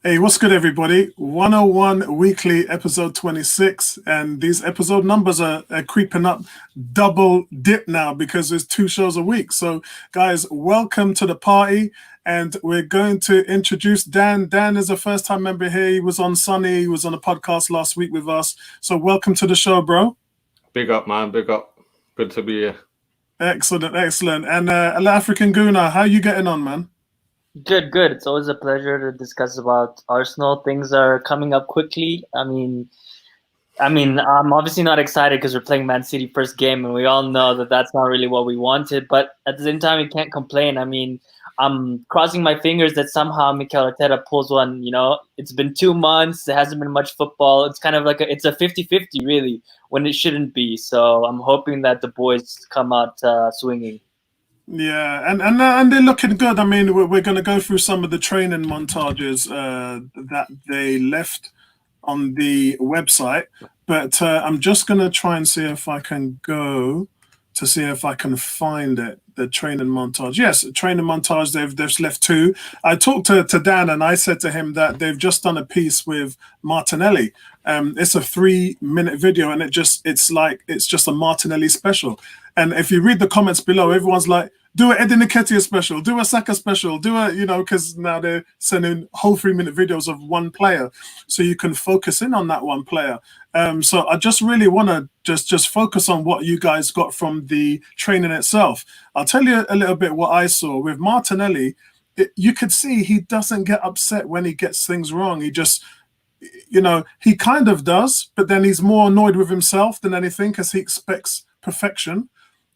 Hey, what's good, everybody? 101 Weekly, episode 26. And these episode numbers are creeping up double dip now because there's 2 shows a week. So, guys, welcome to the party. And we're going to introduce Dan. Dan is a first-time member here. He was on Sunny. He was on a podcast last week with us. So, welcome to the show, bro. Big up, man. Big up. Good to be here. Excellent, excellent. And African Guna, how you getting on, man? Good. It's always a pleasure to discuss about Arsenal. Things are coming up quickly. I mean, I'm obviously not excited because we're playing Man City first game, and we all know that that's not really what we wanted. But at the same time, we can't complain. I mean, I'm crossing my fingers that somehow Mikel Arteta pulls one. You know, it's been 2 months. There hasn't been much football. It's kind of like it's a 50-50 really when it shouldn't be. So I'm hoping that the boys come out swinging. Yeah, and they're looking good. I mean, we're going to go through some of the training montages that they left on the website, but I'm just going to try and see if I can go to see if I can find it. The training montage. Yes, training montage. They've left 2. I talked to Dan and I said to him that they've just done a piece with Martinelli. It's a 3-minute video and it's just a Martinelli special. And if you read the comments below, everyone's like, do an Eddie Nketiah special, do a Saka special, because now they're sending whole 3-minute videos of one player, so you can focus in on that one player. So I just really want to just focus on what you guys got from the training itself. I'll tell you a little bit what I saw with Martinelli. You could see he doesn't get upset when he gets things wrong. He just, he kind of does, but then he's more annoyed with himself than anything because he expects perfection.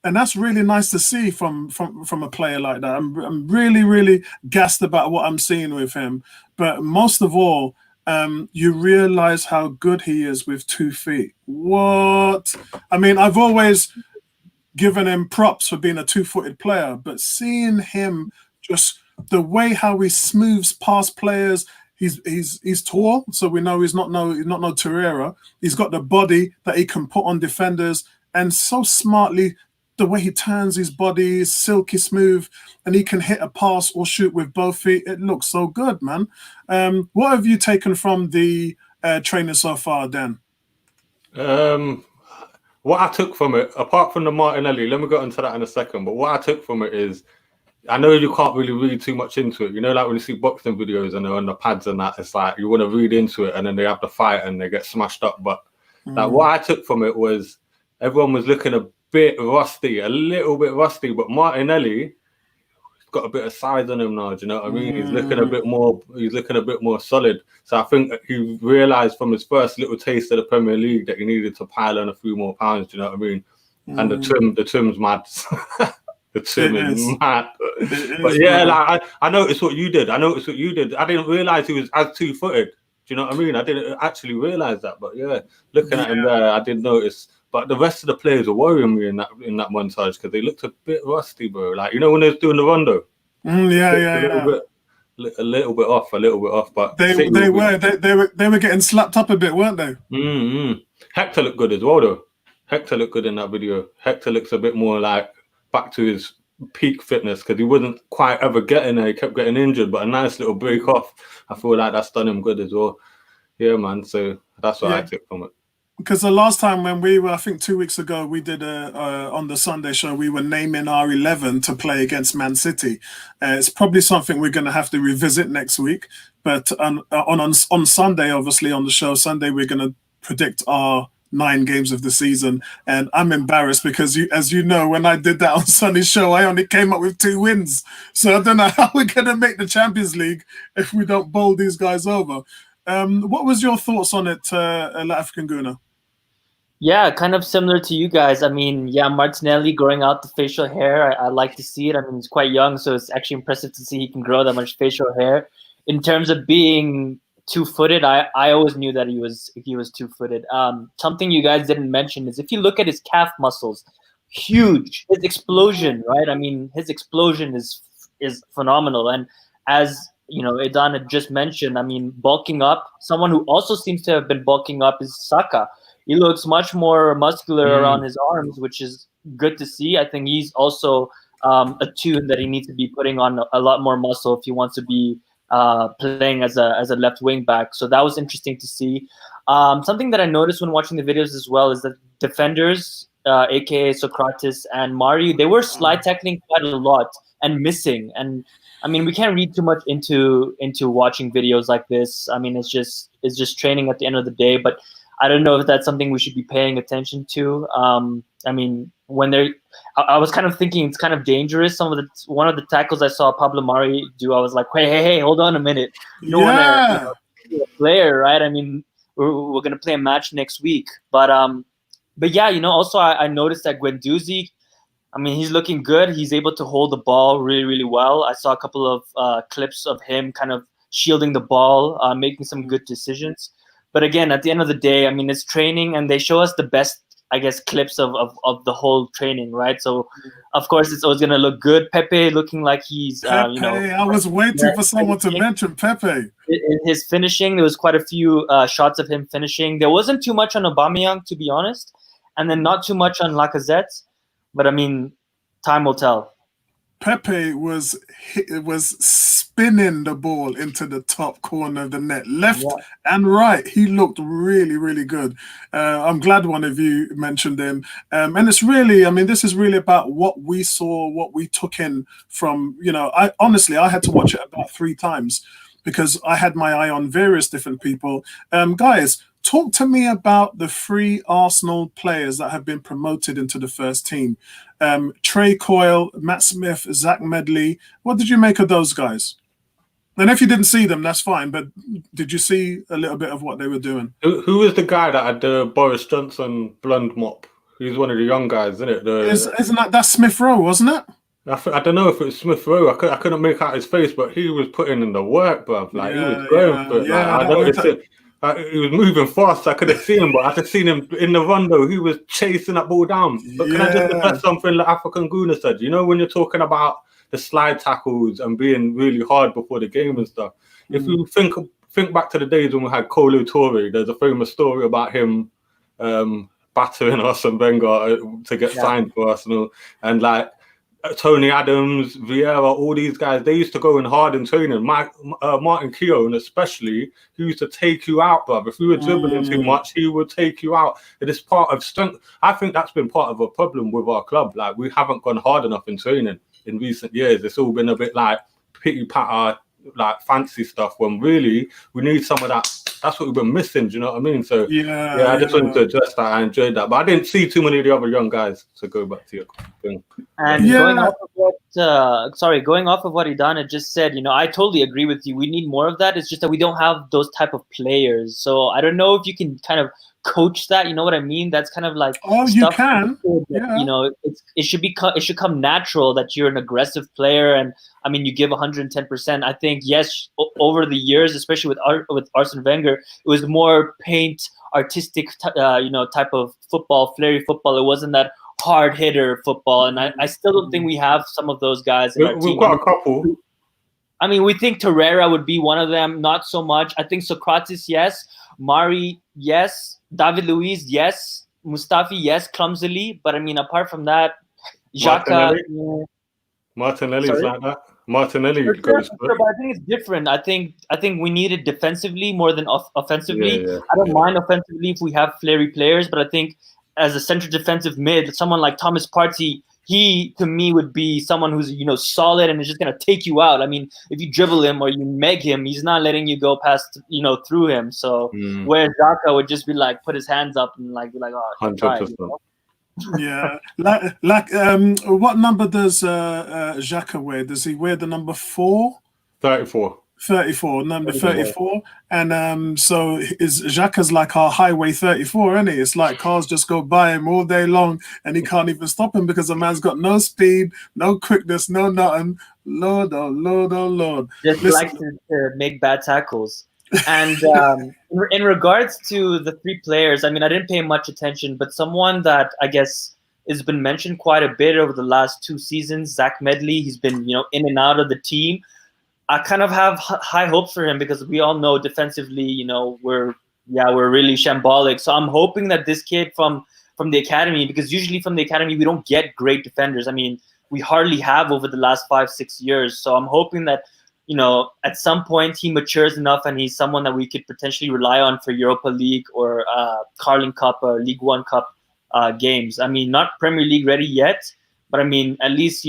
And that's really nice to see from a player like that. I'm really, really gassed about what I'm seeing with him. But most of all, you realize how good he is with 2 feet. What? I mean, I've always given him props for being a 2-footed player, but seeing him just the way how he smooths past players, he's tall, so we know he's not no Torreira. He's got the body that he can put on defenders, and so smartly. The way he turns his body is silky smooth, and he can hit a pass or shoot with both feet. It looks so good, man. What have you taken from the training so far, Dan? What I took from it, apart from the Martinelli, let me go into that in a second, but what I took from it is, I know you can't really read too much into it. Like when you see boxing videos and they're on the pads and that, it's like you want to read into it and then they have the fight and they get smashed up. But like what I took from it was everyone was looking a little bit rusty, but Martinelli got a bit of size on him now. Do you know what I mean? He's looking a bit more solid. So I think he realised from his first little taste of the Premier League that he needed to pile on a few more pounds. Do you know what I mean? And the trim's mad. The trim is mad. But yeah, like I noticed what you did. I didn't realise he was as 2-footed. Do you know what I mean? I didn't actually realise that. But yeah, looking at him there, I did notice. But the rest of the players were worrying me in that montage because they looked a bit rusty, bro. Like, when they was doing the rondo. A little bit off. But they were getting slapped up a bit, weren't they? Hector looked good as well, though. Hector looked good in that video. Hector looks a bit more like back to his peak fitness because he wasn't quite ever getting there. He kept getting injured, but a nice little break off. I feel like that's done him good as well. Yeah, man. So that's what I took from it. Because the last time when we were, I think 2 weeks ago, we did on the Sunday show, we were naming our 11 to play against Man City. It's probably something we're going to have to revisit next week. But on Sunday, obviously on the show Sunday, we're going to predict our 9 games of the season. And I'm embarrassed because, as you know, when I did that on Sunday's show, I only came up with 2 wins. So I don't know how we're going to make the Champions League if we don't bowl these guys over. What was your thoughts on it, African Guna? Yeah, kind of similar to you guys. I mean, Martinelli growing out the facial hair. I like to see it. I mean, he's quite young, so it's actually impressive to see he can grow that much facial hair. In terms of being 2-footed, I always knew that he was 2-footed. Something you guys didn't mention is if you look at his calf muscles, huge. His explosion, right? I mean, his explosion is phenomenal. And as Edan had just mentioned, I mean, bulking up. Someone who also seems to have been bulking up is Saka. He looks much more muscular around his arms, which is good to see. I think he's also attuned that he needs to be putting on a lot more muscle if he wants to be playing as a left wing back. So that was interesting to see. Something that I noticed when watching the videos as well is that defenders, aka Socrates and Mari, they were slide tackling quite a lot and missing. And I mean, we can't read too much into watching videos like this. I mean, it's just training at the end of the day. But I don't know if that's something we should be paying attention to. I mean, when I was kind of thinking it's kind of dangerous. One of the tackles I saw Pablo Mari do, I was like, hey, hold on a minute. You don't want to be a player, right? I mean, we're gonna play a match next week, but yeah, also I noticed that Guendouzi, I mean, he's looking good. He's able to hold the ball really, really well. I saw a couple of clips of him kind of shielding the ball, making some good decisions. But again, at the end of the day, I mean, it's training, and they show us the best, I guess, clips of the whole training, right? So, of course, it's always going to look good. Pepe looking like he's, Pepe, I was waiting for someone to mention Pepe. His finishing, there was quite a few shots of him finishing. There wasn't too much on Aubameyang, to be honest, and then not too much on Lacazette. But, I mean, time will tell. Pepe was spinning the ball into the top corner of the net, left and right. He looked really, really good. I'm glad one of you mentioned him. And it's really, I mean, this is really about what we saw, what we took in from, I had to watch it about 3 times because I had my eye on various different people. Guys, talk to me about the 3 Arsenal players that have been promoted into the first team. Trey Coyle, Matt Smith, Zach Medley. What did you make of those guys? And if you didn't see them, that's fine. But did you see a little bit of what they were doing? Who was the guy that had the Boris Johnson blonde mop? He's one of the young guys, isn't it? Isn't that Smith Rowe, wasn't it? I don't know if it was Smith Rowe. I couldn't make out his face, but he was putting in the work, bruv. Like, he was going for it. I noticed it. He was moving fast. I could have seen him, but I could seen him in the run though. He was chasing that ball down. But can I just address something that African Guna said? When you're talking about the slide tackles and being really hard before the game and stuff, if you think back to the days when we had Kolo Toure, there's a famous story about him battering Arsene Wenger to get signed for Arsenal, and like Tony Adams, Vieira, all these guys, they used to go in hard in training. Martin Keown especially, he used to take you out, bruv. If you were dribbling too much, he would take you out. It is part of strength. I think that's been part of a problem with our club. Like, we haven't gone hard enough in training in recent years. It's all been a bit like pity-patter, like fancy stuff, when really we need some of that. That's what we've been missing, do you know what I mean? So I just wanted to address that. I enjoyed that, but I didn't see too many of the other young guys, to go back to your thing. And going off of what Idana just said, I totally agree with you. We need more of that. It's just that we don't have those type of players. So I don't know if you can kind of coach that. You know what I mean? That's kind of like you can. It should come natural that you're an aggressive player, and I mean, you give 110%. I think over the years, especially with Arsene Wenger, it was more artistic, type of football, flary football. It wasn't that hard hitter football, and I still don't think we have some of those guys in our team. We've got a couple. I mean, we think Torreira would be one of them. Not so much. I think Socrates, yes. Mari, yes. David Luiz, yes. Mustafi, yes. Clumsily, but I mean, apart from that, Xhaka. Martinelli's like that. Martinelli goes. But I think it's different. I think we need it defensively more than offensively. I don't mind offensively if we have flary players, but I think as a central defensive mid, someone like Thomas Partey, he to me would be someone who's solid and is just gonna take you out. I mean, if you dribble him or you meg him, he's not letting you go past through him. So where Xhaka would just be like put his hands up and like be like, oh, try, Yeah, what number does Xhaka wear? Does he wear the number 4? 34. 34, number 34. And so Xhaka's like our highway 34, isn't he? It's like cars just go by him all day long and he can't even stop him because the man's got no speed, no quickness, no nothing. Lord, oh Lord, oh Lord. Just likes to make bad tackles. And in regards to the 3 players, I mean, I didn't pay much attention, but someone that I guess has been mentioned quite a bit over the last 2 seasons, Zach Medley, he's been, in and out of the team. I kind of have high hopes for him because we all know defensively, we're really shambolic. So I'm hoping that this kid from the academy, because usually from the academy, we don't get great defenders. I mean, we hardly have over the last 5-6 years. So I'm hoping that, at some point he matures enough and he's someone that we could potentially rely on for Europa League or Carling Cup or League One Cup games. I mean, not Premier League ready yet, but I mean, at least,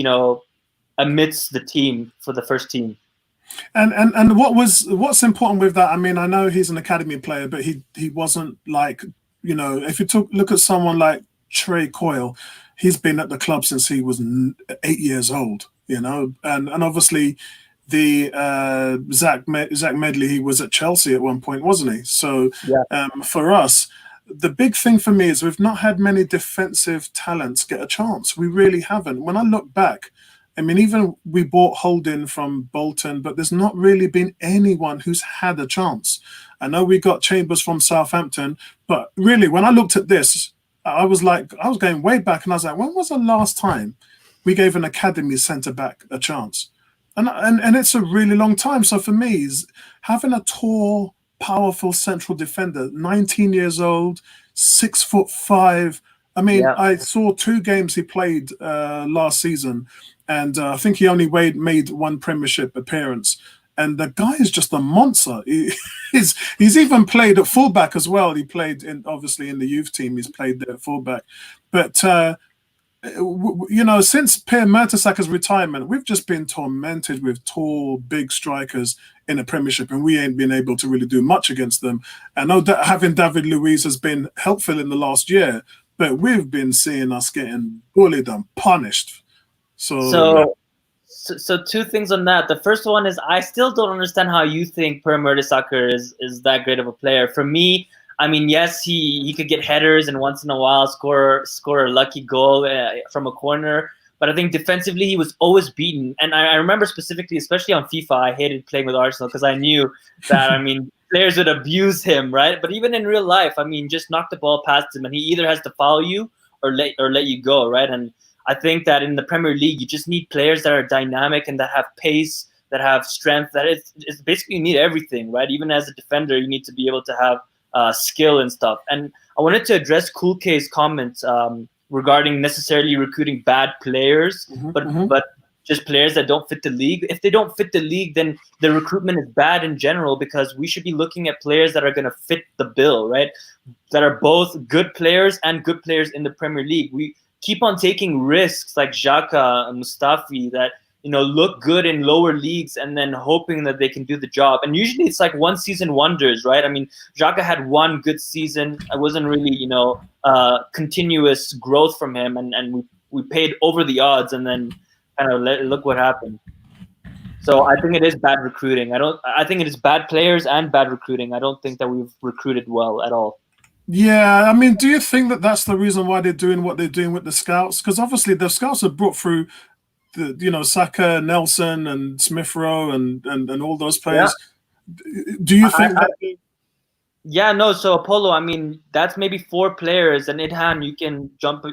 amidst the team for the first team. And what's important with that? I mean, I know he's an academy player, but he wasn't like, if you look at someone like Trey Coyle, he's been at the club since he was 8 years old, and obviously the Zach Medley, he was at Chelsea at one point, wasn't he? So for us, the big thing for me is we've not had many defensive talents get a chance. We really haven't. When I look back, I mean, even we bought Holding from Bolton, but there's not really been anyone who's had a chance. I know we got Chambers from Southampton, but really, when I looked at this, I was going way back, and I was like, when was the last time we gave an academy centre-back a chance? And it's a really long time. So for me, having a tall, powerful central defender, 19 years old, 6'5". I mean, I saw 2 games he played last season, and I think he only made one Premiership appearance. And the guy is just a monster. He's even played at fullback as well. He played obviously in the youth team. He's played there at fullback. But since Per Mertesacker's retirement, we've just been tormented with tall, big strikers in the Premiership, and we ain't been able to really do much against them. I know that having David Luiz has been helpful in the last year, but we've been seeing us getting bullied and punished. So 2 things on that. The first one is I still don't understand how you think Per Mertesacker is that great of a player. For me, I mean, yes, he could get headers and once in a while score a lucky goal from a corner. But I think defensively he was always beaten. And I remember specifically, especially on FIFA, I hated playing with Arsenal because I knew that, I mean, players would abuse him, right? But even in real life, I mean, just knock the ball past him and he either has to foul you or let you go, right? And I think that in the Premier League, you just need players that are dynamic and that have pace, that have strength, that it's basically you need everything, right? Even as a defender, you need to be able to have skill and stuff. And I wanted to address Cool K's comments regarding necessarily recruiting bad players, but just players that don't fit the league. If they don't fit the league, then the recruitment is bad in general because we should be looking at players that are going to fit the bill, right? That are both good players and good players in the Premier League. We keep on taking risks like Xhaka and Mustafi that look good in lower leagues and then hoping that they can do the job. And usually it's like one season wonders, right? I mean, Xhaka had one good season. It wasn't really, continuous growth from him. And we paid over the odds and then kind of look what happened. So I think it is bad recruiting. I think it is bad players and bad recruiting. I don't think that we've recruited well at all. Yeah, I mean, do you think that that's the reason why they're doing what they're doing with the scouts? Because obviously the scouts have brought through Saka, Nelson, and Smith Rowe, and all those players. Yeah. Do you think that? Yeah, no. So Apollo, I mean, that's maybe 4 players, and Idhan, you can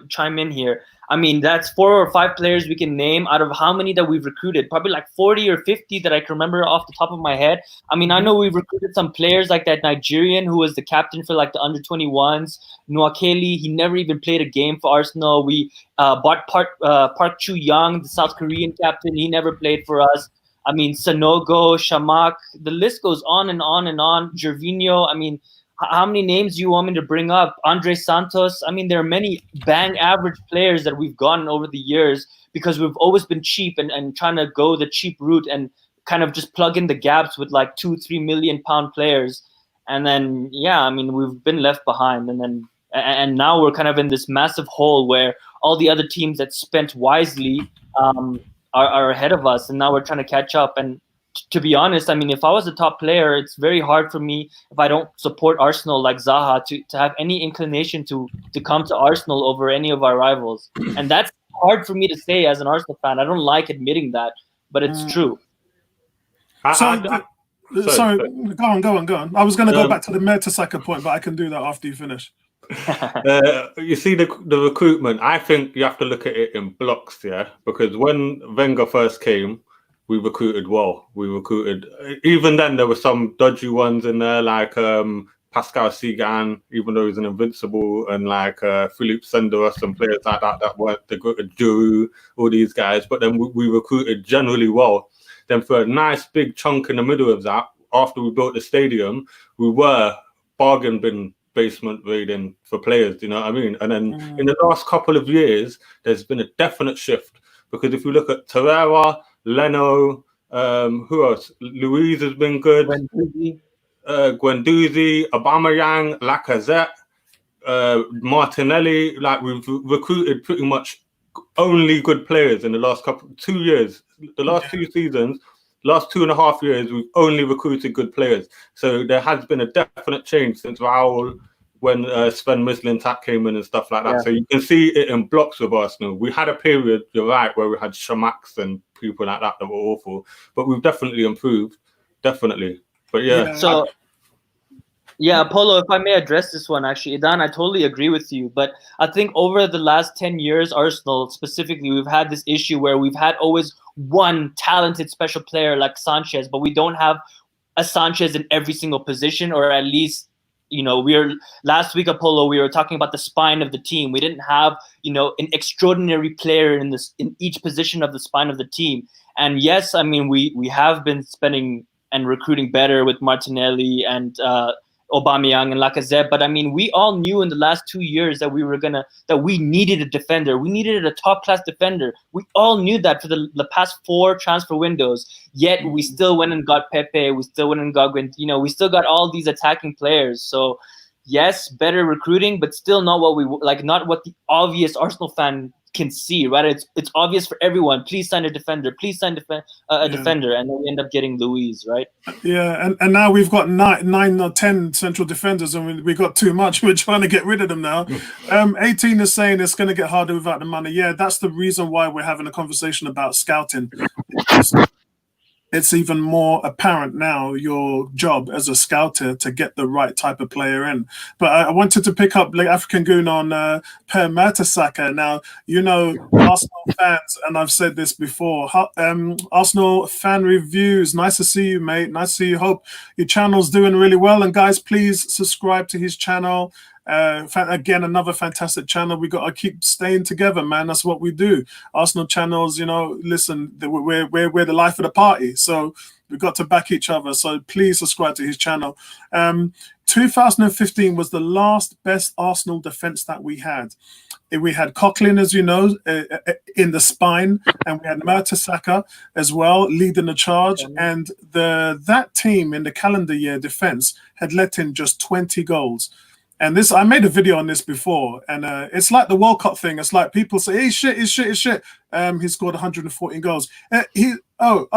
chime in here. I mean, that's 4 or 5 players we can name out of how many that we've recruited. Probably like 40 or 50 that I can remember off the top of my head. I mean, I know we've recruited some players like that Nigerian who was the captain for like the under-21s. Nwakeli, he never even played a game for Arsenal. We bought Park Chu-young, the South Korean captain. He never played for us. I mean, Sanogo, Shamak, the list goes on and on and on. Gervinho, I mean, how many names do you want me to bring up? Andre Santos. I mean, there are many bang average players that we've gotten over the years because we've always been cheap and trying to go the cheap route and kind of just plug in the gaps with like 2-3 million pound players. And then, yeah, I mean, we've been left behind. And now we're kind of in this massive hole where all the other teams that spent wisely are ahead of us. And now we're trying to catch up. And to be honest, I mean, if I was a top player, it's very hard for me if I don't support Arsenal like Zaha to have any inclination to come to Arsenal over any of our rivals. And that's hard for me to say as an Arsenal fan. I don't like admitting that, but it's true. Sorry, go on. I was going to go back to the Mertesacker point, but I can do that after you finish. You see the recruitment, I think you have to look at it in blocks, yeah? Because when Wenger first came, we recruited well. Even then, there were some dodgy ones in there, like Pascal Sigan, even though he's an invincible, and like Philippe Senderos and players like that weren't the good, Giroud, all these guys. But then we recruited generally well. then for a nice big chunk in the middle of that, after we built the stadium, we were bargain bin basement raiding for players, you know what I mean? And then in the last couple of years, there's been a definite shift, because if you look at Torreira, Leno, who else? Luiz has been good. Guendouzi, Aubameyang, Lacazette, Martinelli. Like, we've recruited pretty much only good players in the last 2 years. The last 2 seasons, last 2.5 years, we've only recruited good players. So there has been a definite change since Raul, when Sven Mislintat came in and stuff like that. Yeah. So you can see it in blocks with Arsenal. We had a period, you're right, where we had Shamaks and people like that were awful, but we've definitely improved, definitely. But yeah. So, yeah, Apollo, if I may address this one, actually, Idan, I totally agree with you. But I think over the last 10 years, Arsenal specifically, we've had this issue where we've had always one talented special player like Sanchez, but we don't have a Sanchez in every single position, or at least, you know, last week, Apollo, we were talking about the spine of the team. We didn't have, you know, an extraordinary player in each position of the spine of the team. And yes, I mean, we have been spending and recruiting better with Martinelli and Aubameyang and Lacazette, but I mean, we all knew in the last 2 years that we needed a defender. We needed a top-class defender. We all knew that for the past 4 transfer windows. Yet we still went and got Pepe. We still went and got, you know, we still got all these attacking players. So yes, better recruiting, but still not what the obvious Arsenal fan can see, right? It's obvious for everyone. Please sign a defender. Please sign a defender, and then we end up getting Luiz, right? Yeah, and now we've got 9 or 10 central defenders, and we got too much. We're trying to get rid of them now. 18 is saying it's going to get harder without the money. Yeah, that's the reason why we're having a conversation about scouting. It's even more apparent now, your job as a scouter, to get the right type of player in. But I wanted to pick up like African Goon on Per Mertesacker. Now, you know, Arsenal fans, and I've said this before, Arsenal fan reviews. Nice to see you, mate. Nice to see you. Hope your channel's doing really well. And guys, please subscribe to his channel. Again, another fantastic channel. We got to keep staying together, man. That's what we do. Arsenal channels, you know, listen, we're the life of the party, so we've got to back each other. So please subscribe to his channel. 2015 was the last best Arsenal defense that we had. We had Coughlin, as you know, in the spine, and we had Mertesacker as well leading the charge. And that team in the calendar year defense had let in just 20 goals. And this, I made a video on this before, and it's like the World Cup thing. It's like people say, "He's shit, he's shit, he's shit." He scored 114 goals. He's not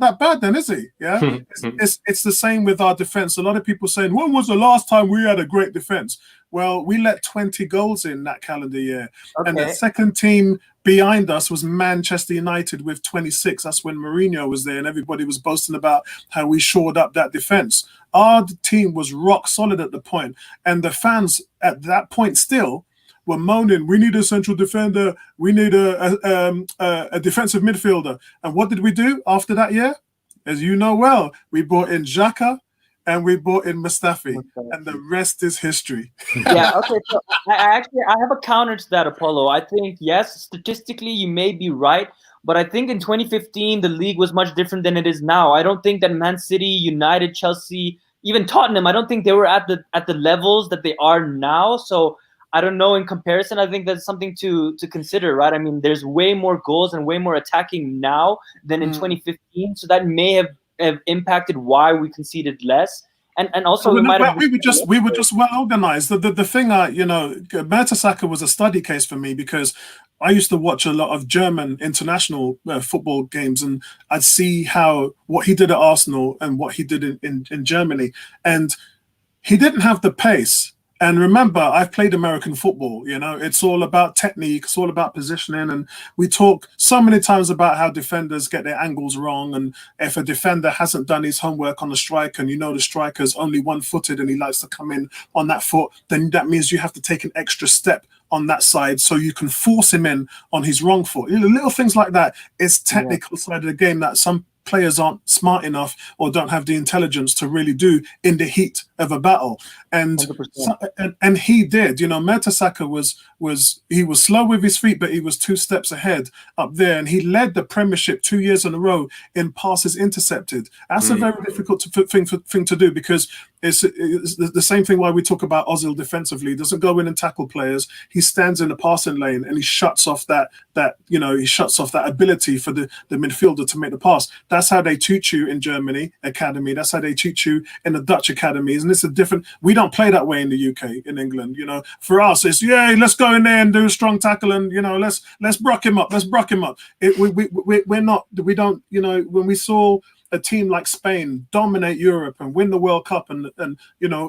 that bad then, is he? Yeah, it's the same with our defense. A lot of people saying, "When was the last time we had a great defense?" Well, we let 20 goals in that calendar year, and the second team behind us was Manchester United with 26. That's when Mourinho was there, and everybody was boasting about how we shored up that defense. Our team was rock solid at the point, and the fans at that point still were moaning, "We need a central defender. We need a defensive midfielder." And what did we do after that year? As you know well, we brought in Xhaka and we brought in Mustafi, and the rest is history. Yeah, okay. So I have a counter to that, Apollo. I think, yes, statistically you may be right, but I think in 2015 the league was much different than it is now. I don't think that Man City, United, Chelsea, even Tottenham, I don't think they were at the levels that they are now. So I don't know, in comparison, I think that's something to consider, right? I mean, there's way more goals and way more attacking now than in 2015. So that may have impacted why we conceded less. And also we were just well organized. The thing, you know, Mertesacker was a study case for me, because I used to watch a lot of German international football games, and I'd see what he did at Arsenal and what he did in Germany, and he didn't have the pace. And remember, I've played American football, you know, it's all about technique, it's all about positioning. And we talk so many times about how defenders get their angles wrong. And if a defender hasn't done his homework on the striker, and you know the striker's only one-footed and he likes to come in on that foot, then that means you have to take an extra step on that side so you can force him in on his wrong foot. You know, little things like that. It's technical side of the game that some players aren't smart enough or don't have the intelligence to really do in the heat of a battle. And and he did. You know, Mertesacker was slow with his feet, but he was 2 steps ahead up there, and he led the Premiership 2 years in a row in passes intercepted. That's a very difficult thing to do, because it's the same thing why we talk about Ozil defensively. He doesn't go in and tackle players. He stands in the passing lane and he shuts off that ability for the midfielder to make the pass. That's how they teach you in Germany academy. That's how they teach you in the Dutch academies. And it's a different. We don't play that way in the UK, in England. You know, for us, it's let's go in there and do a strong tackle, and let's brock him up. We're not. We don't. You know, when we saw a team like Spain dominate Europe and win the World Cup, and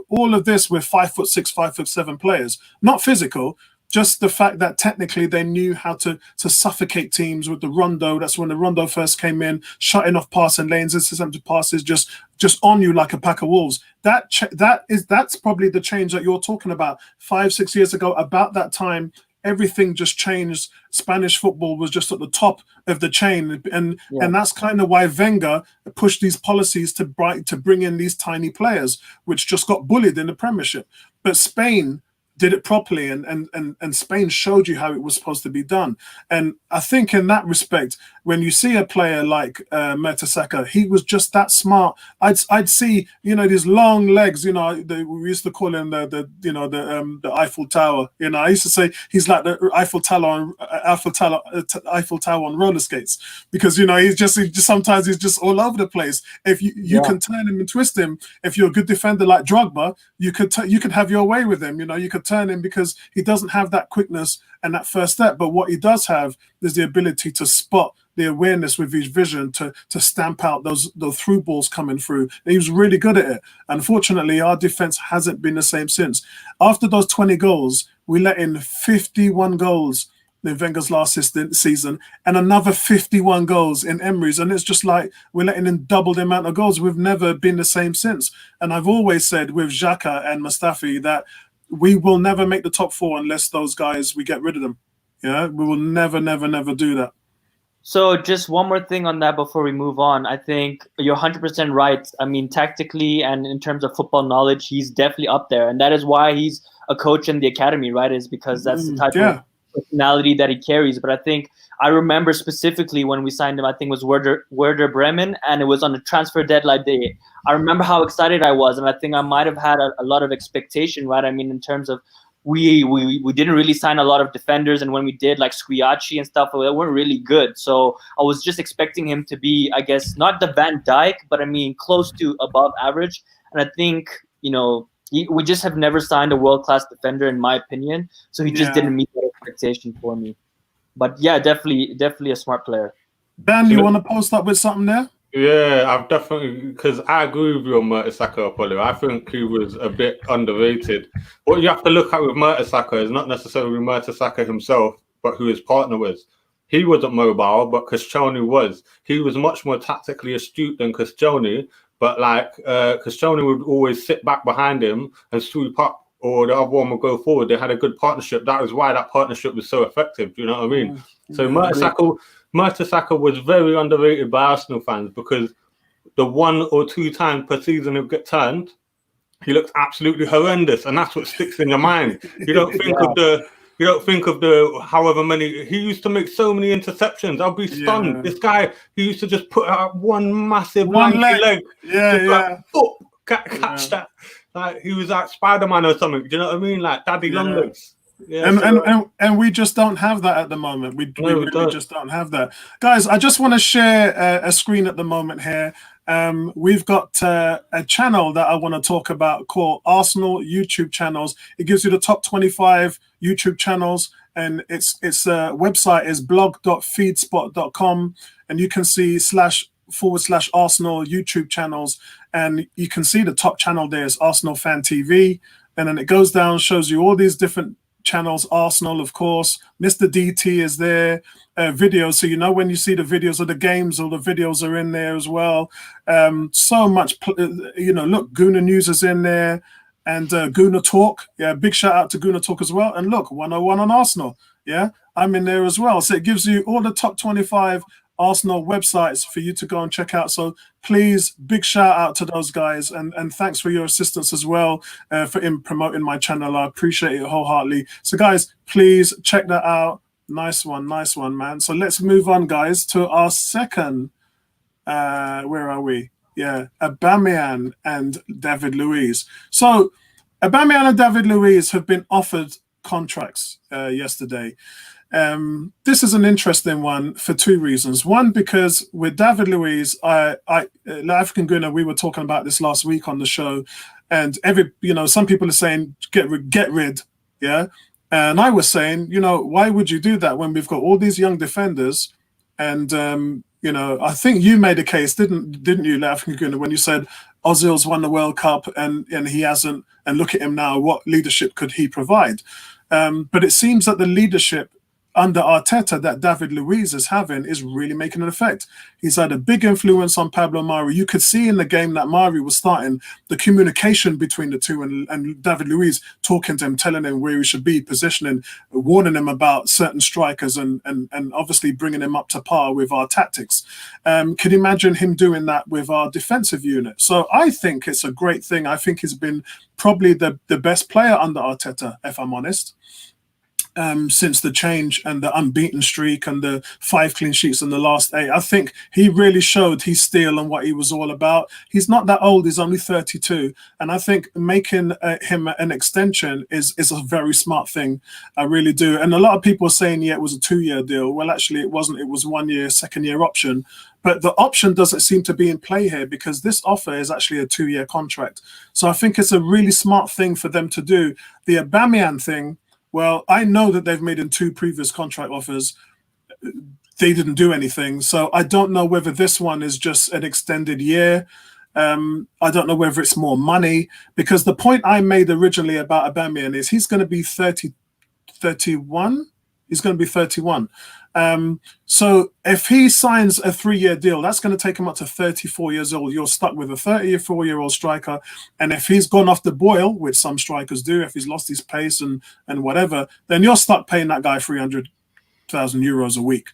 all of this with 5'6", 5'7" players, not physical, just the fact that technically they knew how to suffocate teams with the rondo. That's when the rondo first came in, shutting off passing lanes, intercepted passes, just on you like a pack of wolves. That's probably the change that you're talking about. 5-6 years ago, about that time, everything just changed. Spanish football was just at the top of the chain, and that's kind of why Wenger pushed these policies to bring in these tiny players, which just got bullied in the Premiership. But Spain did it properly, and Spain showed you how it was supposed to be done. And I think in that respect, when you see a player like Mertesacker, he was just that smart. I'd see these long legs. We used to call him the Eiffel Tower. I used to say he's like the Eiffel Tower on roller skates, because sometimes he's just all over the place. If you can turn him and twist him, if you're a good defender like Drogba, you could have your way with him. You could turn him, because he doesn't have that quickness and that first step. But what he does have is the ability to spot, the awareness with his vision to stamp out those through balls coming through. And he was really good at it. Unfortunately, our defense hasn't been the same since. After those 20 goals, we let in 51 goals in Wenger's last season, and another 51 goals in Emery's. And it's just like we're letting in double the amount of goals. We've never been the same since. And I've always said with Xhaka and Mustafi that we will never make the top 4 unless those guys, we get rid of them. We will never do that. So just one more thing on that before we move on. I think you're 100% right. I mean, tactically and in terms of football knowledge, he's definitely up there. And that is why he's a coach in the academy, right? Is because that's the type of personality that he carries. But I think I remember specifically when we signed him, I think it was Werder Bremen, and it was on the transfer deadline day. I remember how excited I was, and I think I might have had a lot of expectation, right? I mean, in terms of we didn't really sign a lot of defenders, and when we did, like Squiacci and stuff, they weren't really good. So I was just expecting him to be, I guess, not the Van Dijk, but I mean close to above average. And I think we just have never signed a world-class defender, in my opinion. So he just didn't meet that expectation for me. But yeah, definitely a smart player. Ben, you want to post up with something there? Yeah, I've definitely, because I agree with you on Mertesacker, Apollo. I think he was a bit underrated. What you have to look at with Mertesacker is not necessarily Mertesacker himself, but who his partner was. He wasn't mobile, but Koscielny was. He was much more tactically astute than Koscielny, but like Koscielny would always sit back behind him and sweep up, or the other one would go forward. They had a good partnership. That was why that partnership was so effective. Do you know what I mean? So Mertesacker was very underrated by Arsenal fans, because the 1 or 2 times per season he'll get turned, he looks absolutely horrendous, and that's what sticks in your mind. You don't think of the however many he used to make. So many interceptions. I'll be stunned. Yeah. This guy, he used to just put out one massive leg. Catch that. Like he was like Spider-Man or something. Do you know what I mean? Like Daddy Long Legs. Yeah, and we just don't have that at the moment. We really just don't have that. Guys, I just want to share a screen at the moment here. We've got a channel that I want to talk about called Arsenal YouTube channels. It gives you the top 25 YouTube channels, and its website is blog.feedspot.com, and you can see /Arsenal YouTube channels, and you can see the top channel there is Arsenal Fan TV, and then it goes down, shows you all these different channels. Arsenal, of course, Mr. DT is there, videos, so when you see the videos of the games, all the videos are in there as well. So much, look, Gooner News is in there, and Gooner Talk, big shout out to Gooner Talk as well. And look, 101 on Arsenal, I'm in there as well. So it gives you all the top 25 Arsenal websites for you to go and check out. So please, big shout out to those guys, and thanks for your assistance as well for promoting my channel. I appreciate it wholeheartedly. So guys, please check that out. Nice one, man. So let's move on, guys, to our second. Where are we? Yeah, Aubameyang and David Luiz. So Aubameyang and David Luiz have been offered contracts yesterday. This is an interesting one for two reasons. One, because with David Luiz, African Gunner, we were talking about this last week on the show, and some people are saying get rid, yeah. And I was saying, why would you do that when we've got all these young defenders? And I think you made a case, didn't you, African Gunner, when you said Ozil's won the World Cup and he hasn't, and look at him now, what leadership could he provide? But it seems that the leadership under Arteta that David Luiz is having is really making an effect. He's had a big influence on Pablo Mari. You could see in the game that Mari was starting, the communication between the two, and David Luiz talking to him, telling him where he should be, positioning, warning him about certain strikers, and obviously bringing him up to par with our tactics. Could you imagine him doing that with our defensive unit? So I think it's a great thing. I think he's been probably the best player under Arteta, if I'm honest. Since the change and the unbeaten streak and the 5 clean sheets in the last 8. I think he really showed his steel and what he was all about. He's not that old, he's only 32. And I think making him an extension is a very smart thing. I really do. And a lot of people are saying, yeah, it was a 2-year deal. Well, actually, it wasn't. It was 1 year, second-year option. But the option doesn't seem to be in play here because this offer is actually a 2-year contract. So I think it's a really smart thing for them to do. The Aubameyang thing, well, I know that they've made in 2 previous contract offers. They didn't do anything. So I don't know whether this one is just an extended year. I don't know whether it's more money, because the point I made originally about Aubameyang is he's going to be 31. He's going to be 31. So if he signs a 3-year deal, that's going to take him up to 34 years old. You're stuck with a 34-year-old striker. And if he's gone off the boil, which some strikers do, if he's lost his pace and whatever, then you're stuck paying that guy 300,000 euros a week,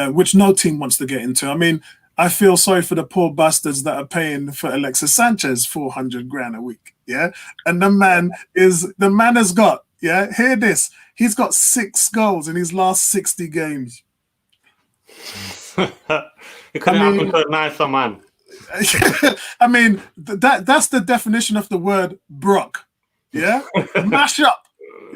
which no team wants to get into. I mean, I feel sorry for the poor bastards that are paying for Alexis Sanchez 400 grand a week. Yeah. And the man has got, yeah, hear this. He's got 6 goals in his last 60 games. It couldn't happen to a nicer man. I mean, that's the definition of the word Brock. Yeah? Mash up.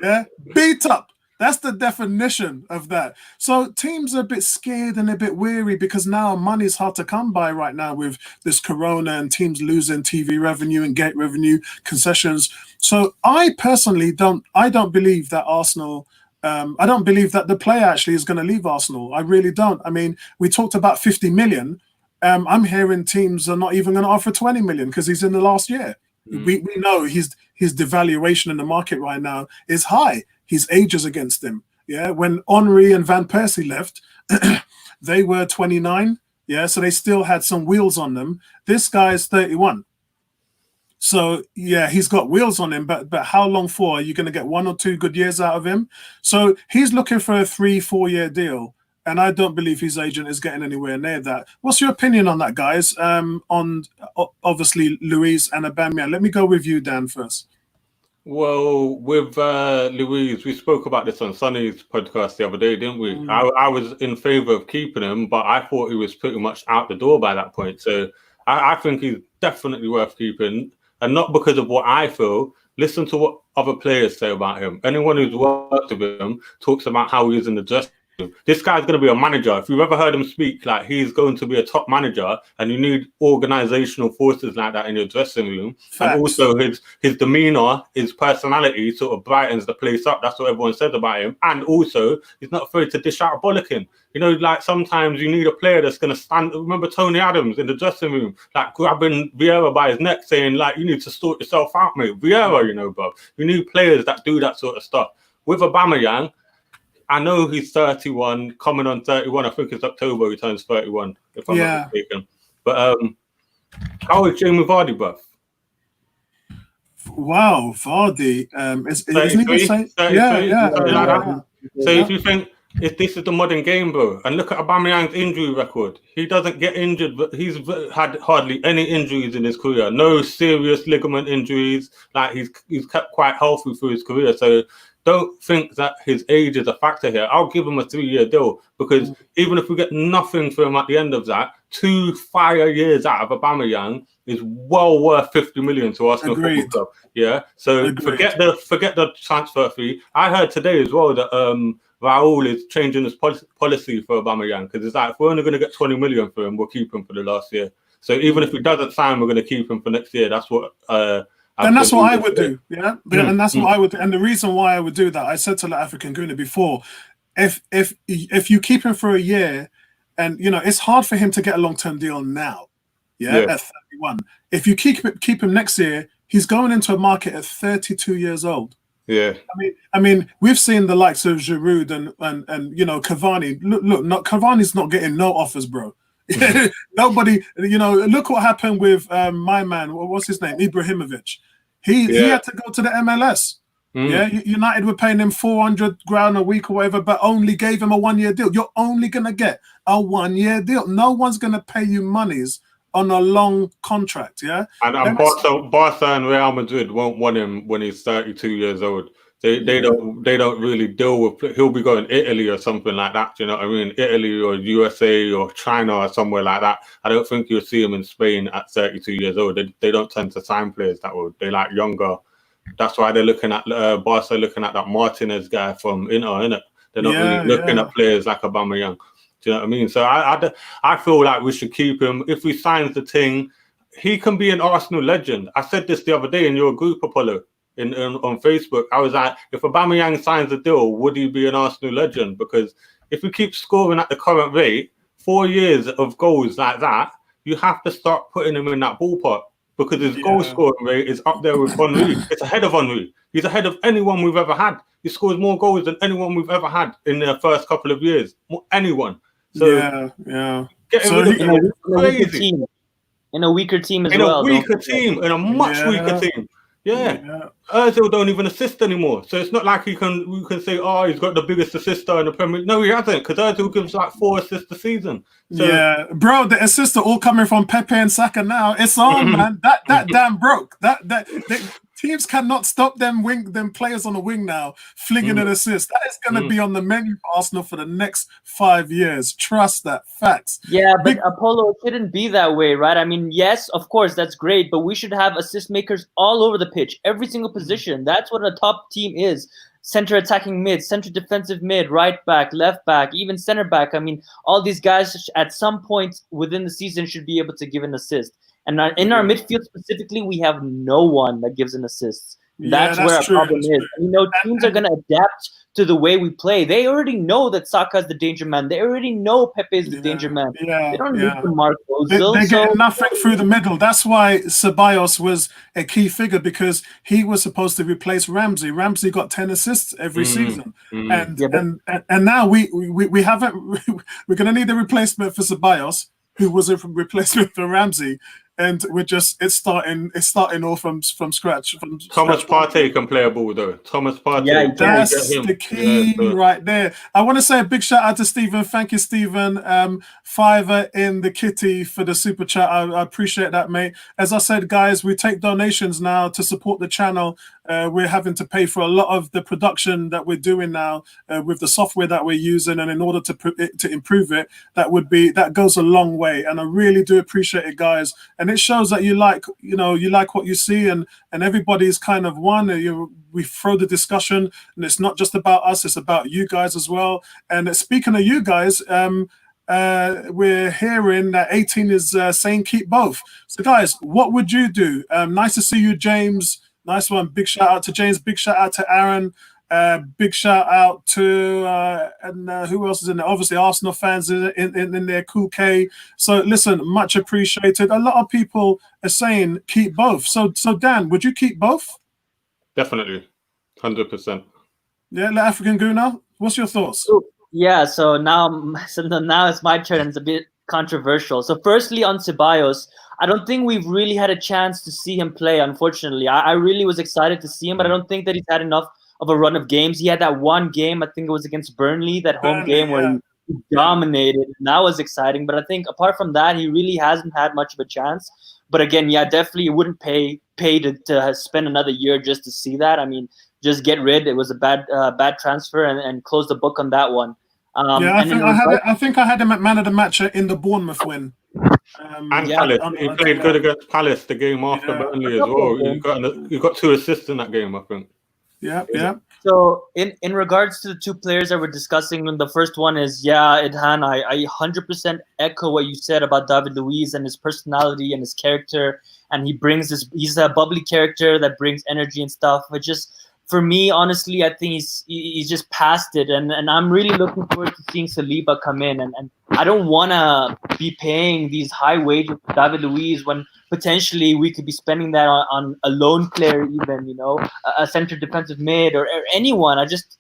Yeah? Beat up. That's the definition of that. So teams are a bit scared and a bit weary because now money's hard to come by right now with this corona and teams losing TV revenue and gate revenue, concessions. So I personally don't believe that Arsenal, I don't believe that the player actually is going to leave Arsenal. I really don't. I mean, we talked about 50 million. I'm hearing teams are not even going to offer 20 million because he's in the last year. We know his devaluation in the market right now is high. His age is against him. Yeah, when Henry and Van Persie left, they were 29. Yeah, so they still had some wheels on them. This guy's 31. So yeah, he's got wheels on him, but how long for? Are you going to get 1 or 2 good years out of him? So he's looking for a 3-4 year deal, and I don't believe his agent is getting anywhere near that. What's your opinion on that, guys? On obviously Luiz and Aubameyang. Let me go with you, Dan, first. Well, with Luiz, we spoke about this on Sonny's podcast the other day, didn't we? I was in favour of keeping him, but I thought he was pretty much out the door by that point. So I think he's definitely worth keeping, and not because of what I feel. Listen to what other players say about him. Anyone who's worked with him talks about how he is in the dressing room. This guy's going to be a manager. If you've ever heard him speak, like, he's going to be a top manager, and you need organizational forces like that in your dressing room. Facts. And also his demeanor, his personality sort of brightens the place up. That's what everyone says about him. And also, he's not afraid to dish out a bollocking. You know, like, sometimes you need a player that's going to stand. Remember Tony Adams in the dressing room, like, grabbing Vieira by his neck, saying, like, you need to sort yourself out, mate. Vieira, you know, bro. You need players that do that sort of stuff. With Aubameyang, I know he's 31, coming on 31. I think it's October he turns 31, if I'm not mistaken. But how is Jamie Vardy, bro? Wow, Vardy. Isn't he the same? 33, Yeah. So if you think this is the modern game, bro. And look at Aubameyang's injury record. He doesn't get injured, but he's had hardly any injuries in his career. No serious ligament injuries. Like he's kept quite healthy through his career. So don't think that his age is a factor here. I'll give him a 3-year deal because even if we get nothing for him at the end of that, 2 fire years out of Aubameyang is well worth 50 million to Arsenal Football Club. Yeah. So forget the transfer fee. I heard today as well that Raul is changing his policy for Aubameyang because it's like if we're only going to get 20 million for him, we'll keep him for the last year. So even if he doesn't sign, we're going to keep him for next year. That's what. And that's what I would do, yeah. And that's what I would do. And the reason why I would do that, I said to the African Guna before, if you keep him for a year, and you know it's hard for him to get a long-term deal now, at 31. If you keep him next year, he's going into a market at 32 years old. Yeah. I mean, we've seen the likes of Giroud and you know Cavani. Look, Cavani's not getting no offers, bro. Nobody, you know, look what happened with my man. What's his name? Ibrahimovic. He had to go to the MLS. Yeah, United were paying him 400 grand a week or whatever, but only gave him a 1-year deal. You're only gonna get a 1-year deal. No one's gonna pay you monies on a long contract. Yeah, and Barca and Real Madrid won't want him when he's 32 years old. They don't really deal with. He'll be going Italy or something like that. Do you know what I mean? Italy or USA or China or somewhere like that. I don't think you'll see him in Spain at 32 years old. They don't tend to sign players that old. They like younger. That's why they're looking at Barca, looking at that Martinez guy from Inter, innit? They're not really looking at players like Aubameyang. Do you know what I mean? So I feel like we should keep him. If we sign the thing, he can be an Arsenal legend. I said this the other day in your group, Apollo. On Facebook, I was like, if Aubameyang signs a deal, would he be an Arsenal legend? Because if we keep scoring at the current rate, 4 years of goals like that, you have to start putting him in that ballpark because his goal scoring rate is up there with Henry. It's ahead of Henry. He's ahead of anyone we've ever had. He scores more goals than anyone we've ever had in the first couple of years. Anyone. So crazy. In a weaker team as well. In a much weaker team. Yeah. Ozil don't even assist anymore. So it's not like we can say, oh, he's got the biggest assister in the Premier League. No, he hasn't, because Ozil gives like 4 assists a season. So, bro, the assists are all coming from Pepe and Saka now. It's on, man. That damn broke. Teams cannot stop them players on the wing now flinging an assist. That is going to be on the menu for Arsenal for the next 5 years. Trust that. Facts. Yeah, but Apollo, it shouldn't be that way, right? I mean, yes, of course, that's great, but we should have assist makers all over the pitch, every single position. That's what a top team is. Center attacking mid, center defensive mid, right back, left back, even center back. I mean, all these guys at some point within the season should be able to give an assist. And in our midfield specifically, we have no one that gives an assist. That's where our problem is. You know, teams are going to adapt to the way we play. They already know that Saka is the danger man. They already know Pepe is the danger man. They don't need to mark Ozil. They get nothing through the middle. That's why Ceballos was a key figure, because he was supposed to replace Ramsey. Ramsey got 10 assists every season, and now we haven't. We're going to need a replacement for Ceballos, who was a replacement for Ramsey. And it's starting all from scratch. Thomas Partey can play a ball though. Thomas Partey. That's the key right there. I want to say a big shout out to Stephen. Thank you, Stephen. $5 in the kitty for the super chat. I appreciate that, mate. As I said, guys, we take donations now to support the channel. We're having to pay for a lot of the production that we're doing now with the software that we're using, and in order to improve it, that goes a long way. And I really do appreciate it, guys. And it shows that you like what you see, and everybody's kind of one. We throw the discussion, and it's not just about us; it's about you guys as well. And speaking of you guys, we're hearing that 18 is saying keep both. So, guys, what would you do? Nice to see you, James. Nice one. Big shout out to James. Big shout out to Aaron. Big shout out to who else is in there? Obviously, Arsenal fans in there. Cool K. So listen, much appreciated. A lot of people are saying keep both. So Dan, would you keep both? Definitely, 100%. Yeah, African Guna, what's your thoughts? Yeah. So now it's my turn. And it's a bit controversial. So firstly, on Ceballos, I don't think we've really had a chance to see him play. Unfortunately, I really was excited to see him, but I don't think that he's had enough of a run of games. He had that one game, I think it was against Burnley, that home game where he dominated, and that was exciting. But I think apart from that, he really hasn't had much of a chance. But again, yeah, definitely it wouldn't pay to spend another year just to see that. I mean, just get rid. It was a bad transfer, and close the book on that one. I think I had him at man of the match in the Bournemouth win. And Palace. He played good against Palace the game after Burnley as well. You got 2 assists in that game, I think. Yeah. So in regards to the 2 players that we're discussing, the first one is Idhan. I 100% echo what you said about David Luiz and his personality and his character, and he's a bubbly character that brings energy and stuff. But just for me, honestly, I think he's just past it, and I'm really looking forward to seeing Saliba come in, and I don't want to be paying these high wages for David Luiz when potentially we could be spending that on a lone player, even, a center defensive mid or anyone. I just,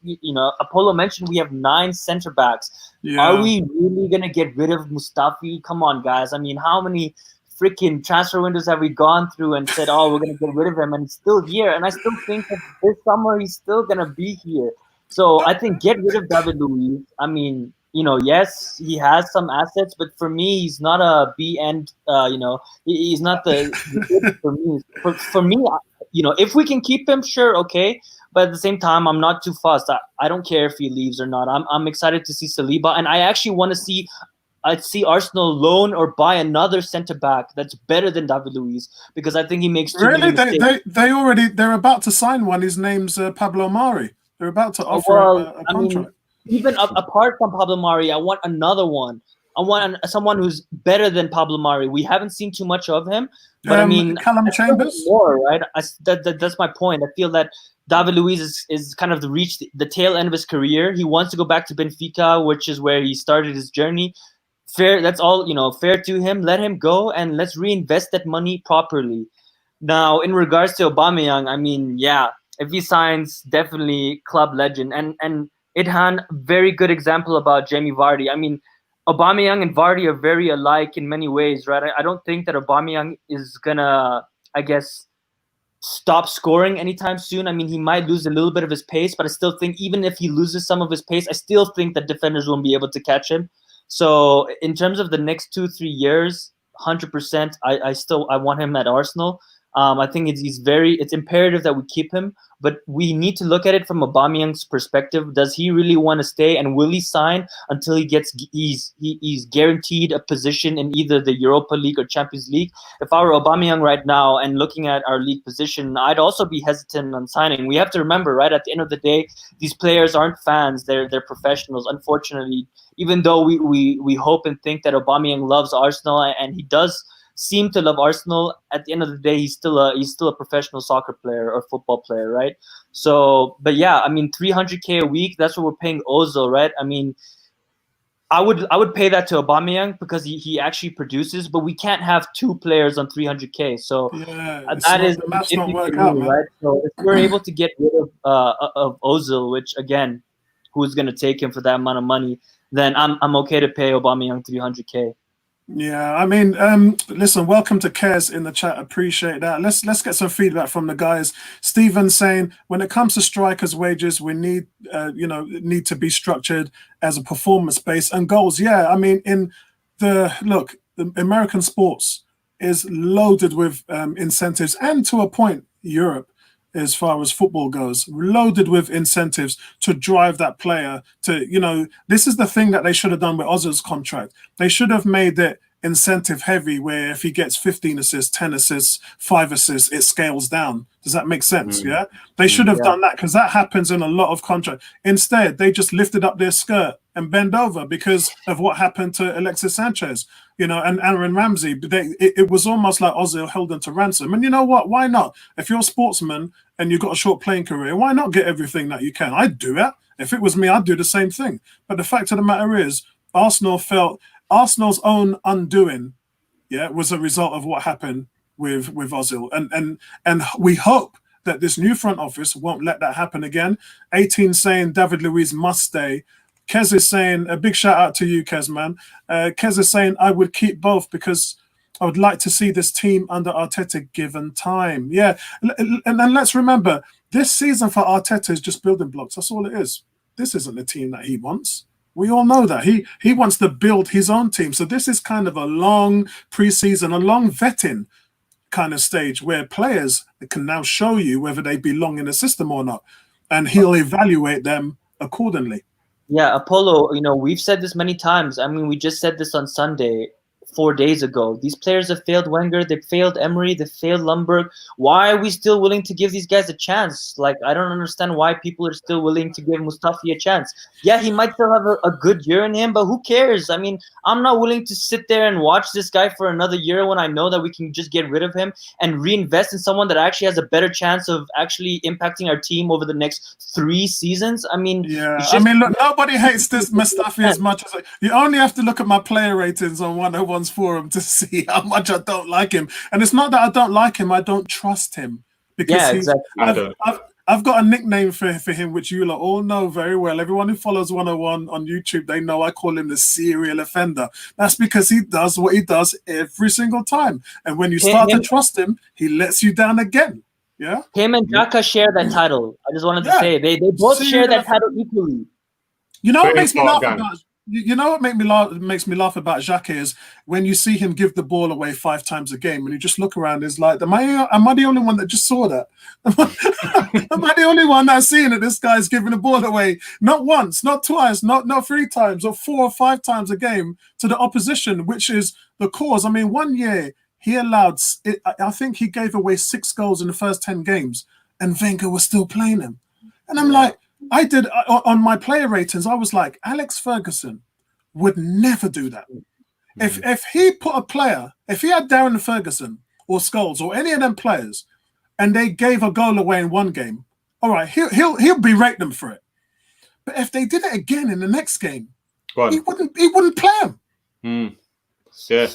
Apollo mentioned we have 9 center backs. Yeah. Are we really going to get rid of Mustafi? Come on, guys. I mean, how many freaking transfer windows have we gone through and said, oh, we're going to get rid of him, and he's still here? And I still think that this summer he's still going to be here. So I think get rid of David Luiz. I mean, yes, he has some assets, but for me, he's not a B end. He's not the for me. For me, if we can keep him, sure, okay. But at the same time, I'm not too fussed. I don't care if he leaves or not. I'm excited to see Saliba, and I actually want to see. I'd see Arsenal loan or buy another centre back that's better than David Luiz, because I think he makes too many mistakes. They're about to sign one. His name's Pablo Mari. They're about to offer a contract. Even apart from Pablo Mari, I want another one. I want someone who's better than Pablo Mari. We haven't seen too much of him, but I mean, Callum Chambers. More, right? That's my point. I feel that David Luiz is kind of reached the tail end of his career. He wants to go back to Benfica, which is where he started his journey. Fair, that's all, fair to him. Let him go, and let's reinvest that money properly. Now, in regards to Aubameyang, I mean, yeah, if he signs, definitely club legend. And Idhan, very good example about Jamie Vardy. I mean, Aubameyang and Vardy are very alike in many ways, right? I don't think that Aubameyang is gonna, I guess, stop scoring anytime soon. I mean, he might lose a little bit of his pace, but I still think even if he loses some of his pace, I still think that defenders won't be able to catch him. So in terms of the next 2-3 years, 100%, I want him at Arsenal. I think it's imperative that we keep him, but we need to look at it from Aubameyang's perspective. Does he really want to stay, and will he sign until he's guaranteed a position in either the Europa League or Champions League? If I were Aubameyang right now and looking at our league position, I'd also be hesitant on signing. We have to remember, right, at the end of the day, these players aren't fans; they're professionals. Unfortunately, even though we hope and think that Aubameyang loves Arsenal, and he does seem to love Arsenal, at the end of the day, he's still a professional soccer player or football player, right? So, but yeah, I mean, 300K a week, that's what we're paying Ozil, right? I mean, I would pay that to Aubameyang because he actually produces, but we can't have 2 players on 300K. So that's not work out, man. Right? So if we're able to get rid of Ozil, which again, who's going to take him for that amount of money, then I'm okay to pay Aubameyang 300K. Yeah, I mean, listen, welcome to Kez in the chat. Appreciate that. Let's get some feedback from the guys. Stephen saying, when it comes to strikers' wages, we need to be structured as a performance base and goals. Yeah, I mean, the American sports is loaded with incentives, and to a point, Europe, as far as football goes, loaded with incentives to drive that player to, this is the thing that they should have done with Ozil's contract. They should have made it incentive heavy, where if he gets 15 assists, 10 assists, 5 assists, it scales down. Does that make sense? Yeah. They should have done that, because that happens in a lot of contracts. Instead, they just lifted up their skirt and bend over because of what happened to Alexis Sanchez, and Aaron Ramsey. It was almost like Ozil held them to ransom. And you know what? Why not? If you're a sportsman and you've got a short playing career, why not get everything that you can? I'd do it. If it was me, I'd do the same thing. But the fact of the matter is, Arsenal felt Arsenal's own undoing, was a result of what happened with Ozil. And we hope that this new front office won't let that happen again. 18 saying David Luiz must stay. Kez is saying, a big shout out to you, Kez, man. Kez is saying, I would keep both because I would like to see this team under Arteta given time. Yeah, and then let's remember, this season for Arteta is just building blocks. That's all it is. This isn't the team that he wants. We all know that. He wants to build his own team. So this is kind of a long preseason, a long vetting kind of stage where players can now show you whether they belong in the system or not. And he'll evaluate them accordingly. Yeah, Apollo, we've said this many times. I mean, we just said this on Sunday, 4 days ago. These players have failed Wenger, they've failed Emery, they've failed Lumberg. Why are we still willing to give these guys a chance? Like, I don't understand why people are still willing to give Mustafi a chance. Yeah, he might still have a good year in him, but who cares? I mean, I'm not willing to sit there and watch this guy for another year when I know that we can just get rid of him and reinvest in someone that actually has a better chance of actually impacting our team over the next 3 seasons. I mean, yeah. Look, nobody hates this Mustafi as much as you only have to look at my player ratings on 101's forum to see how much I don't like him. And it's not that I don't like him, I don't trust him. Because exactly. I've got a nickname for him, which you all know very well. Everyone who follows 101 on YouTube, they know I call him the serial offender. That's because he does what he does every single time. And when you start to trust him, he lets you down again. Yeah. Him and Xhaka share that title. I just wanted to say they both share that title equally. You know what makes me laugh about makes me laugh about Xhaka is when you see him give the ball away 5 times a game, and you just look around. It's like, am I the only one that just saw that? Am I the only one that's seeing that this guy's giving the ball away not once, not twice, not 3 times, or 4 or 5 times a game to the opposition, which is the cause. I mean, one year he allowed, I think he gave away 6 goals in the first 10 games, and Wenger was still playing him, and I'm like. I did on my player ratings. I was like, Alex Ferguson would never do that. If he put a player, if he had Darren Ferguson or Scholes or any of them players, and they gave a goal away in one game, all right, he'll berate them for it. But if they did it again in the next game, he wouldn't play them. Yeah.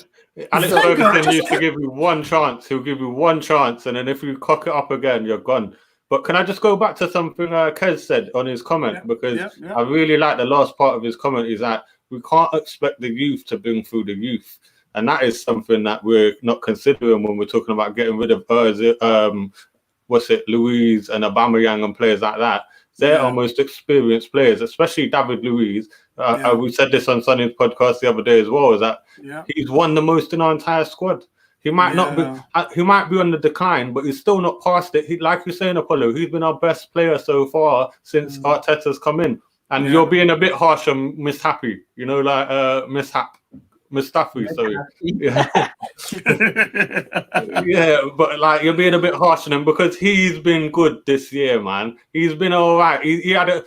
Alex Ferguson used to give you one chance. He'll give you one chance, and then if you cock it up again, you're gone. But can I just go back to something Kez said on his comment? Because I really like the last part of his comment is that we can't expect the youth to bring through the youth. And that is something that we're not considering when we're talking about getting rid of Luiz and Aubameyang and players like that. They're our most experienced players, especially David Luiz. We said this on Sonny's podcast the other day as well, is that he's won the most in our entire squad. He might not be. He might be on the decline, but he's still not past it. Like you're saying, Apollo, he's been our best player so far since Arteta's come in. And you're being a bit harsh on Mustafi. Mustafi. Sorry. But like you're being a bit harsh on him because he's been good this year, man. He's been all right. He had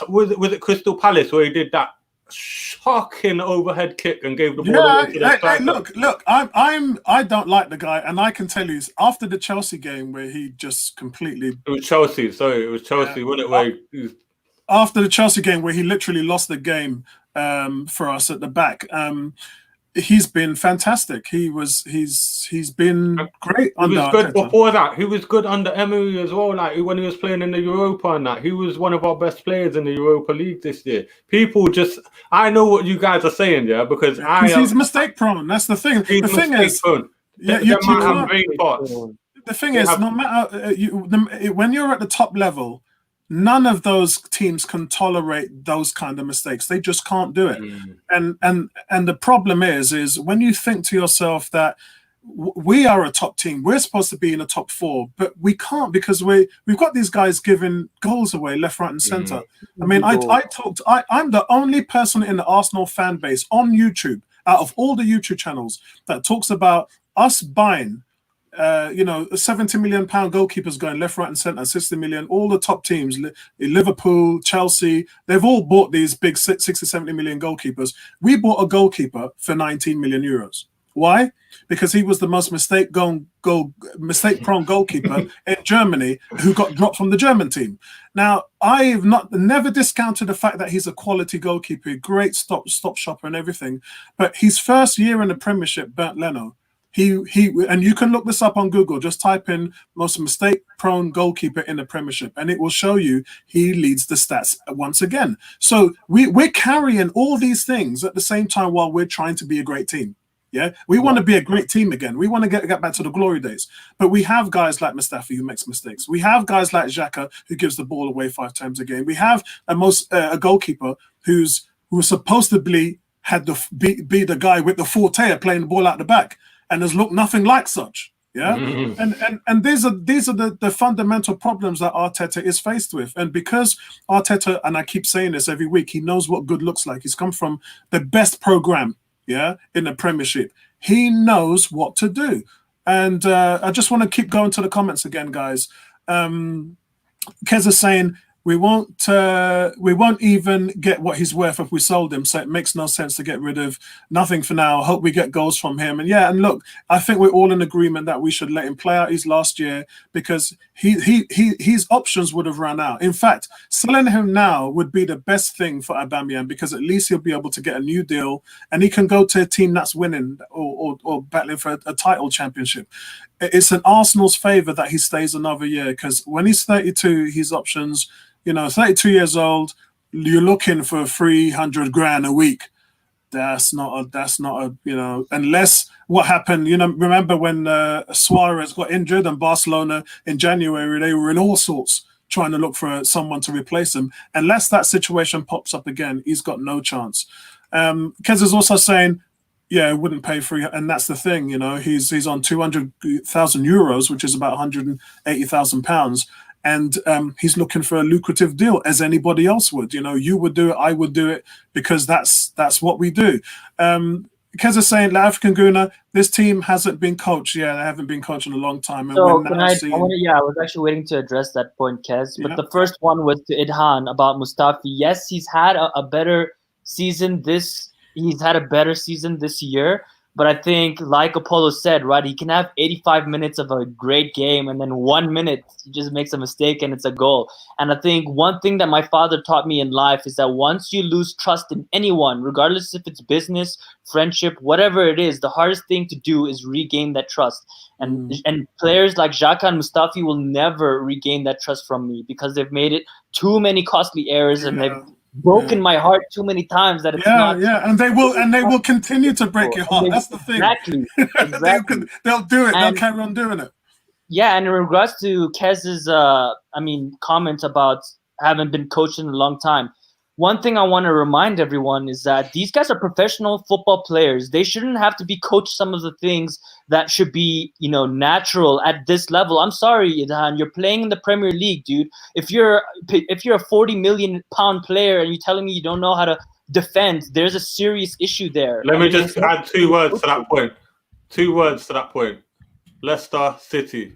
was it Crystal Palace where he did that shocking overhead kick and gave the ball away to the striker. Look, I don't like the guy, and I can tell you after the Chelsea game where he just completely. It was Chelsea, wasn't it? After the Chelsea game where he literally lost the game for us at the back. He's been fantastic. He's been great. He was good before that. He was good under Emery as well. Like when he was playing in the Europa and that, he was one of our best players in the Europa League this year. I know what you guys are saying, because he's mistake prone. That's the thing. The thing is, no matter when you're at the top level. None of those teams can tolerate those kind of mistakes. They just can't do it. And the problem is when you think to yourself that we are a top team, we're supposed to be in the top 4, but we can't because we've got these guys giving goals away left, right, and center. I mean, I'm the only person in the Arsenal fan base on YouTube out of all the YouTube channels that talks about us buying. A 70 million pound goalkeepers going left, right, and centre, 60 million. All the top teams, Liverpool, Chelsea, they've all bought these big 60, 70 million goalkeepers. We bought a goalkeeper for 19 million euros. Why? Because he was the most mistake-prone goalkeeper in Germany who got dropped from the German team. Now, I've never discounted the fact that he's a quality goalkeeper, great stop shopper and everything. But his first year in the Premiership, Bernd Leno, He and you can look this up on Google. Just type in most mistake-prone goalkeeper in the Premiership, and it will show you he leads the stats once again. So we're carrying all these things at the same time while we're trying to be a great team. Yeah, we want to be a great team again. We want to get back to the glory days. But we have guys like Mustafi who makes mistakes. We have guys like Xhaka who gives the ball away 5 times a game. We have a goalkeeper who supposedly had be the guy with the forte of playing the ball out the back and has looked nothing like such. Yeah, and these are the fundamental problems that Arteta is faced with, and because Arteta, and I keep saying this every week, he knows what good looks like. He's come from the best program, in the Premiership. He knows what to do, and I just want to keep going to the comments again, guys. Kez is saying we won't even get what he's worth if we sold him, so it makes no sense to get rid of nothing for now. I hope we get goals from him. And look, I think we're all in agreement that we should let him play out his last year because his options would have run out. In fact, selling him now would be the best thing for Aubameyang because at least he'll be able to get a new deal and he can go to a team that's winning or battling for a title championship. It's in Arsenal's favour that he stays another year because when he's 32, his options, 32 years old, you're looking for 300 grand a week. That's not a, unless what happened, remember when Suarez got injured and Barcelona in January, they were in all sorts trying to look for someone to replace him. Unless that situation pops up again, he's got no chance. Kez is also saying, yeah, wouldn't pay for it, and that's the thing, he's on 200,000 euros, which is about 180,000 pounds. And he's looking for a lucrative deal, as anybody else would. You would do it, I would do it, because that's what we do. Kez is saying, La African Guna, this team hasn't been coached. Yeah, they haven't been coached in a long time. And so I was actually waiting to address that point, Kez. But the first one was to Idhan about Mustafi. Yes, he's had a better season He's had a better season this year. But I think, like Apollo said, right, he can have 85 minutes of a great game and then 1 minute he just makes a mistake and it's a goal. And I think one thing that my father taught me in life is that once you lose trust in anyone, regardless if it's business, friendship, whatever it is, the hardest thing to do is regain that trust. And players like Xhaka and Mustafi will never regain that trust from me because they've made it too many costly errors and they've broken my heart too many times that it's not. And they will continue to break your heart. That's the thing. Exactly. They'll do it. They'll carry on doing it. Yeah, and in regards to Kez's, comment about having been coached in a long time, one thing I want to remind everyone is that these guys are professional football players. They shouldn't have to be coached some of the things that should be, natural at this level. I'm sorry, Idhan, you're playing in the Premier League, dude. If you're a 40 million pound player and you're telling me you don't know how to defend, there's a serious issue there. Let me just add 2 words to that point. 2 words to that point. Leicester City.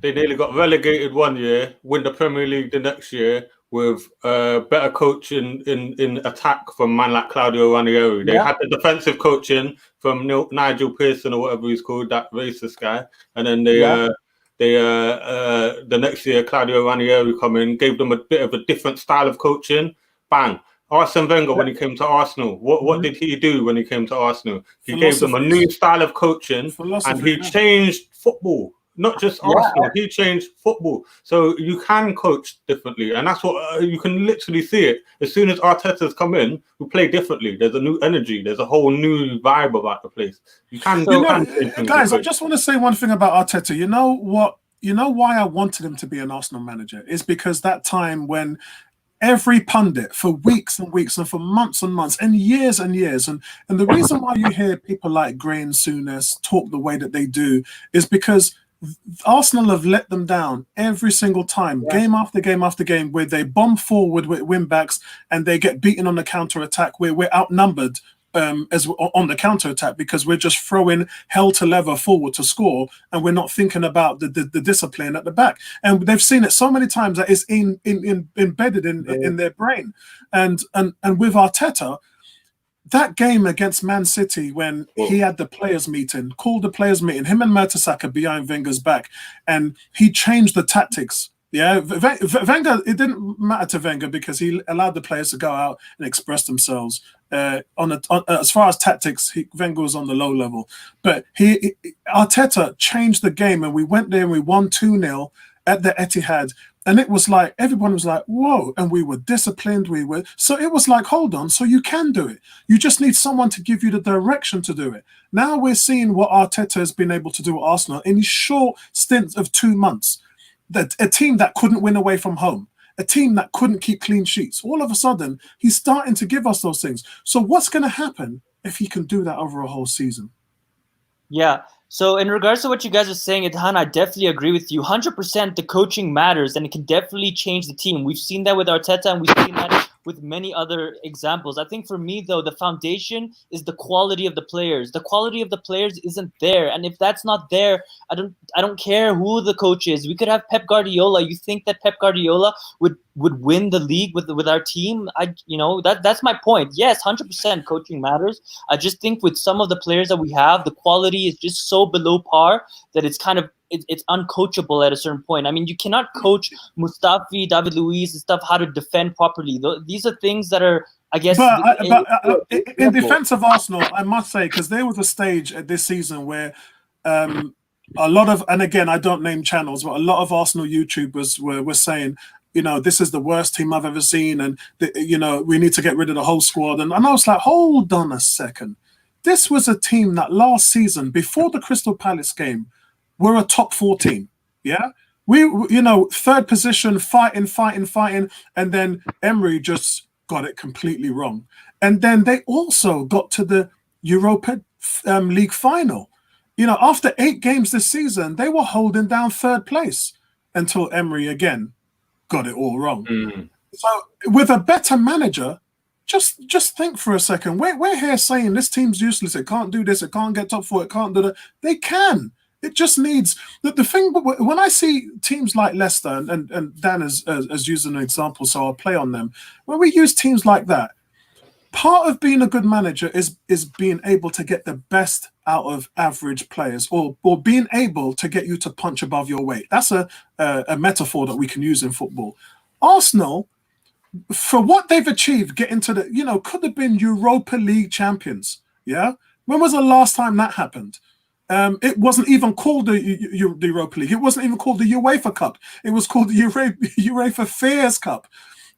They nearly got relegated one year, win the Premier League the next year, with better coaching in attack from a man like Claudio Ranieri. They had the defensive coaching from Nigel Pearson or whatever he's called, that racist guy. And then the next year, Claudio Ranieri come in, gave them a bit of a different style of coaching. Bang. Arsene Wenger, when he came to Arsenal, what did he do when he came to Arsenal? He gave them a new style of coaching and he changed football. Not just Arsenal, he changed football. So you can coach differently. And that's what you can literally see it. As soon as Arteta's come in, we play differently. There's a new energy. There's a whole new vibe about the place. You can guys, I just want to say one thing about Arteta. You know what? You know why I wanted him to be an Arsenal manager? Is because that time when every pundit for weeks and weeks and for months and months and years, and the reason why you hear people like Graham Souness talk the way that they do is because Arsenal have let them down every single time, game after game after game, where they bomb forward with win-backs and they get beaten on the counter-attack, where we're outnumbered as on the counter-attack because we're just throwing hell to leather forward to score and we're not thinking about the discipline at the back. And they've seen it so many times that it's embedded in their brain. And with Arteta, that game against Man City, when he had the players meeting, called the players meeting, him and Mertesacker behind Wenger's back, and he changed the tactics. Yeah, Wenger, it didn't matter to Wenger because he allowed the players to go out and express themselves. As far as tactics, Wenger was on the low level. But Arteta changed the game, and we went there and we won 2-0. at the Etihad, and it was like everyone was like, whoa, and we were disciplined. So it was like, hold on, so you can do it. You just need someone to give you the direction to do it. Now we're seeing what Arteta has been able to do at Arsenal in his short stint of 2 months. A team that couldn't win away from home, a team that couldn't keep clean sheets. All of a sudden, he's starting to give us those things. So what's going to happen if he can do that over a whole season? Yeah. So in regards to what you guys are saying, Ethan, I definitely agree with you. 100% the coaching matters, and it can definitely change the team. We've seen that with Arteta, and we've seen that with many other examples. I think for me, though, the foundation is the quality of the players. The quality of the players isn't there, and if that's not there, I don't care who the coach is. We could have Pep Guardiola. You think that Pep Guardiola would win the league with our team? That's my point. Yes, 100% coaching matters. I just think with some of the players that we have, the quality is just so below par that it's kind of it's uncoachable at a certain point. I mean, you cannot coach Mustafi, David Luiz, and stuff how to defend properly. These are things that are, I guess. But in defense of Arsenal, I must say, because there was a stage at this season where a lot of, and again, I don't name channels, but a lot of Arsenal YouTubers were saying, this is the worst team I've ever seen, and we need to get rid of the whole squad. And I was like, hold on a second. This was a team that last season, before the Crystal Palace game, were a top 4 team. Yeah, we third position, fighting, and then Emery just got it completely wrong. And then they also got to the Europa League final. After 8 games this season, they were holding down 3rd place until Emery again got it all wrong. So with a better manager, just think for a second. We're here saying this team's useless. It can't do this. It can't get top 4. It can't do that. They can. It just needs the thing. When I see teams like Leicester, and Dan has used an example, so I'll play on them. When we use teams like that, part of being a good manager is being able to get the best out of average players, or being able to get you to punch above your weight. That's a metaphor that we can use in football. Arsenal, for what they've achieved, getting to the, could have been Europa League champions. Yeah. When was the last time that happened? It wasn't even called the Europa League. It wasn't even called the UEFA Cup. It was called the UEFA Fears Cup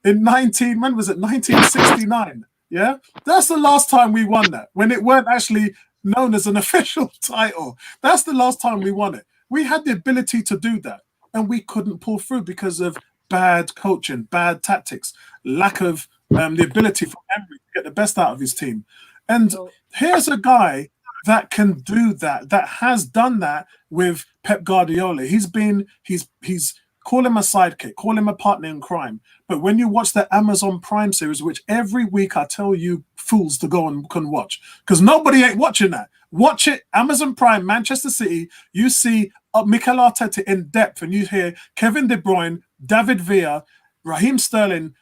in 1969. Yeah. That's the last time we won that, when it weren't actually known as an official title. That's the last time we won it. We had the ability to do that, and we couldn't pull through because of bad coaching, bad tactics, lack of the ability for Emery to get the best out of his team. And here's a guy that can do that has done that with Pep Guardiola. He's call him a sidekick, call him a partner in crime. But when you watch the Amazon Prime series, which every week I tell you fools to go and can watch, because nobody ain't watching that. Watch it, Amazon Prime, Manchester City. You see Mikel Arteta in depth, and you hear Kevin De Bruyne, David Villa, Raheem Sterling.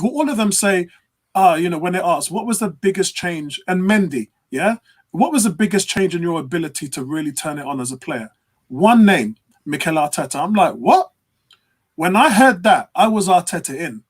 All of them say, when they ask, what was the biggest change? And Mendy, yeah? What was the biggest change in your ability to really turn it on as a player? One name, Mikel Arteta. I'm like, what? When I heard that, I was Arteta in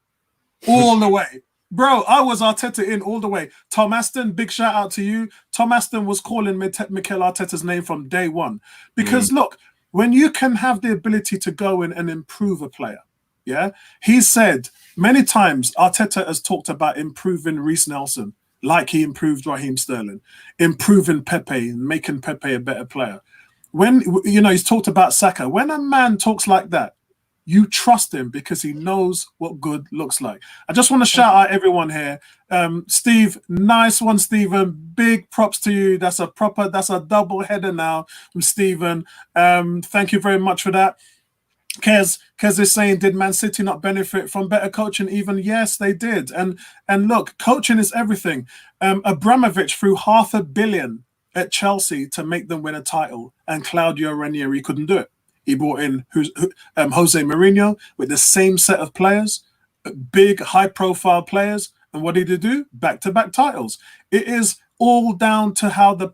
all the way. Bro, I was Arteta in all the way. Tom Aston, big shout out to you. Tom Aston was calling Mikel Arteta's name from day one. Because look, when you can have the ability to go in and improve a player, yeah? He said many times, Arteta has talked about improving Reece Nelson, like he improved Raheem Sterling, improving Pepe, and making Pepe a better player. When, he's talked about Saka. When a man talks like that, you trust him because he knows what good looks like. I just want to shout out everyone here. Steve, nice one, Stephen. Big props to you. That's a double header now from Stephen. Thank you very much for that. Kez is saying, did Man City not benefit from better coaching? Even yes, they did. And look, coaching is everything. Abramovich threw $500 million at Chelsea to make them win a title, and Claudio Ranieri couldn't do it. He brought in Jose Mourinho with the same set of players, big, high-profile players, and what did he do? Back-to-back titles. It is all down to how the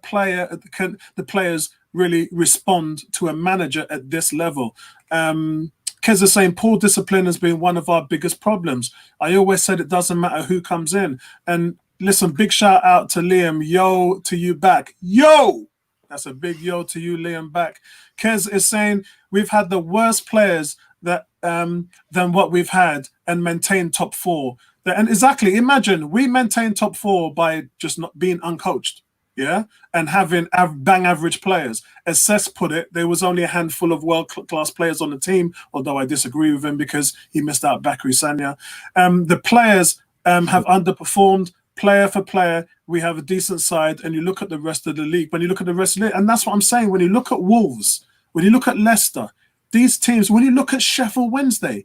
players really respond to a manager at this level. Kez is saying poor discipline has been one of our biggest problems. I always said it doesn't matter who comes in. And listen, big shout out to Liam. Yo to you back. Yo! That's a big yo to you, Liam, back. Kez is saying we've had the worst players that than what we've had and maintain top four. And exactly, imagine we maintain top four by just not being uncoached, yeah, and having bang average players. As Cesc put it, there was only a handful of world-class players on the team, although I disagree with him because he missed out Bakary Sagna. The players have underperformed player for player. We have a decent side, and you look at the rest of the league. When you look at the rest of the league, and that's what I'm saying, when you look at Wolves, when you look at Leicester, these teams, when you look at Sheffield Wednesday,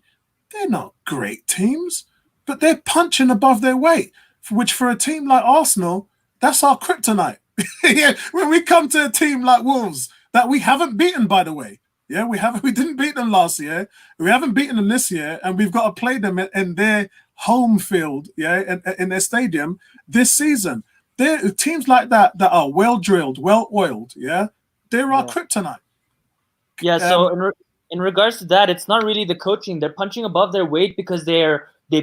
they're not great teams, but they're punching above their weight, which for a team like Arsenal, that's our kryptonite. Yeah, when we come to a team like Wolves, that we haven't beaten, by the way. Yeah, we didn't beat them last year. We haven't beaten them this year, and we've got to play them in their home field, yeah, in their stadium this season. They're teams like that are well drilled, well oiled, yeah. They're our kryptonite. Yeah, so in regards to that, it's not really the coaching. They're punching above their weight because they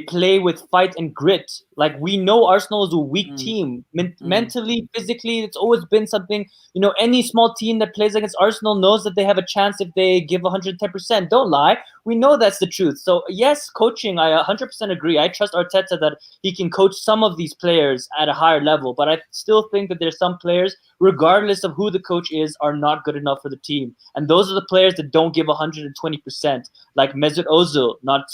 play with fight and grit. Like, we know Arsenal is a weak team. Mentally, physically, it's always been something. You know, any small team that plays against Arsenal knows that they have a chance if they give 110%. Don't lie. We know that's the truth. So, yes, coaching, I 100% agree. I trust Arteta that he can coach some of these players at a higher level. But I still think that there's some players, regardless of who the coach is, are not good enough for the team. And those are the players that don't give 120%, like Mesut Ozil, not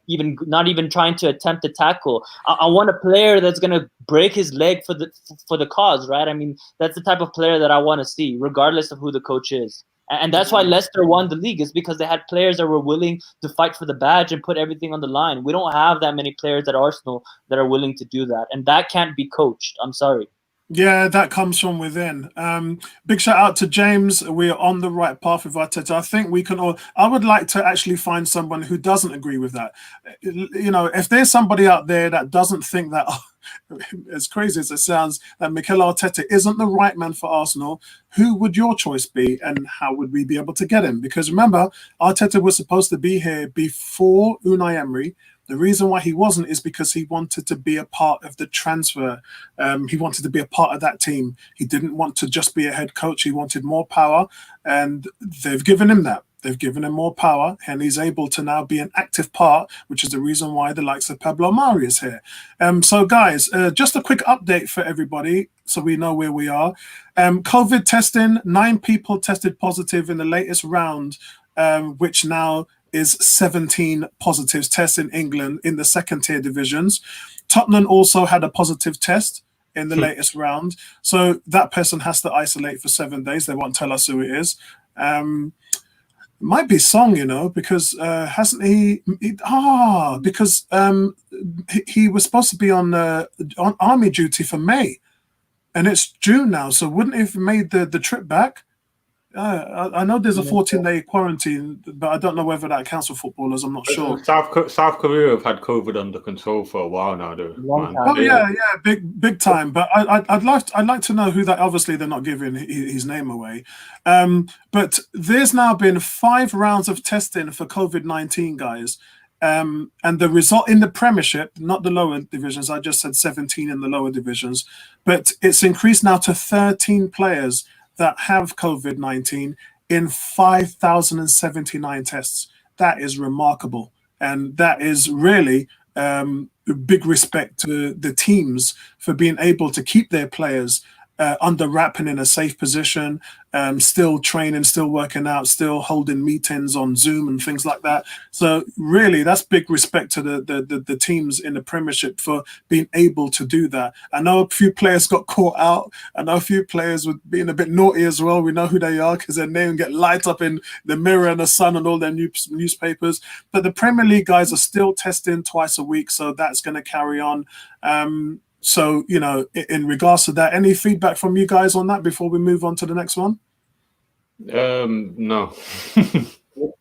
even trying to attempt to tackle. I want a player that's going to break his leg for the cause, right? I mean, that's the type of player that I want to see, regardless of who the coach is. And that's why Leicester won the league, is because they had players that were willing to fight for the badge and put everything on the line. We don't have that many players at Arsenal that are willing to do that. And that can't be coached. I'm sorry. Yeah, that comes from within. Big shout out to James. We're on the right path with Arteta. I think we can all. I would like to actually find someone who doesn't agree with that. You know, if there's somebody out there that doesn't think that, as crazy as it sounds, that Mikel Arteta isn't the right man for Arsenal, who would your choice be, and how would we be able to get him? Because remember, Arteta was supposed to be here before Unai Emery. The reason why he wasn't is because he wanted to be a part of the transfer. He wanted to be a part of that team. He didn't want to just be a head coach. He wanted more power, and they've given him that. They've given him more power, and he's able to now be an active part, which is the reason why the likes of Pablo Mari is here. So, guys, just a quick update for everybody so we know where we are. COVID testing, 9 people tested positive in the latest round, which now is 17 positives tests in England in the second-tier divisions. Tottenham also had a positive test in the latest round. So that person has to isolate for 7 days. They won't tell us who it is. Might be Song, you know, because hasn't he? Because he was supposed to be on army duty for May, and it's June now. So wouldn't he have made the trip back? I know there's a 14-day quarantine, but I don't know whether that counts for footballers. I'm not sure. South Korea have had COVID under control for a while now, though. Oh yeah, big time. But I'd like to know who that. Obviously, they're not giving his name away. But there's now been 5 rounds of testing for COVID-19, guys. And the result in the Premiership, not the lower divisions. I just said 17 in the lower divisions, but it's increased now to 13 players that have COVID-19 in 5,079 tests. That is remarkable. And that is really big respect to the teams for being able to keep their players under wrap and in a safe position, still training, still working out, still holding meetings on Zoom and things like that. So really, that's big respect to the teams in the Premiership for being able to do that. I know a few players got caught out. I know a few players were being a bit naughty as well. We know who they are because their name get light up in the Mirror and the Sun and all their newspapers. But the Premier League guys are still testing twice a week, so that's going to carry on. So, you know, in regards to that, any feedback from you guys on that before we move on to the next one? No.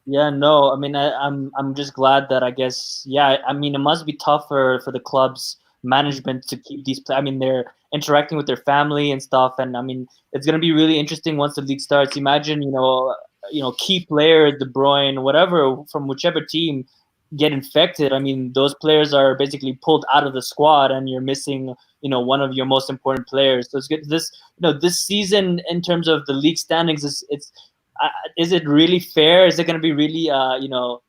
Yeah, no. I mean, I'm just glad that I guess, yeah, I mean, it must be tougher for the club's management to keep these. I mean, they're interacting with their family and stuff. And I mean, it's going to be really interesting once the league starts. Imagine, you know, key player, De Bruyne, whatever, from whichever team get infected. I mean, those players are basically pulled out of the squad, and you're missing, you know, one of your most important players. So it's good. This, you know, this season in terms of the league standings, is it really fair? Is it going to be really, you know,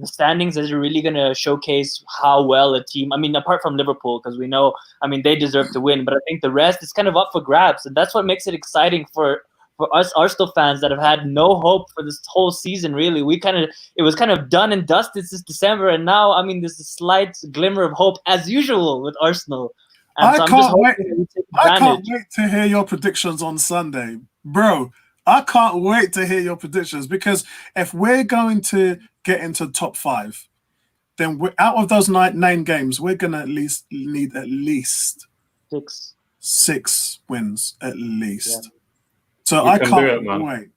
the standings is really going to showcase how well a team. I mean, apart from Liverpool, because we know, I mean, they deserve to win, but I think the rest is kind of up for grabs, and that's what makes it exciting for us Arsenal fans that have had no hope for this whole season. Really, it was kind of done and dusted since December, and now, I mean, there's a slight glimmer of hope as usual with Arsenal. And I so can't wait. I can't wait to hear your predictions on Sunday, bro. I can't wait to hear your predictions, because if we're going to get into top 5, then out of those 9 games, we're gonna need at least 6 wins at least. Yeah. So I can't wait.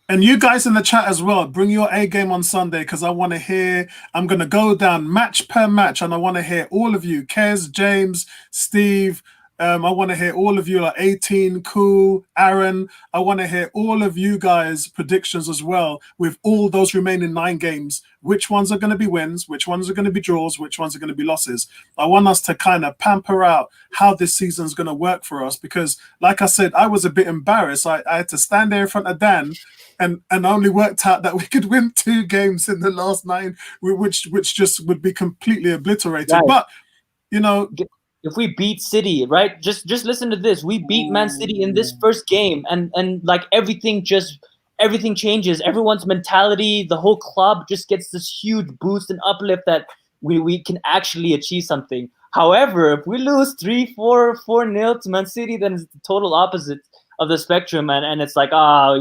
And you guys in the chat as well, bring your A game on Sunday, because I want to hear. I'm going to go down match per match, and I want to hear all of you, Kez, James, Steve. I want to hear all of you, like 18, Cool, Aaron. I want to hear all of you guys' predictions as well, with all those remaining 9 games. Which ones are going to be wins? Which ones are going to be draws? Which ones are going to be losses? I want us to kind of pamper out how this season's going to work for us, because, like I said, I was a bit embarrassed. I had to stand there in front of Dan and only worked out that we could win 2 games in the last 9, which just would be completely obliterated. Right. But, you know, if we beat City, right? Just listen to this. We beat Man City in this first game, and like everything changes. Everyone's mentality, the whole club just gets this huge boost and uplift that we can actually achieve something. However, if we lose 3-4-4-0 to Man City, then it's the total opposite of the spectrum, and it's like,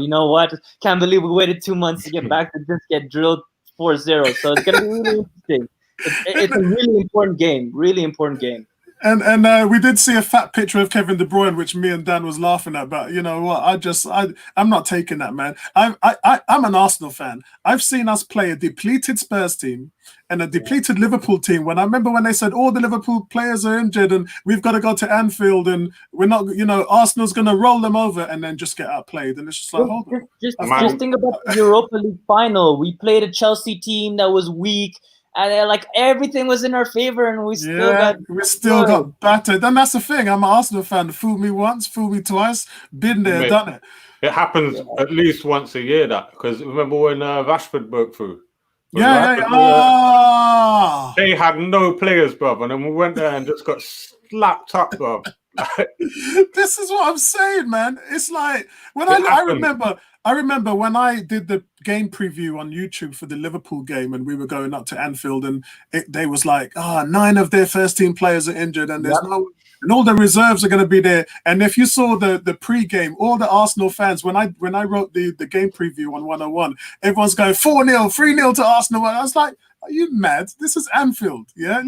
you know what? Can't believe we waited 2 months to get back to just get drilled 4-0. So it's gonna be really interesting. It's a really important game. Really important game. And we did see a fat picture of Kevin De Bruyne, which me and Dan was laughing at. But you know what? I'm not taking that, man. I'm an Arsenal fan. I've seen us play a depleted Spurs team and a depleted Liverpool team. When I remember when they said all the Liverpool players are injured and we've got to go to Anfield and we're not, Arsenal's going to roll them over and then just get outplayed. And it's just like, hold on. Just think about the Europa League final. We played a Chelsea team that was weak. And like everything was in our favor, and we still got battered. And that's the thing. I'm an Arsenal fan. Fool me once, fool me twice. Been there, done it. It happens at least once a year. That, because remember when Rashford broke through? They had no players, bruv, and then we went there and just got slapped up, bruv. This is what I'm saying, man. It's like when I remember when I did the game preview on YouTube for the Liverpool game, and we were going up to Anfield, and they was like, 9 of their first team players are injured, and there's and all the reserves are going to be there. And if you saw the pre-game, all the Arsenal fans, when I wrote the game preview on 101, everyone's going 4-0, 3-0 to Arsenal. And I was like, are you mad? This is Anfield, yeah?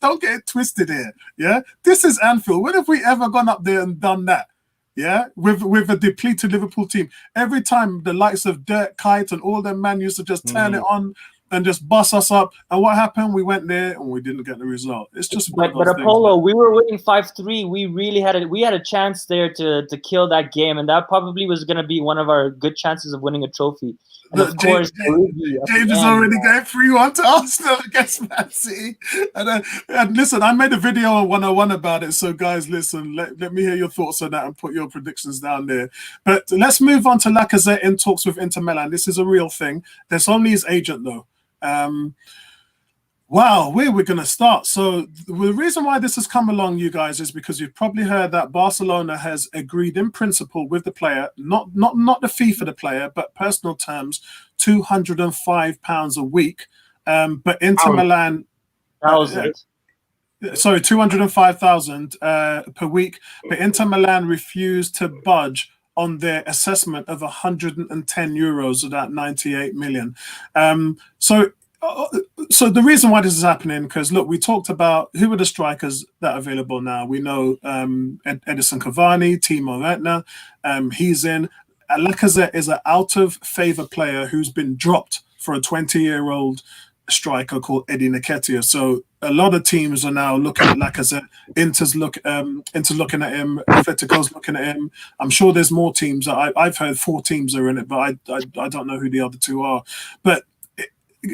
Don't get it twisted here, yeah? This is Anfield. When have we ever gone up there and done that? Yeah, with a depleted Liverpool team. Every time the likes of Dirk Kuyt and all them man used to just turn it on and just bust us up. And what happened? We went there and we didn't get the result. It's just but Apollo, we were winning 5-3. We really had a chance there to kill that game, and that probably was going to be one of our good chances of winning a trophy. And of course, James is already going 3-1 to Arsenal against Man City. And listen, I made a video on 101 about it. So guys, listen, let me hear your thoughts on that and put your predictions down there. But let's move on to Lacazette in talks with Inter Milan. This is a real thing. There's only his agent though. Wow, where we're going to start. So the reason why this has come along, you guys, is because you've probably heard that Barcelona has agreed in principle with the player, not the fee for the player, but personal terms, £205 a week. But Inter Milan, sorry, 205,000 per week. But Inter Milan refused to budge on their assessment of 110 euros, about 98 million. So the reason why this is happening, because look, we talked about who are the strikers that are available now. We know Edison Cavani, Timo Werner, he's in. Lacazette is an out of favor player who's been dropped for a 20-year-old striker called Eddie Nketiah. So a lot of teams are now looking at Lacazette. Inter's looking at him. Atletico's looking at him. I'm sure there's more teams. I've heard 4 teams are in it, but I don't know who the other 2 are. But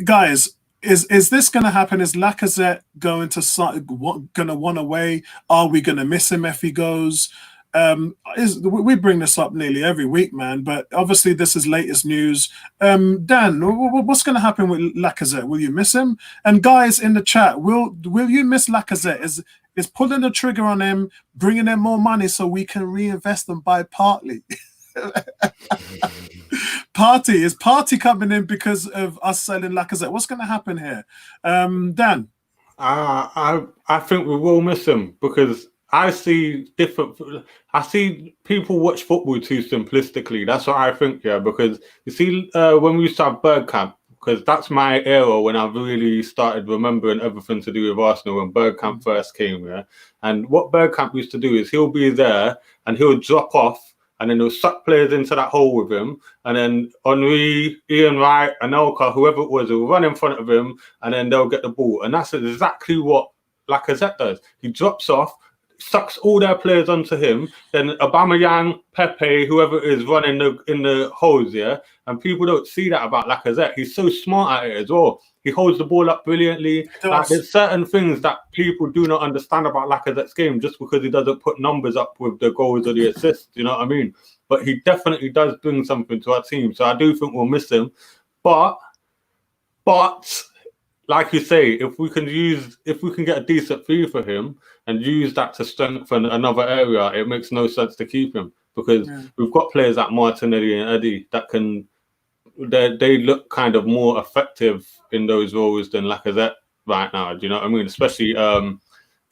guys, is this going to happen? Is Lacazette going to want away? Are we going to miss him if he goes? we bring this up nearly every week, man. But obviously, this is latest news. Dan, what's going to happen with Lacazette? Will you miss him? And guys in the chat, will you miss Lacazette? Is pulling the trigger on him, bringing in more money so we can reinvest and buy Partey? Is Partey coming in because of us selling Lacazette? What's going to happen here, Dan? I think we will miss him because I see people watch football too simplistically. That's what I think, yeah. Because you see, when we used to have Bergkamp, because that's my era when I really started remembering everything to do with Arsenal when Bergkamp first came, yeah. And what Bergkamp used to do is he'll be there and he'll drop off. And then he'll suck players into that hole with him. And then Henry, Ian Wright, Anelka, whoever it was, will run in front of him and then they'll get the ball. And that's exactly what Lacazette does. He drops off, sucks all their players onto him. Then Aubameyang, Pepe, whoever it is, run in the holes, yeah? And people don't see that about Lacazette. He's so smart at it as well. He holds the ball up brilliantly. Like, there's certain things that people do not understand about Lacazette's game just because he doesn't put numbers up with the goals or the assists. You know what I mean? But he definitely does bring something to our team. So I do think we'll miss him. But like you say, if we can get a decent fee for him and use that to strengthen another area, it makes no sense to keep him because we've got players like Martinelli and Eddie that can. They look kind of more effective in those roles than Lacazette right now. Do you know what I mean? Especially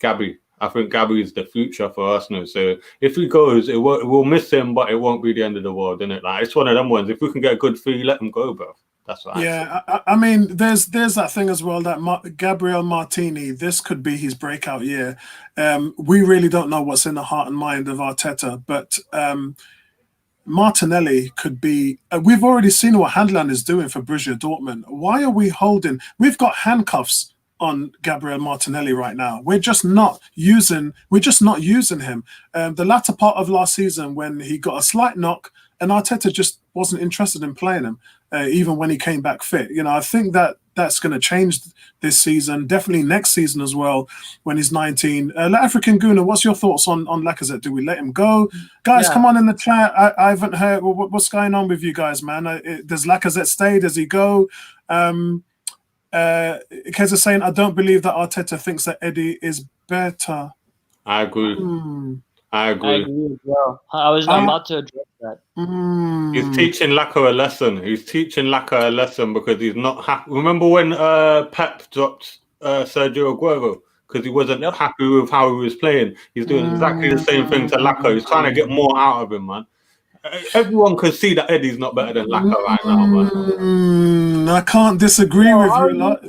Gabby. I think Gabby is the future for Arsenal. So if he goes, we'll miss him, but it won't be the end of the world, isn't it? Like it's one of them ones. If we can get a good fee, let him go, bro. That's what. I mean, there's that thing as well that Gabriel Martini. This could be his breakout year. We really don't know what's in the heart and mind of Arteta, but. Martinelli could be. We've already seen what Handland is doing for Borussia Dortmund. Why are we holding? We've got handcuffs on Gabriel Martinelli right now. We're just not using him. The latter part of last season, when he got a slight knock, and Arteta just wasn't interested in playing him, even when he came back fit. You know, I think that's going to change this season, definitely next season as well, when he's 19. African Guna, what's your thoughts on Lacazette? Do we let him go? Guys, come on in the chat. I haven't heard what's going on with you guys, man. Does Lacazette stay? Does he go? Kez is saying, I don't believe that Arteta thinks that Eddie is better. I agree. I agree as well. I was about to address that. He's teaching Laka a lesson. He's teaching Laka a lesson because he's not happy. Remember when Pep dropped Sergio Aguero because he wasn't happy with how he was playing? He's doing exactly the same thing to Laka. He's trying to get more out of him, man. Everyone can see that Eddie's not better than Laka right now, man. I can't disagree with you a lot.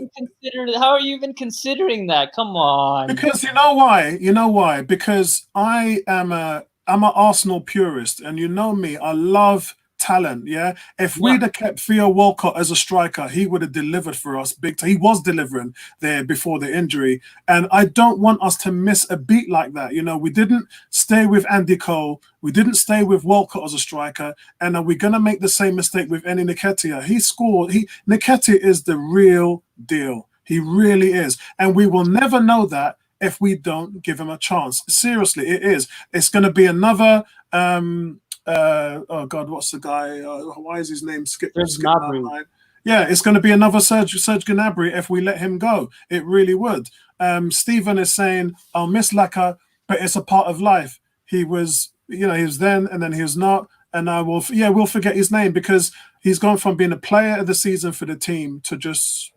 How are you even considering that? Come on. Because you know why? You know why? Because I'm an Arsenal purist, and you know me. I love talent. Yeah. If we'd have kept Theo Walcott as a striker, he would have delivered for us big time. He was delivering there before the injury, and I don't want us to miss a beat like that. You know, we didn't stay with Andy Cole. We didn't stay with Walcott as a striker, and are we going to make the same mistake with Eddie Nketiah? He scored. Nketiah is the real deal. He really is, and we will never know that if we don't give him a chance. Seriously, it is. It's going to be another. Oh God, what's the guy? Why is his name skip my mind? Yeah, it's going to be another Serge Gnabry if we let him go. It really would. Stephen is saying, "I'll miss Laka, but it's a part of life. He was, he was then, and then he was not, and I will. Yeah, we'll forget his name because he's gone from being a player of the season for the team to just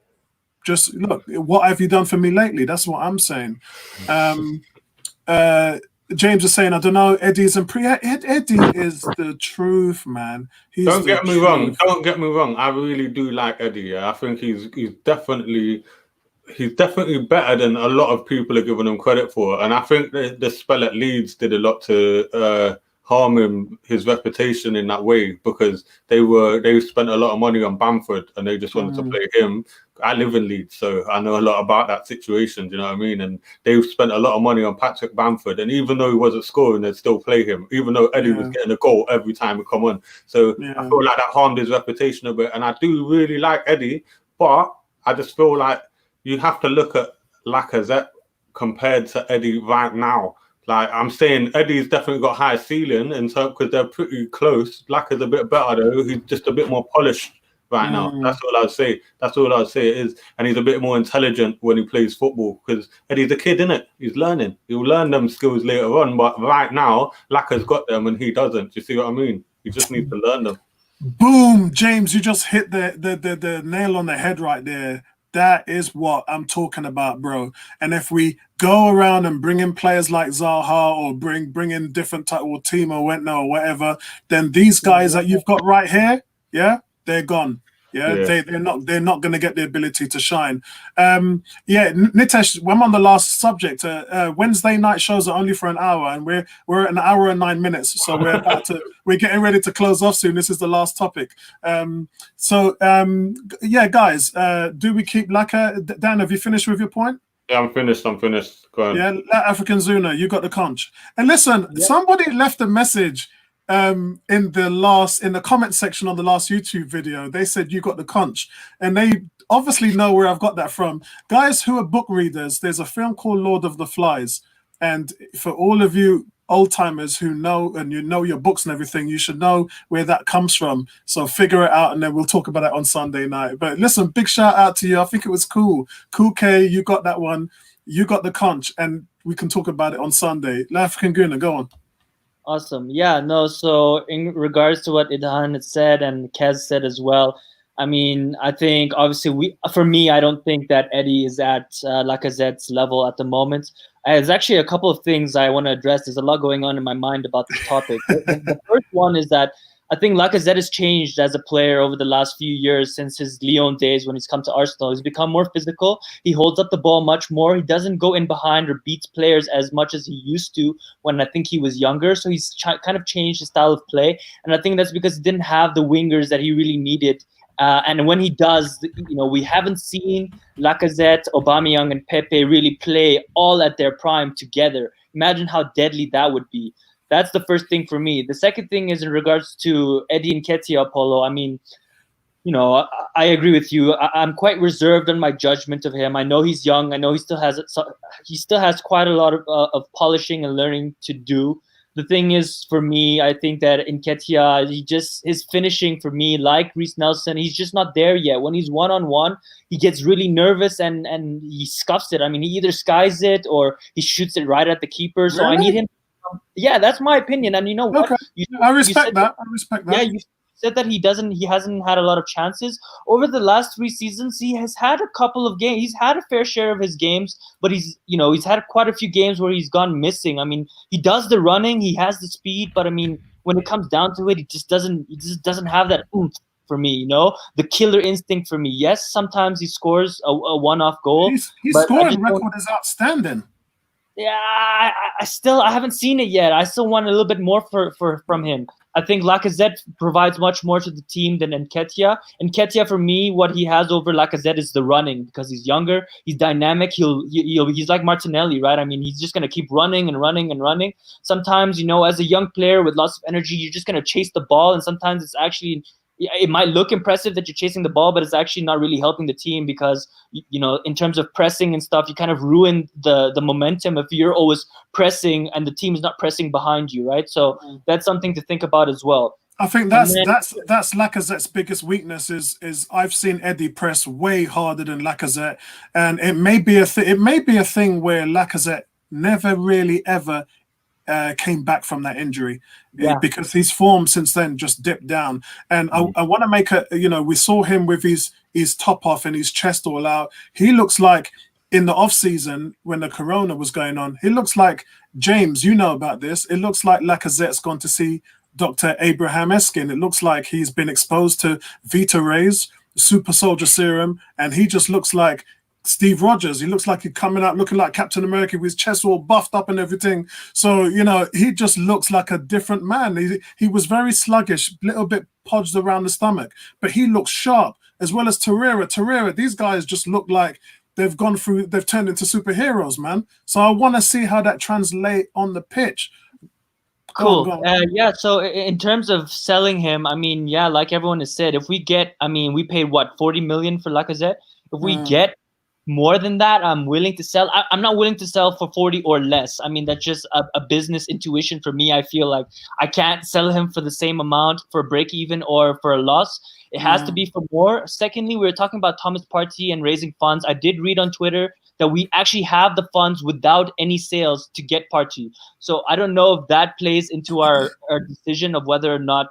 look. What have you done for me lately? That's what I'm saying." James is saying, I don't know, Eddie's Eddie is the truth, man. Don't get me wrong. I really do like Eddie. Yeah? I think he's definitely better than a lot of people are giving him credit for. And I think the spell at Leeds did a lot to harm his reputation in that way because they spent a lot of money on Bamford and they just wanted to play him. I live in Leeds, so I know a lot about that situation. Do you know what I mean? And they've spent a lot of money on Patrick Bamford, and even though he wasn't scoring, they'd still play him. Even though Eddie was getting a goal every time he come on, so I feel like that harmed his reputation a bit. And I do really like Eddie, but I just feel like you have to look at Lacazette compared to Eddie right now. Like I'm saying, Eddie's definitely got high ceiling in terms because they're pretty close. Lacazzette's a bit better though. He's just a bit more polished right now. That's all I'd say. That's all I'd say it is. And he's a bit more intelligent when he plays football because Eddie's a kid, innit? He's learning. He'll learn them skills later on. But right now, Lacazzette's got them and he doesn't. Do you see what I mean? He just needs to learn them. Boom, James, you just hit the nail on the head right there. That is what I'm talking about, bro. And if we go around and bring in players like Zaha or bring in different type or Timo Werner or whatever, then these guys that you've got right here, yeah, they're gone. Yeah. They're not going to get the ability to shine. Nitesh, I'm on the last subject. Wednesday night shows are only for an hour, and we're at an hour and 9 minutes. So we're getting ready to close off soon. This is the last topic. Guys, do we keep Laka? Dan, have you finished with your point? Yeah, I'm finished. Go on. Yeah, African Zuna, you got the conch. And listen, somebody left a message. In the comment section on the last YouTube video, they said you got the conch, and they obviously know where I've got that from. Guys who are book readers, there's a film called Lord of the Flies, and for all of you old timers who know and you know your books and everything, you should know where that comes from. So figure it out, and then we'll talk about it on Sunday night. But listen, big shout out to you. I think it was cool. Cool K, you got that one. You got the conch, and we can talk about it on Sunday. African Guna, go on. Awesome. Yeah, no, so in regards to what Idhan had said and Kez said as well, I mean, I think obviously I don't think that Eddie is at Lacazette's level at the moment. There's actually a couple of things I want to address. There's a lot going on in my mind about this topic. The first one is that I think Lacazette has changed as a player over the last few years since his Lyon days when he's come to Arsenal. He's become more physical. He holds up the ball much more. He doesn't go in behind or beats players as much as he used to when I think he was younger. So he's kind of changed his style of play. And I think that's because he didn't have the wingers that he really needed. And when he does, we haven't seen Lacazette, Aubameyang, and Pepe really play all at their prime together. Imagine how deadly that would be. That's the first thing for me. The second thing is in regards to Eddie Nketiah, Apollo. I mean, I agree with you. I'm quite reserved on my judgment of him. I know he's young. I know he still has quite a lot of polishing and learning to do. The thing is, for me, I think that Nketiah, his finishing for me, like Reece Nelson, he's just not there yet. When he's one-on-one, he gets really nervous and he scuffs it. I mean, he either skies it or he shoots it right at the keeper. So really? I need him. Yeah, that's my opinion. And you know what? Okay. I respect that. Yeah, you said that he hasn't had a lot of chances. Over the last 3 seasons, he has had a couple of games. He's had a fair share of his games, but he's had quite a few games where he's gone missing. I mean, he does the running, he has the speed, but I mean, when it comes down to it, he just doesn't have that oomph for me, the killer instinct for me. Yes, sometimes he scores a one-off goal. His scoring record is outstanding. Yeah, I haven't seen it yet. I still want a little bit more from him. I think Lacazette provides much more to the team than Nketiah. Nketiah, for me, what he has over Lacazette is the running, because he's younger, he's dynamic. He's like Martinelli, right? I mean, he's just gonna keep running and running and running. Sometimes, as a young player with lots of energy, you're just gonna chase the ball, and sometimes it's actually. It might look impressive that you're chasing the ball, but it's actually not really helping the team because, in terms of pressing and stuff, you kind of ruin the momentum if you're always pressing and the team is not pressing behind you, right? So that's something to think about as well. I think that's Lacazette's biggest weakness is I've seen Eddie press way harder than Lacazette, and it may be a thing where Lacazette never really ever came back from that injury because his form since then just dipped down. And I want to make we saw him with his top off and his chest all out. He looks like in the off season when the corona was going on, he looks like James, about this. It looks like Lacazette's gone to see Dr. Abraham Eskin. It looks like he's been exposed to Vita Rays, super soldier serum, and he just looks like Steve Rogers. He looks like he's coming out looking like Captain America with his chest all buffed up and everything. So, he just looks like a different man. He was very sluggish, a little bit podged around the stomach, but he looks sharp, as well as Torreira. These guys just look like they've turned into superheroes, man. So I want to see how that translates on the pitch. Cool. So in terms of selling him, I mean, like everyone has said, if we get, we paid 40 million for Lacazette. If we get more than that, I'm willing to sell. I'm not willing to sell for 40 or less. I mean, that's just a business intuition for me. I feel like I can't sell him for the same amount for a break even or for a loss. It has to be for more. Secondly, we were talking about Thomas Partey and raising funds. I did read on Twitter that we actually have the funds without any sales to get Partey. So I don't know if that plays into our decision of whether or not,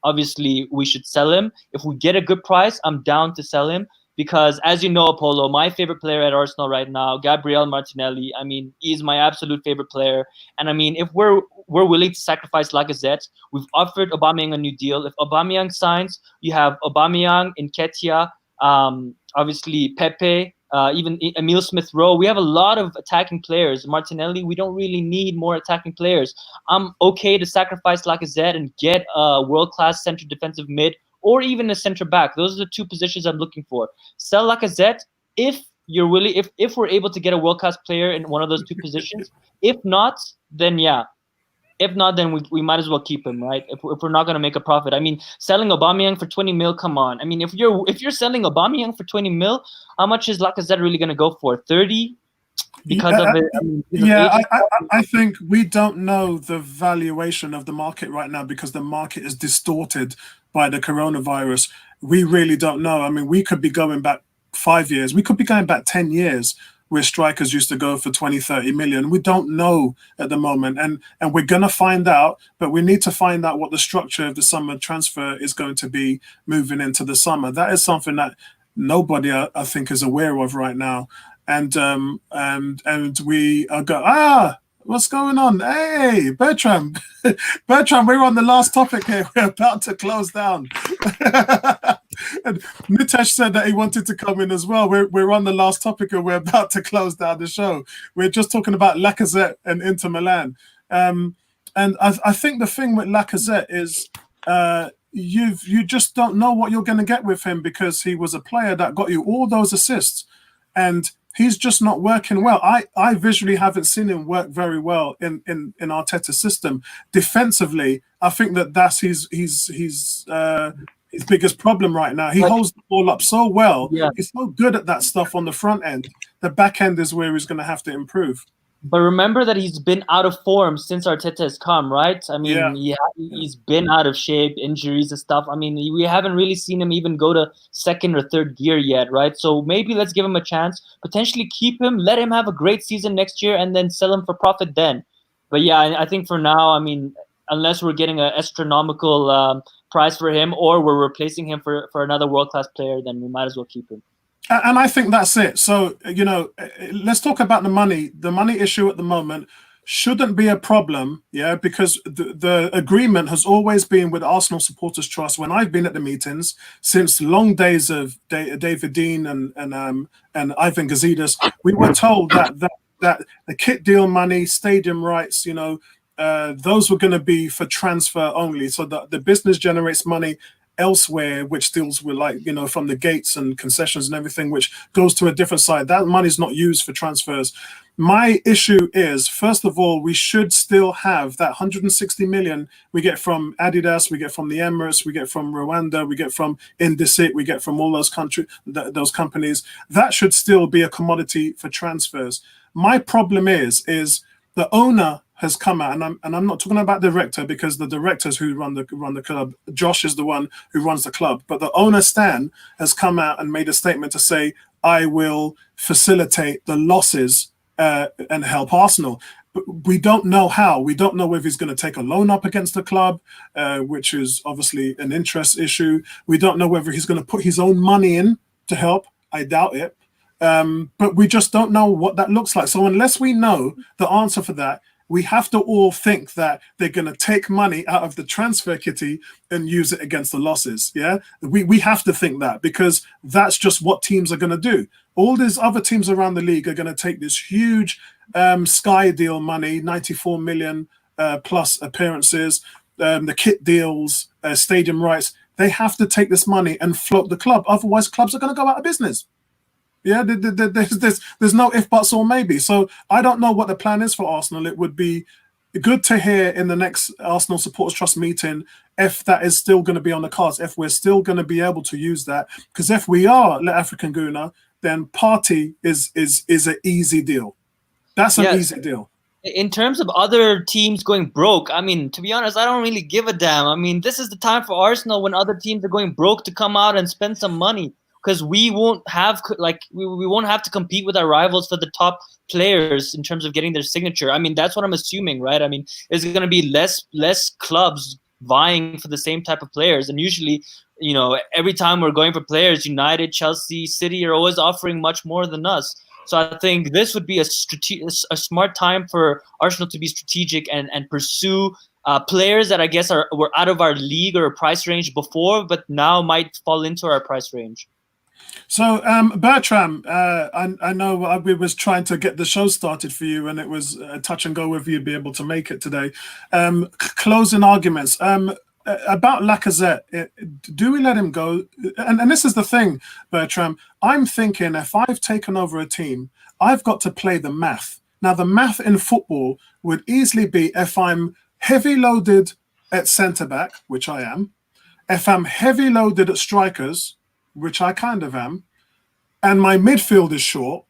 obviously we should sell him. If we get a good price, I'm down to sell him. Because as you know, Apollo, my favorite player at Arsenal right now, Gabriel Martinelli, I mean, he's my absolute favorite player. And I mean, if we're willing to sacrifice Lacazette, we've offered Aubameyang a new deal. If Aubameyang signs, you have Aubameyang, Nketiah, obviously Pepe, even Emile Smith-Rowe. We have a lot of attacking players. Martinelli, we don't really need more attacking players. I'm okay to sacrifice Lacazette and get a world-class center defensive mid or even a center back. Those are the two positions I'm looking for. Sell Lacazette if you're willing, if we're able to get a world-class player in one of those two positions. If not, then yeah. If not, then we might as well keep him, right? If we're not going to make a profit. I mean, selling Aubameyang for 20 mil, come on. I mean, if you're selling Aubameyang for 20 mil, how much is Lacazette really going to go for? 30? Because of it. I think we don't know the valuation of the market right now because the market is distorted by the coronavirus. We really don't know. I mean, we could be going back 5 years. We could be going back 10 years where strikers used to go for 20, 30 million. We don't know at the moment. And we're going to find out, but we need to find out what the structure of the summer transfer is going to be moving into the summer. That is something that nobody, I think, is aware of right now. And we are what's going on? Hey, Bertram. Bertram, we're on the last topic here. We're about to close down. And Nitesh said that he wanted to come in as well. We're on the last topic and we're about to close down the show. We're just talking about Lacazette and Inter Milan. And I think the thing with Lacazette is you just don't know what you're going to get with him because he was a player that got you all those assists. And he's just not working well. I visually haven't seen him work very well in Arteta's system. Defensively, I think that's his biggest problem right now. He holds the ball up so well. Yeah. He's so good at that stuff on the front end. The back end is where he's going to have to improve. But remember that he's been out of form since Arteta has come, right? I mean, he's been out of shape, injuries and stuff. I mean, we haven't really seen him even go to second or third gear yet, right? So maybe let's give him a chance, potentially keep him, let him have a great season next year, and then sell him for profit then. But yeah, I think for now, I mean, unless we're getting an astronomical price for him or we're replacing him for another world-class player, then we might as well keep him. And I think that's it. So, let's talk about the money. The money issue at the moment shouldn't be a problem, because the agreement has always been with Arsenal Supporters Trust. When I've been at the meetings since long days of David Dean and Ivan Gazidis, we were told that the kit deal money, stadium rights, those were going to be for transfer only. So the business generates money elsewhere, which deals with from the gates and concessions and everything, which goes to a different side. That money is not used for transfers. My issue is, first of all, we should still have that 160 million we get from Adidas, we get from the Emirates, we get from Rwanda, we get from Indesit, we get from all those those companies. That should still be a commodity for transfers. My problem is the owner has come out, and I'm not talking about the director, because the directors who run the club, Josh is the one who runs the club, but the owner Stan has come out and made a statement to say, I will facilitate the losses and help Arsenal. But we don't know how. We don't know if he's going to take a loan up against the club, which is obviously an interest issue. We don't know whether he's going to put his own money in to help. I doubt it. But we just don't know what that looks like. So unless we know the answer for that, we have to all think that they're going to take money out of the transfer kitty and use it against the losses. Yeah, we have to think that, because that's just what teams are going to do. All these other teams around the league are going to take this huge Sky deal money, 94 million plus appearances, the kit deals, stadium rights. They have to take this money and float the club. Otherwise, clubs are going to go out of business. Yeah, there's no if, buts, or maybe. So I don't know what the plan is for Arsenal. It would be good to hear in the next Arsenal Supporters Trust meeting if that is still going to be on the cards, if we're still going to be able to use that. Because if we are, let African Guna, then Partey is an easy deal. That's an easy deal. In terms of other teams going broke, I mean, to be honest, I don't really give a damn. I mean, this is the time for Arsenal when other teams are going broke to come out and spend some money, because we won't have we won't have to compete with our rivals for the top players in terms of getting their signature. I mean, that's what I'm assuming, right? I mean, there's going to be less clubs vying for the same type of players, and usually, you know, every time we're going for players, United, Chelsea, City are always offering much more than us. So I think this would be a smart time for Arsenal to be strategic and pursue players that I guess were out of our league or price range before, but now might fall into our price range. So Bertram, I know we was trying to get the show started for you, and it was a touch and go whether you'd be able to make it today. Closing arguments. About Lacazette, do we let him go? And this is the thing, Bertram. I'm thinking if I've taken over a team, I've got to play the math. Now, the math in football would easily be if I'm heavy loaded at centre back, which I am, if I'm heavy loaded at strikers, which I kind of am, and my midfield is short,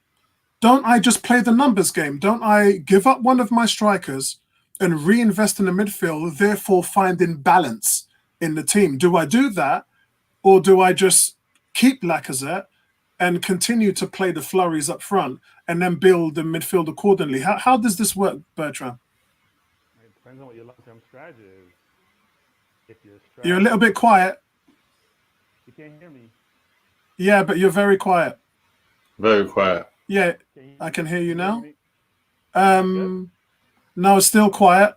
don't I just play the numbers game? Don't I give up one of my strikers and reinvest in the midfield, therefore finding balance in the team? Do I do that, or do I just keep Lacazette and continue to play the flurries up front and then build the midfield accordingly? How does this work, Bertrand? It depends on what your long-term strategy is. If you're a little bit quiet. You can't hear me. Yeah, but you're very quiet. Very quiet. Yeah, I can hear you now. No, it's still quiet.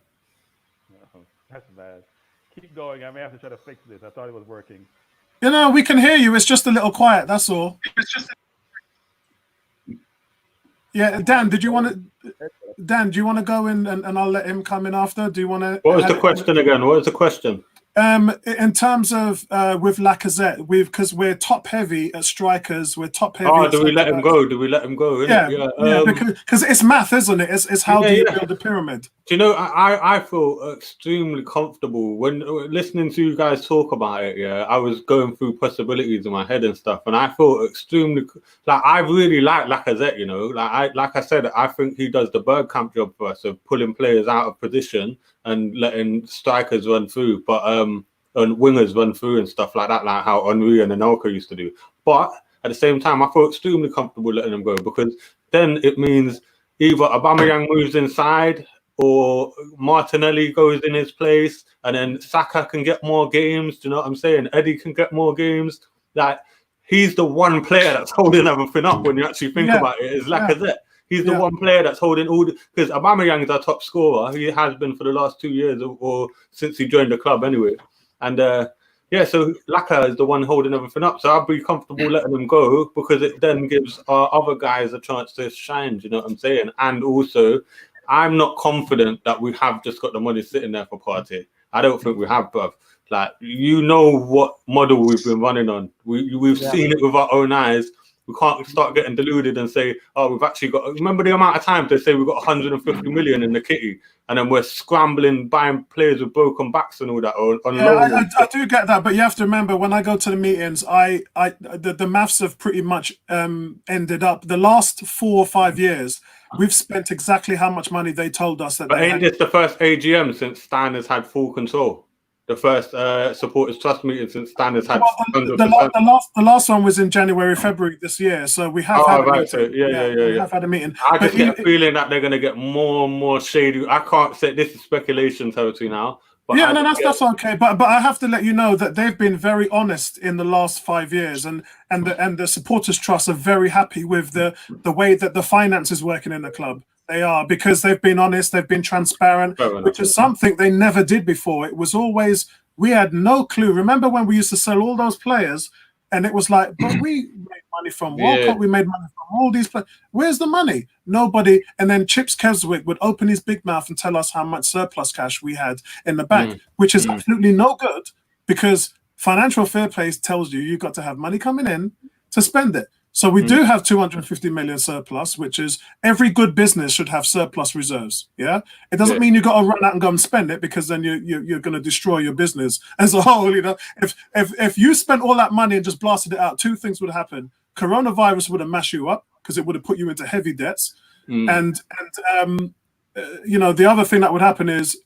No, that's bad. Keep going. I may have to try to fix this. I thought it was working. You know, we can hear you. It's just a little quiet. That's all. Yeah, Dan, do you want to go in and I'll let him come in after? Do you want to? What was the question again? What was the question? In terms of with Lacazette, because we're top heavy at strikers, we're top heavy. Oh, do we let him go? Do we let him go? Yeah, because it's math, isn't it? It's how do you build a pyramid? Do you know? I feel extremely comfortable when listening to you guys talk about it. Yeah, I was going through possibilities in my head and stuff, and I feel extremely I really like Lacazette. You know, like I said, I think he does the Bergkamp job for us of pulling players out of position and letting strikers run through, but and wingers run through and stuff like that, like how Henry and Anelka used to do. But at the same time, I feel extremely comfortable letting them go, because then it means either Aubameyang moves inside or Martinelli goes in his place, and then Saka can get more games. Do you know what I'm saying? Eddie can get more games. Like, he's the one player that's holding everything up when you actually think about it, is Lacazette. He's the one player that's holding all because Aubameyang is our top scorer. He has been for the last 2 years or since he joined the club anyway. And so Laka is the one holding everything up. So I'd be comfortable letting him go, because it then gives our other guys a chance to shine. Do you know what I'm saying? And also, I'm not confident that we have just got the money sitting there for Partey. I don't think we have, bruv. Like, you know what model we've been running on. We've seen it with our own eyes. We can't start getting deluded and say, oh, we've actually got... Remember the amount of times they say we've got 150 million in the kitty, and then we're scrambling, buying players with broken backs and all that. I do get that, but you have to remember, when I go to the meetings, the maths have pretty much ended up. The last 4 or 5 years, we've spent exactly how much money they told us that. But ain't this the first AGM since Stan has had full control? The first supporters trust meeting since Stan has had. The last one was in January, February this year, so we have had a meeting. We have had a meeting. I just get a feeling that they're going to get more and more shady. I can't say this is speculation territory now. But that's okay. But I have to let you know that they've been very honest in the last 5 years, and the supporters trust are very happy with the way that the finance is working in the club. They are, because they've been honest, they've been transparent, which is something they never did before. It was always, we had no clue. Remember when we used to sell all those players, and it was like, but we made money from Walcott, we made money from all these players. Where's the money? Nobody. And then Chips Keswick would open his big mouth and tell us how much surplus cash we had in the bank, which is absolutely no good, because financial fair play tells you've got to have money coming in to spend it. So we do have 250 million surplus, which is every good business should have surplus reserves. Yeah, it doesn't mean you've got to run out and go and spend it, because then you're going to destroy your business as a whole. You know, if you spent all that money and just blasted it out, two things would happen. coronavirus would have mashed you up because it would have put you into heavy debts. And the other thing that would happen is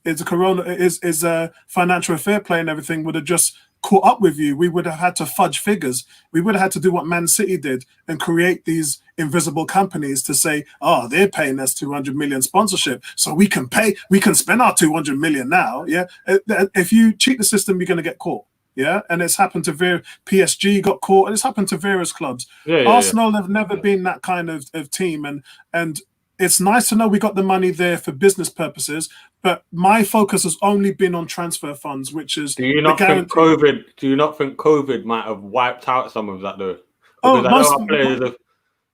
financial fair play and everything would have just caught up with you. We would have had to fudge figures. We would have had to do what Man City did and create these invisible companies to say, oh, they're paying us 200 million sponsorship, so we can spend our 200 million now. Yeah. If you cheat the system, you're going to get caught. Yeah. And it's happened to PSG got caught, and it's happened to various clubs. Arsenal have never been that kind of team. And it's nice to know we got the money there for business purposes, but my focus has only been on transfer funds, which is. Do you not think COVID might have wiped out some of that though? Because I know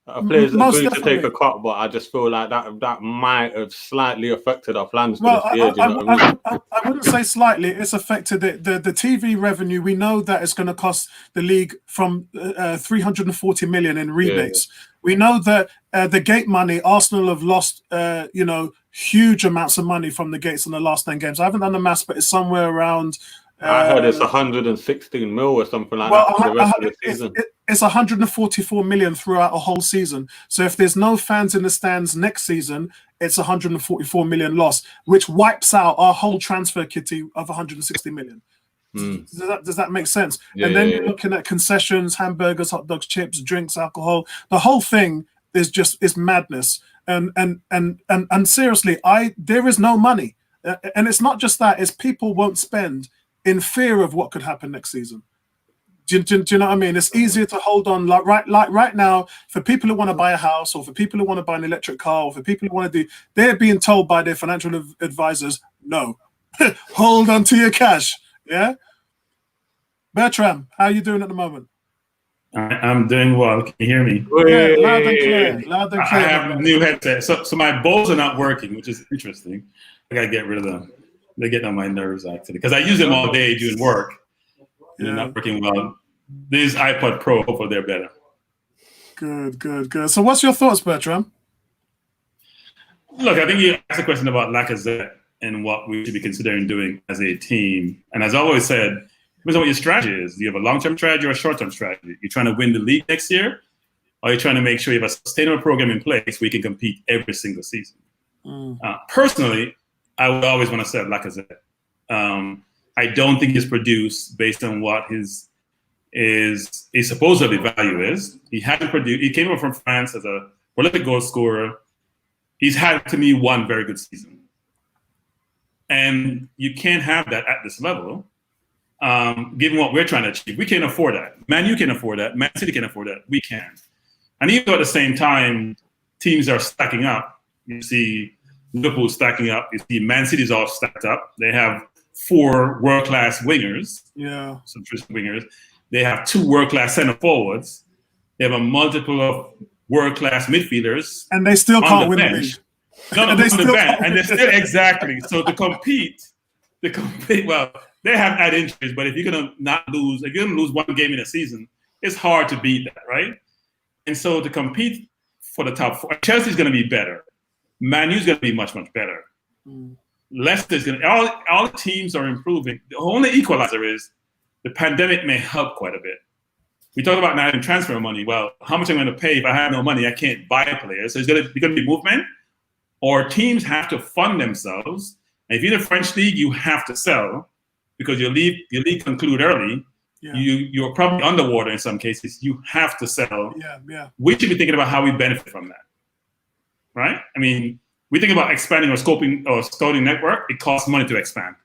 our players agreed to take a cut, but I just feel like that might have slightly affected our plans for this year. I wouldn't say slightly. It's affected it. The TV revenue. We know that it's going to cost the league from 340 million in rebates. We know that the gate money, Arsenal have lost, huge amounts of money from the gates in the last 10 games. I haven't done the maths, but it's somewhere around. I heard it's 116 mil or something like that for the rest of the season. It's 144 million throughout a whole season. So if there's no fans in the stands next season, it's 144 million loss, which wipes out our whole transfer kitty of 160 million. Does that make sense? And then you're looking at concessions, hamburgers, hot dogs, chips, drinks, alcohol. The whole thing is madness. And seriously, there is no money. And it's not just that, it's people won't spend in fear of what could happen next season. Do you know what I mean? It's easier to hold on like right now for people who want to buy a house, or for people who want to buy an electric car, or for people who want to do. They're being told by their financial advisors, no, hold on to your cash. Yeah. Bertram, how are you doing at the moment? I'm doing well. Can you hear me? Yeah, loud and clear. Loud and clear. I have a new headset, so my Bose are not working, which is interesting. I gotta get rid of them. They get on my nerves actually, because I use them all day doing work. They're not working well. These iPod Pro, hopefully they're better. Good. So what's your thoughts, Bertram? Look, I think you asked a question about Lacazette and what we should be considering doing as a team. And as I always said, depends on what your strategy is. Do you have a long-term strategy or a short-term strategy? You're trying to win the league next year, or you're trying to make sure you have a sustainable program in place where you can compete every single season? Personally, I would always want to set Lacazette. I don't think he's produced based on what his supposedly value is. He hadn't produced. He came over from France as a prolific goal scorer. He's had, to me, one very good season. And you can't have that at this level, given what we're trying to achieve. We can't afford that. Man U can afford that. Man City can afford that. We can. And even though at the same time, teams are stacking up. You see Liverpool stacking up. You see Man City's all stacked up. They have 4 world-class wingers. Yeah. Some wingers. They have 2 world-class center forwards. They have a multiple of world-class midfielders. And they still can't win the league. No, on the bench. And they're still exactly. So to compete, well, they have had injuries, but if you're gonna lose one game in a season, it's hard to beat that, right? And so to compete for the top 4, Chelsea's gonna be better. Man U's gonna be much, much better. Leicester's gonna all the teams are improving. The only equalizer is the pandemic may help quite a bit. We talk about now having transfer money. Well, how much I'm going to pay if I have no money? I can't buy players. So it's going to be movement, or teams have to fund themselves. And if you're in the French league, you have to sell because your league conclude early. Yeah. You're probably underwater in some cases. You have to sell. Yeah. We should be thinking about how we benefit from that, right? I mean, we think about expanding our scouting network. It costs money to expand.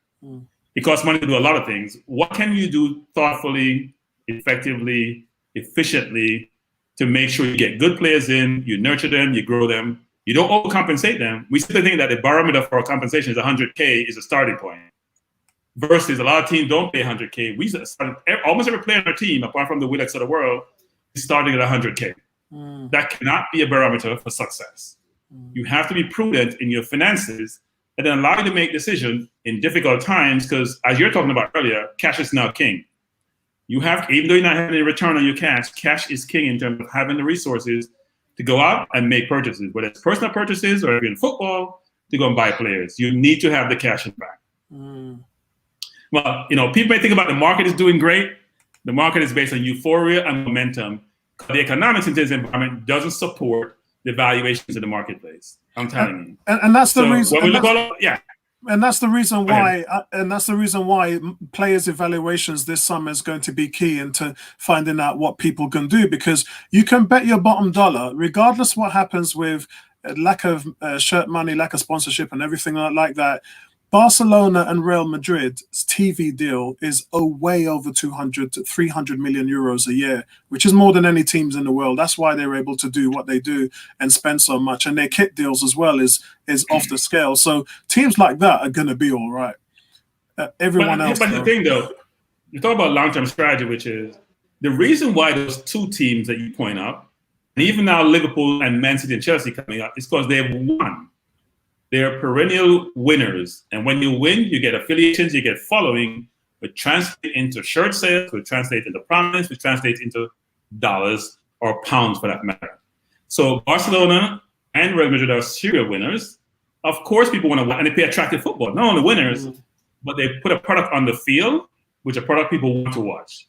It costs money to do a lot of things. What can you do thoughtfully, effectively, efficiently to make sure you get good players in, you nurture them, you grow them, you don't overcompensate them? We still think that the barometer for compensation is 100K is a starting point. Versus a lot of teams don't pay 100K. We started, almost every player on our team, apart from the Willets of the world, is starting at 100K. That cannot be a barometer for success. You have to be prudent in your finances and then allow you to make decisions in difficult times, because as you're talking about earlier, cash is now king. You have, even though you're not having any return on your cash is king in terms of having the resources to go out and make purchases, whether it's personal purchases or if you're in football, to go and buy players. You need to have the cash in the bank. Well, people may think about the market is doing great. The market is based on euphoria and momentum The economics in today's environment doesn't support the valuations in the marketplace. I'm telling you. And that's the So reason. when we look all, And that's the reason why. And that's the reason why players' evaluations this summer is going to be key into finding out what people can do, because you can bet your bottom dollar, regardless what happens with lack of shirt money, lack of sponsorship, and everything like that. Barcelona and Real Madrid's TV deal is way over 200 to 300 million euros a year, which is more than any teams in the world. That's why they're able to do what they do and spend so much. And their kit deals as well is off the scale. So teams like that are going to be all right. Everyone else. But the thing, though, you talk about long-term strategy, which is the reason why those two teams that you point out, and even now Liverpool and Man City and Chelsea coming up, is because they've won. They're perennial winners. And when you win, you get affiliations, you get following, which translate into shirt sales, which translate into prominence, which translates into dollars or pounds for that matter. So Barcelona and Real Madrid are serial winners. Of course, people want to win, and they play attractive football. Not only winners, but they put a product on the field, which a product people want to watch.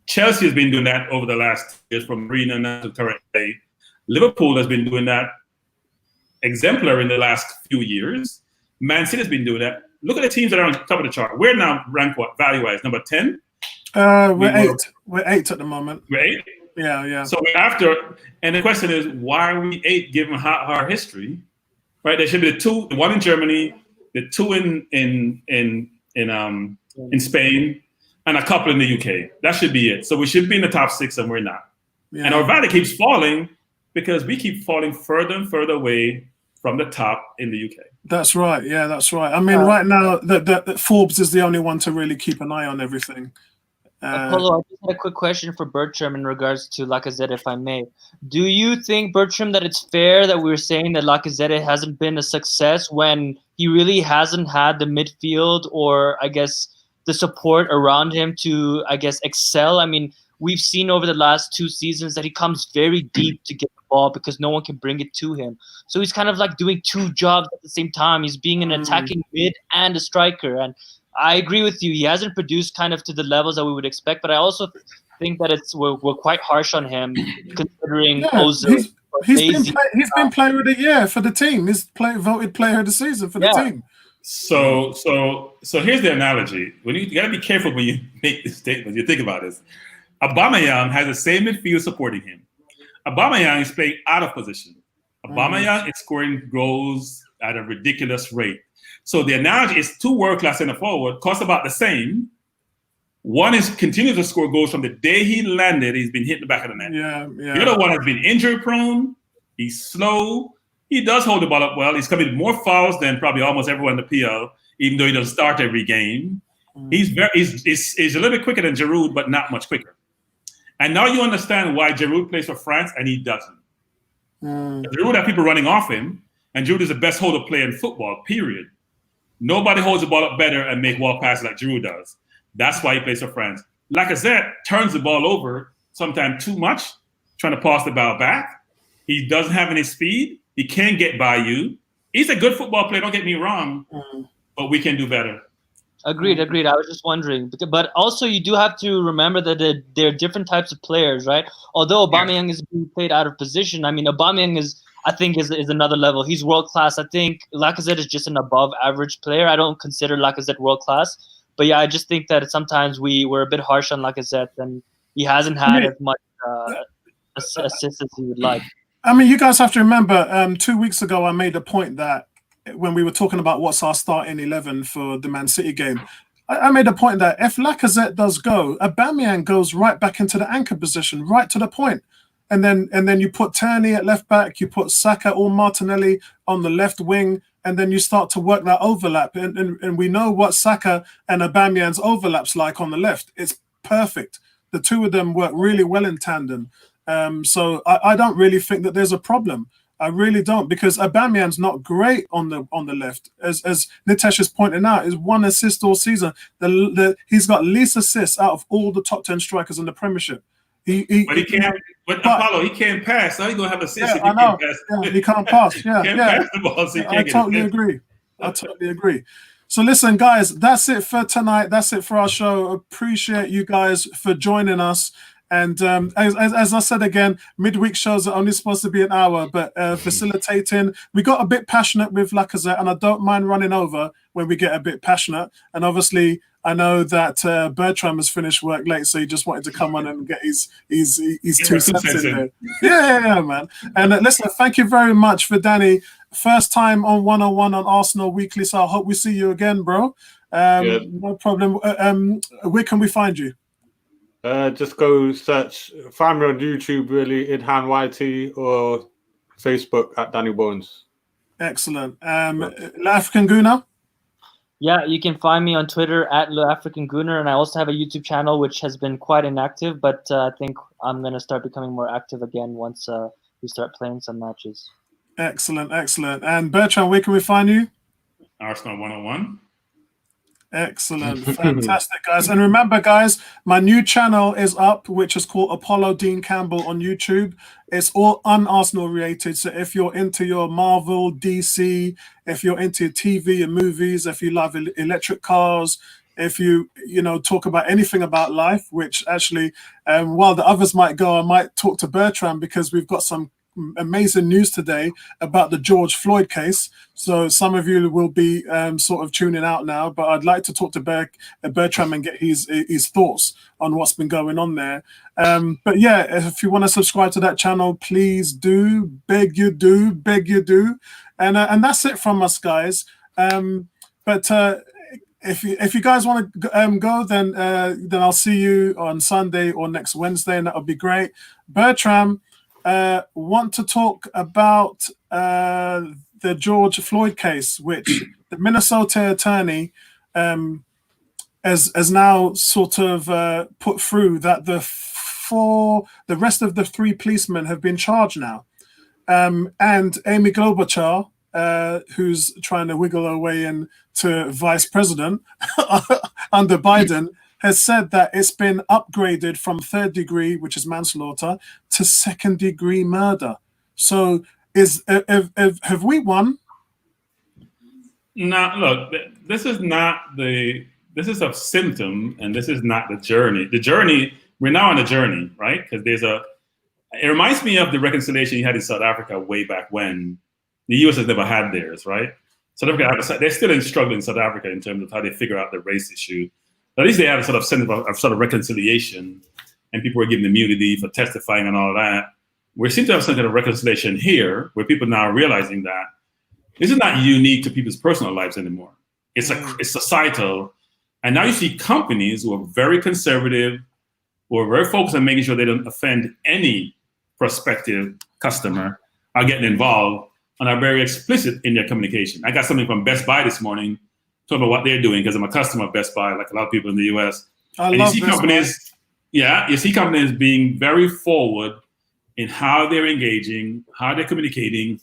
Chelsea has been doing that over the last years, from arena now to current day. Liverpool has been doing that exemplar in the last few years. Man City has been doing that. Look at the teams that are on top of the chart. We're now ranked what, value-wise? Number 10? We're 8. We're 8 at the moment. We're 8? Yeah. So we're after, and the question is, why are we 8 given our history? Right? There should be the 1 in Germany, the 2 in Spain, and a couple in the UK. That should be it. So we should be in the top 6, and we're not. Yeah. And our value keeps falling because we keep falling further and further away from the top in the UK. That's right. Yeah, that's right. I mean, right now, the Forbes is the only one to really keep an eye on everything. Apollo, I just had a quick question for Bertram in regards to Lacazette, if I may. Do you think, Bertram, that it's fair that we're saying that Lacazette hasn't been a success when he really hasn't had the midfield or, I guess, the support around him to, I guess, excel? I mean, we've seen over the last 2 seasons that he comes very deep to get the ball because no one can bring it to him. So he's kind of like doing 2 jobs at the same time. He's being an attacking mid and a striker. And I agree with you. He hasn't produced kind of to the levels that we would expect. But I also think that we're quite harsh on him considering Ozil. He's been player of the year for the team. He's voted player of the season for the team. So here's the analogy. When you got to be careful when you make this statement. You think about this. Aubameyang has the same midfield supporting him. Aubameyang is playing out of position. Aubameyang is scoring goals at a ridiculous rate. So the analogy is 2 world-class center forward cost about the same. One is continuing to score goals from the day he landed. He's been hitting the back of the net. The other one has been injury-prone. He's slow. He does hold the ball up well. He's committed more fouls than probably almost everyone in the PL, even though he doesn't start every game. He's a little bit quicker than Giroud, but not much quicker. And now you understand why Giroud plays for France and he doesn't. Giroud have people running off him, and Giroud is the best holder player in football, period. Nobody holds the ball up better and make wall passes like Giroud does. That's why he plays for France. Lacazette turns the ball over sometimes too much, trying to pass the ball back. He doesn't have any speed. He can't get by you. He's a good football player, don't get me wrong, but we can do better. Agreed. I was just wondering. But also you do have to remember that there are different types of players, right? Although Aubameyang is being played out of position, I mean, Aubameyang is another level. He's world-class. I think Lacazette is just an above-average player. I don't consider Lacazette world-class. But yeah, I just think that sometimes we're a bit harsh on Lacazette, and he hasn't had as much assists as he would like. I mean, you guys have to remember, 2 weeks ago, I made a point that when we were talking about what's our starting 11 for the Man City game, I made a point that if Lacazette does go, Aubameyang goes right back into the anchor position, right to the point. And then you put Tierney at left back, you put Saka or Martinelli on the left wing, and then you start to work that overlap. And we know what Saka and Aubameyang's overlaps like on the left. It's perfect. The 2 of them work really well in tandem. So I don't really think that there's a problem. I really don't, because Aubameyang's not great on the left. As Nitesh has pointed out, is 1 assist all season. He's got least assists out of all the top 10 strikers in the Premiership. But Apollo, he can't pass. How are you going to have assists if he can't pass? He can't pass. He can't pass the ball, so he can't get I totally agree. So listen, guys, that's it for tonight. That's it for our show. Appreciate you guys for joining us. And as I said again, midweek shows are only supposed to be an hour, but facilitating, we got a bit passionate with Lacazette, and I don't mind running over when we get a bit passionate. And obviously, I know that Bertram has finished work late, so he just wanted to come on and get his 2 cents in there. Yeah, man. And listen, thank you very much for Danny. First time on 101 on Arsenal Weekly, so I hope we see you again, bro. No problem. Where can we find you? Just go search, find me on YouTube, really, Idhan YT, or Facebook at Danny Bones. Excellent. African Gooner? Yeah, you can find me on Twitter at African Gooner, and I also have a YouTube channel which has been quite inactive, but I think I'm going to start becoming more active again once we start playing some matches. Excellent, excellent. And Bertrand, where can we find you? Arsenal 101. Excellent. Fantastic, guys. And remember, guys, my new channel is up, which is called Apollo Dean Campbell on YouTube. It's all un-Arsenal related. So if you're into your Marvel, DC, if you're into TV and movies, if you love electric cars, if you talk about anything about life, which actually, while the others might go, I might talk to Bertrand because we've got some amazing news today about the George Floyd case. So some of you will be sort of tuning out now, but I'd like to talk to Bertram and get his thoughts on what's been going on there. But yeah, if you want to subscribe to that channel, please do. Beg you do. And that's it from us, guys. But if you guys want to go, then I'll see you on Sunday or next Wednesday, and that'll be great. Bertram, want to talk about the George Floyd case, which the Minnesota attorney has now sort of put through that the rest of the 3 policemen have been charged now. And Amy Klobuchar, who's trying to wiggle her way into vice president under Biden, has said that it's been upgraded from 3rd degree, which is manslaughter, to 2nd degree murder. So have we won? No, look, this is a symptom, and this is not the journey. The journey, we're now on a journey, right? Because it reminds me of the reconciliation you had in South Africa way back when. The US has never had theirs, right? South Africa, they're still in struggle in South Africa in terms of how they figure out the race issue. At least they have a sort of sense of reconciliation, and people are given immunity for testifying and all that. We seem to have some kind of reconciliation here, where people now are realizing that this is not unique to people's personal lives anymore. It's societal. And now you see companies who are very conservative, who are very focused on making sure they don't offend any prospective customer, are getting involved and are very explicit in their communication. I got something from Best Buy this morning, talking about what they're doing, because I'm a customer of Best Buy, like a lot of people in the US. You see companies being very forward in how they're engaging, how they're communicating,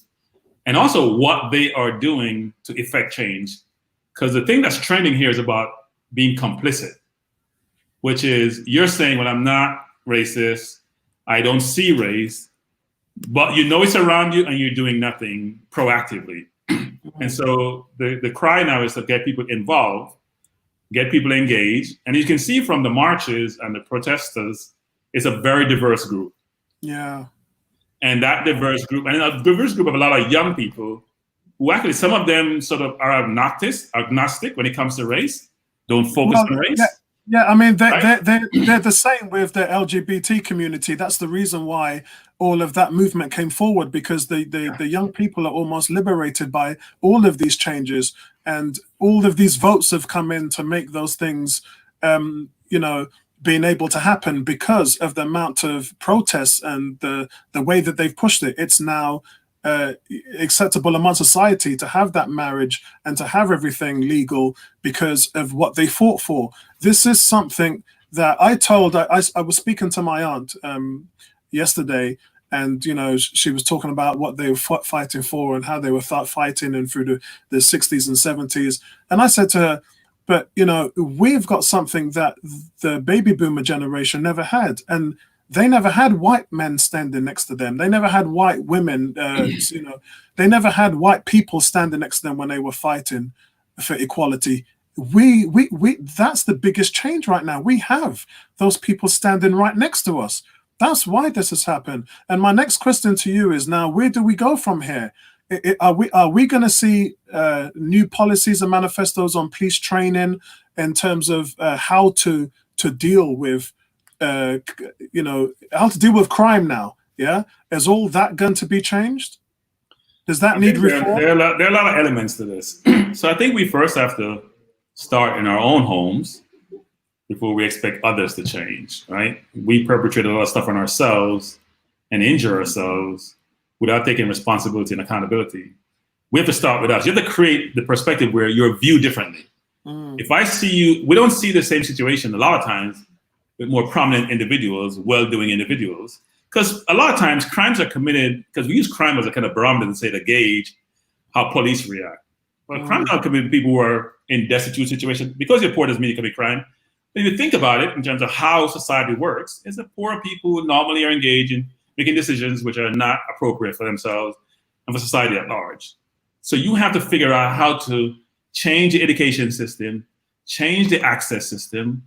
and also what they are doing to effect change. Because the thing that's trending here is about being complicit, which is you're saying, well, I'm not racist, I don't see race, but you know it's around you and you're doing nothing proactively. And so the cry now is to get people involved, get people engaged. And you can see from the marches and the protesters, it's a very diverse group. Yeah. And that diverse group, and a diverse group of a lot of young people who actually, some of them sort of are agnostic when it comes to race, don't focus on race. Yeah, I mean, they're the same with the LGBT community. That's the reason why all of that movement came forward, because the young people are almost liberated by all of these changes, and all of these votes have come in to make those things, being able to happen because of the amount of protests and the way that they've pushed it. It's now acceptable among society to have that marriage and to have everything legal because of what they fought for. This is something that I was speaking to my aunt yesterday, and she was talking about what they were fighting for and how they were fighting and through the 60s and 70s. And I said to her, but we've got something that the baby boomer generation never had, and they never had white men standing next to them. They never had white women, they never had white people standing next to them when they were fighting for equality. that's the biggest change right now. We have those people standing right next to us. That's why this has happened. And my next question to you is now, where do we go from here? Are we going to see new policies and manifestos on police training in terms of how to deal with how to deal with crime now? Yeah, is all that going to be changed? Does that need reform? There are a lot of elements to this. So I think we first have to start in our own homes before we expect others to change, right? We perpetrate a lot of stuff on ourselves and injure ourselves without taking responsibility and accountability. We have to start with us. You have to create the perspective where you're viewed differently. If I see you, we don't see the same situation a lot of times with more prominent individuals, well-doing individuals, because a lot of times crimes are committed, because we use crime as a kind of barometer to say to gauge how police react. Well, crimes are committed people who are in destitute situations. Because you're poor doesn't mean you commit crime. But if you think about it in terms of how society works, is that poor people normally are engaged in making decisions which are not appropriate for themselves and for society at large. So you have to figure out how to change the education system, change the access system,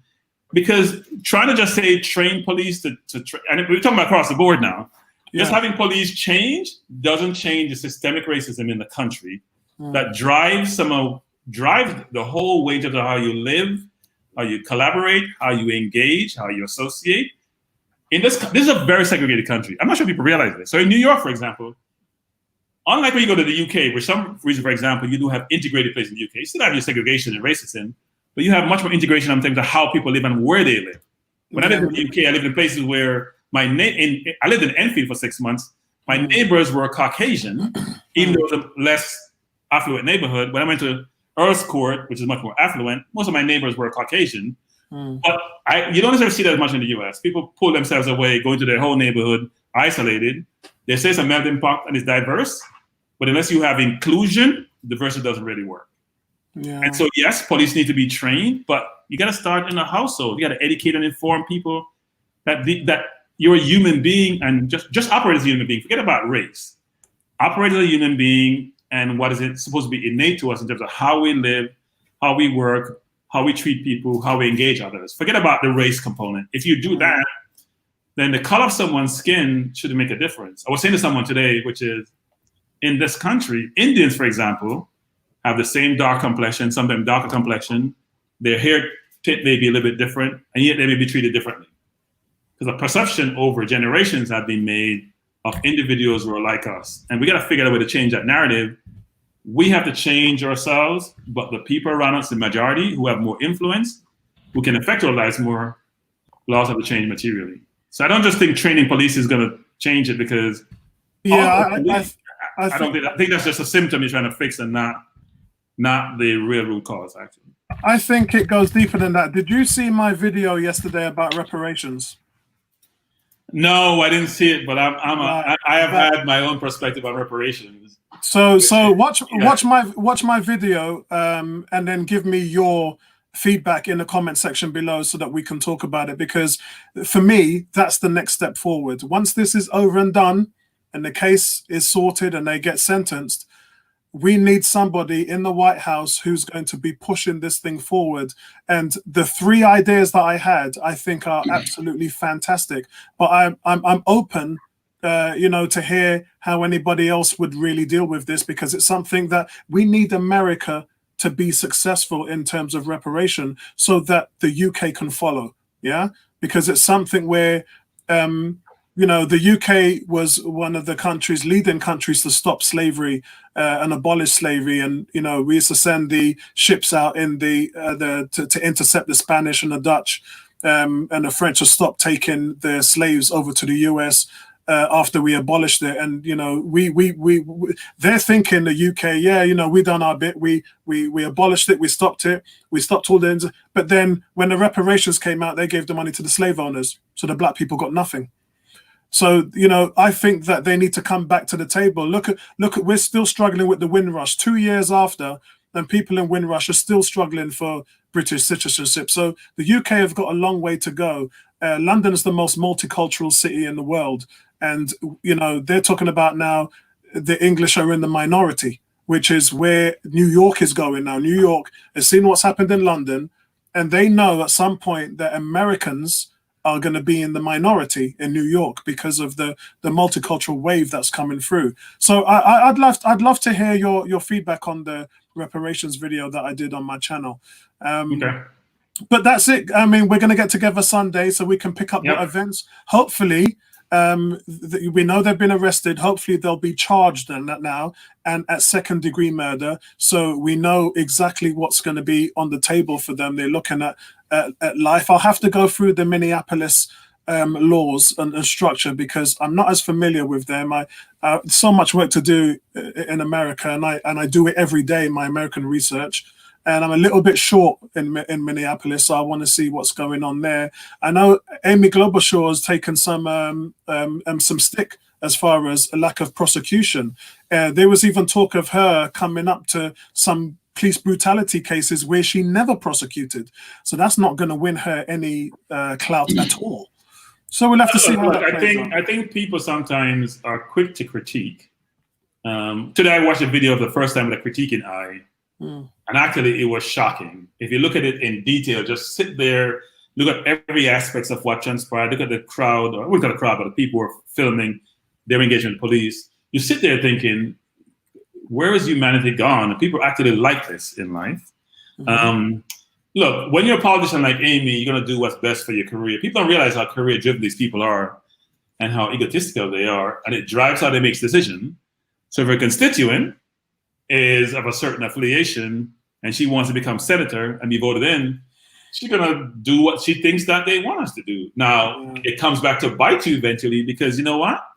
because trying to just say train police and we're talking about across the board now, just having police change doesn't change the systemic racism in the country that drives the whole way to how you live, how you collaborate, how you engage, how you associate. This is a very segregated country. I'm not sure people realize this. So in New York, for example, unlike when you go to the UK, for some reason, for example, you do have integrated places in the UK. You still have your segregation and racism, but you have much more integration in terms of how people live and where they live. When I lived in the UK, I lived in places where I lived in Enfield for 6 months. My neighbors were Caucasian, even though it was a less affluent neighborhood. When I went to Earl's Court, which is much more affluent, most of my neighbors were Caucasian. But you don't necessarily see that as much in the US. People pull themselves away, go into their whole neighborhood, isolated. They say it's a melting pot and it's diverse, but unless you have inclusion, diversity doesn't really work. Yeah. And so, yes, police need to be trained, but you got to start in the household. You got to educate and inform people that you're a human being and just operate as a human being. Forget about race. Operate as a human being and what is it supposed to be innate to us in terms of how we live, how we work, how we treat people, how we engage others. Forget about the race component. If you do that, then the color of someone's skin shouldn't make a difference. I was saying to someone today, which is in this country, Indians, for example, have the same dark complexion, sometimes darker complexion. Their hair tint may be a little bit different, and yet they may be treated differently. Because a perception over generations have been made of individuals who are like us. And we got to figure out a way to change that narrative. We have to change ourselves, but the people around us, the majority who have more influence, who can affect our lives more, will also have to change materially. So I don't just think training police is going to change it, because I think that's just a symptom you're trying to fix and not the real root cause, actually. I think it goes deeper than that. Did you see my video yesterday about reparations? No, I didn't see it, but I have had my own perspective on reparations. So watch my video and then give me your feedback in the comment section below so that we can talk about it, because for me that's the next step forward. Once this is over and done and the case is sorted and they get sentenced, we need somebody in the White House who's going to be pushing this thing forward. And the 3 ideas that I had, I think are absolutely fantastic. But I'm open, to hear how anybody else would really deal with this, because it's something that we need America to be successful in terms of reparation, so that the UK can follow. Yeah, because it's something where the UK was one of the leading countries to stop slavery and abolish slavery, and we used to send the ships out in to intercept the Spanish and the Dutch, and the French to stop taking their slaves over to the US after we abolished it. And they're thinking the UK, we done our bit, we abolished it, we stopped all the, but then when the reparations came out, they gave the money to the slave owners, so the black people got nothing. So, I think that they need to come back to the table. Look at, we're still struggling with the Windrush 2 years after, and people in Windrush are still struggling for British citizenship. So the UK have got a long way to go. London is the most multicultural city in the world. And, they're talking about now the English are in the minority. which is where New York is going now. New York has seen what's happened in London, and they know at some point that Americans are going to be in the minority in New York because of the multicultural wave that's coming through. So I'd love to hear your feedback on the reparations video that I did on my channel. Okay. But that's it. I mean, we're going to get together Sunday so we can pick up the events. Hopefully, we know they've been arrested. Hopefully, they'll be charged now and at second-degree murder. So we know exactly what's going to be on the table for them. They're looking at life. I'll have to go through the Minneapolis laws and structure because I'm not as familiar with them. So much work to do in America, and I do it every day. My American research. And I'm a little bit short in Minneapolis, so I want to see what's going on there. I know Amy Klobuchar has taken some stick as far as a lack of prosecution. There was even talk of her coming up to some police brutality cases where she never prosecuted. So that's not going to win her any clout at all. So we'll have to see how that plays out. I think people sometimes are quick to critique. Today I watched a video of the first time with a critiquing eye. And actually, it was shocking. If you look at it in detail, just sit there, look at every aspect of what transpired, look at the crowd, or look at the crowd, but the people who were filming their engagement with police. You sit there thinking, where is humanity gone? And people actually like this in life. Look, when you're a politician like Amy, you're going to do what's best for your career. People don't realize how career-driven these people are and how egotistical they are, and it drives how they make decisions. So if a constituent is of a certain affiliation and she wants to become senator and be voted in, she's going to do what she thinks that they want us to do. Now, it comes back to bite you eventually because you know what?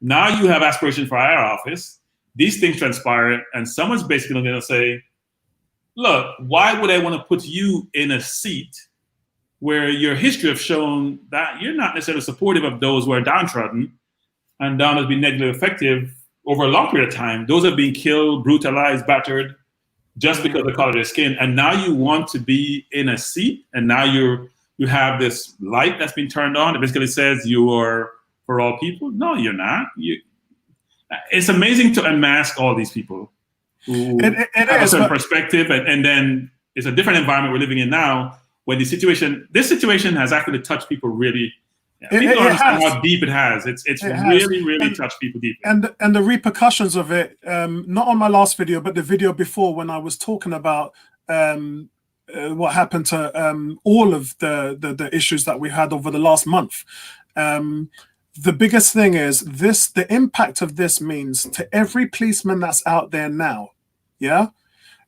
Now you have aspiration for higher office. These things transpire and someone's basically going to say, look, why would I want to put you in a seat where your history have shown that you're not necessarily supportive of those who are downtrodden and down has been negatively effective over a long period of time. Those have been killed, brutalized, battered, just because of the color of their skin. And now you want to be in a seat, and now you have this light that's been turned on that basically says you are for all people. No, you're not. It's amazing to unmask all these people who have a certain perspective, and then it's a different environment we're living in now, when this situation has actually touched people really. People don't understand how deep it has. It's really touched people deeply. And the repercussions of it, not on my last video, but the video before when I was talking about what happened to all of the issues that we had over the last month. The biggest thing is the impact of this means to every policeman that's out there now,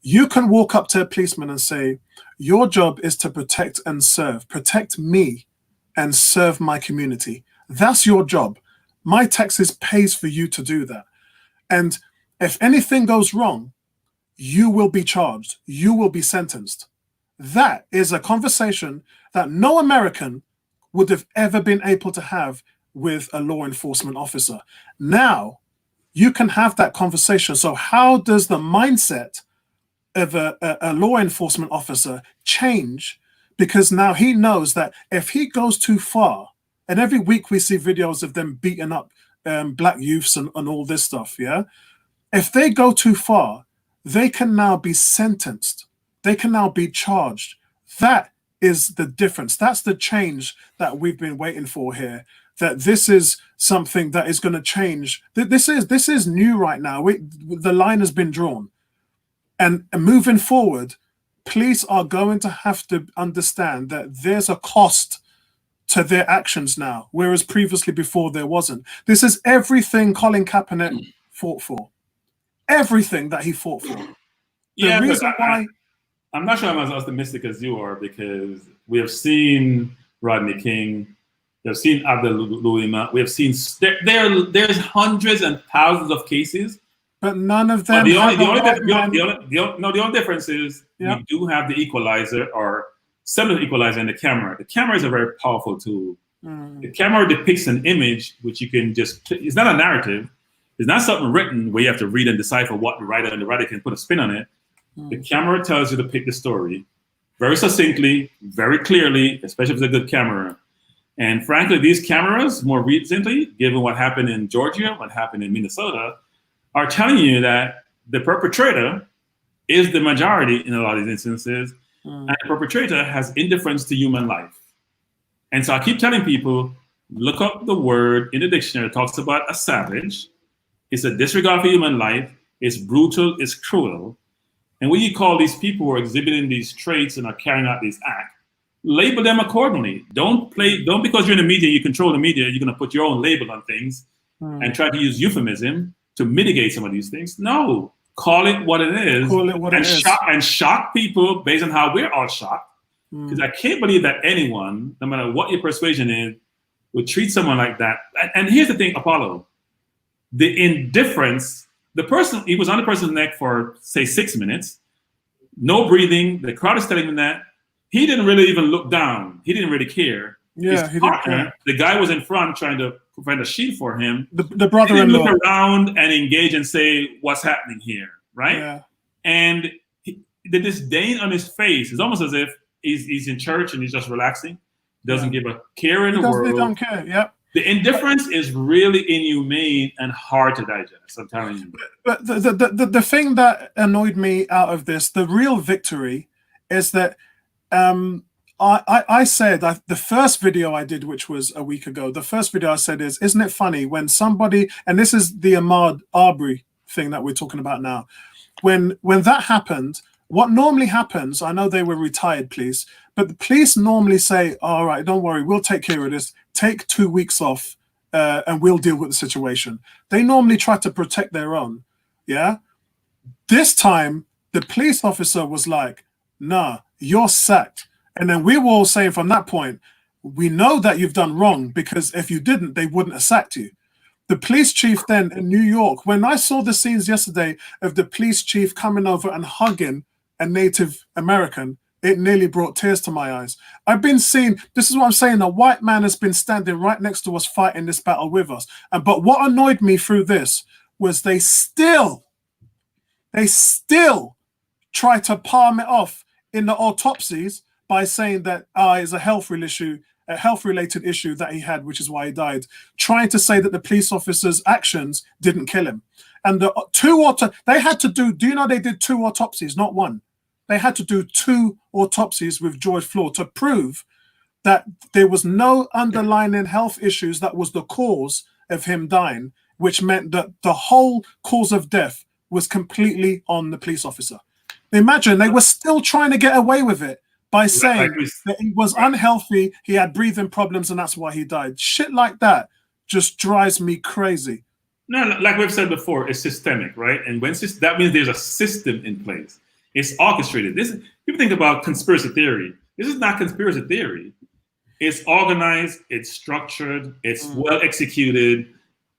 you can walk up to a policeman and say, your job is to protect and serve, protect me and serve my community. That's your job. My taxes pays for you to do that. And if anything goes wrong, you will be charged. You will be sentenced. That is a conversation that no American would have ever been able to have with a law enforcement officer. Now, you can have that conversation. So how does the mindset of a law enforcement officer change? Because now he knows that if he goes too far, and every week we see videos of them beating up black youths and all this stuff, if they go too far, they can now be sentenced. They can now be charged. That is the difference. That's the change that we've been waiting for here. That this is something that is going to change. This is new right now. The line has been drawn. And moving forward, police are going to have to understand that there's a cost to their actions now, whereas previously before there wasn't. This is everything Colin Kaepernick fought for. Everything that he fought for. The reason why... I'm not sure I'm as optimistic as you are, because we have seen Rodney King, we have seen Abdul, we have seen... There's hundreds and thousands of cases. But none of them. The only difference is we do have the equalizer, or similar equalizer, in the camera. The camera is a very powerful tool. The camera depicts an image which you can just. It's not a narrative. It's not something written where you have to read and decipher what the writer and the writer can put a spin on it. The camera tells you to pick the story very succinctly, very clearly, especially if it's a good camera. And frankly, these cameras, more recently, given what happened in Georgia, what happened in Minnesota, are telling you that the perpetrator is the majority in a lot of these instances, and the perpetrator has indifference to human life. And so I keep telling people, look up the word in the dictionary. It talks about a savage. It's a disregard for human life. It's brutal. It's cruel. And when you call these people who are exhibiting these traits and are carrying out these acts, label them accordingly. Don't because you're in the media, you control the media, you're going to put your own label on things and try to use euphemism to mitigate some of these things. No, call it what it is. Call it what it is. And shock people based on how we're all shocked. Because I can't believe that anyone, no matter what your persuasion is, would treat someone like that. And here's the thing, Apollo. The indifference, he was on the person's neck for, say, 6 minutes, no breathing. The crowd is telling him that. He didn't really even look down. He didn't really care. Yeah, His partner, the guy was in front trying to provide a shield for him. The brother-in-law. He didn't look around and engage and say, what's happening here, right? Yeah. And the disdain on his face is almost as if he's in church and he's just relaxing. Doesn't give a care in the world. They don't care, yep. The indifference is really inhumane and hard to digest, I'm telling you. But the thing that annoyed me out of this, the real victory, is that I said the first video I did, which was a week ago, the first video I said is, isn't it funny when somebody, and this is the Ahmaud Arbery thing that we're talking about now, when that happened, what normally happens, I know they were retired police, but the police normally say, all right, don't worry, we'll take care of this. Take 2 weeks off and we'll deal with the situation. They normally try to protect their own. Yeah. This time, the police officer was like, nah, you're sacked. And then we were all saying from that point, we know that you've done wrong because if you didn't, they wouldn't have sacked you. The police chief then in New York, when I saw the scenes yesterday of the police chief coming over and hugging a Native American, it nearly brought tears to my eyes. I've been seeing, this is what I'm saying, a white man has been standing right next to us fighting this battle with us. But what annoyed me through this was they still try to palm it off in the autopsies by saying that it's a health-related issue that he had, which is why he died, trying to say that the police officer's actions didn't kill him. And they had to do you know they did 2 autopsies, not 1. They had to do 2 autopsies with George Floyd to prove that there was no underlying health issues that was the cause of him dying, which meant that the whole cause of death was completely on the police officer. Imagine they were still trying to get away with it by saying that he was unhealthy, he had breathing problems, and that's why he died. Shit like that just drives me crazy. No, like we've said before, it's systemic, right? And that means there's a system in place. It's orchestrated. People think about conspiracy theory. This is not conspiracy theory. It's organized, it's structured, it's well executed,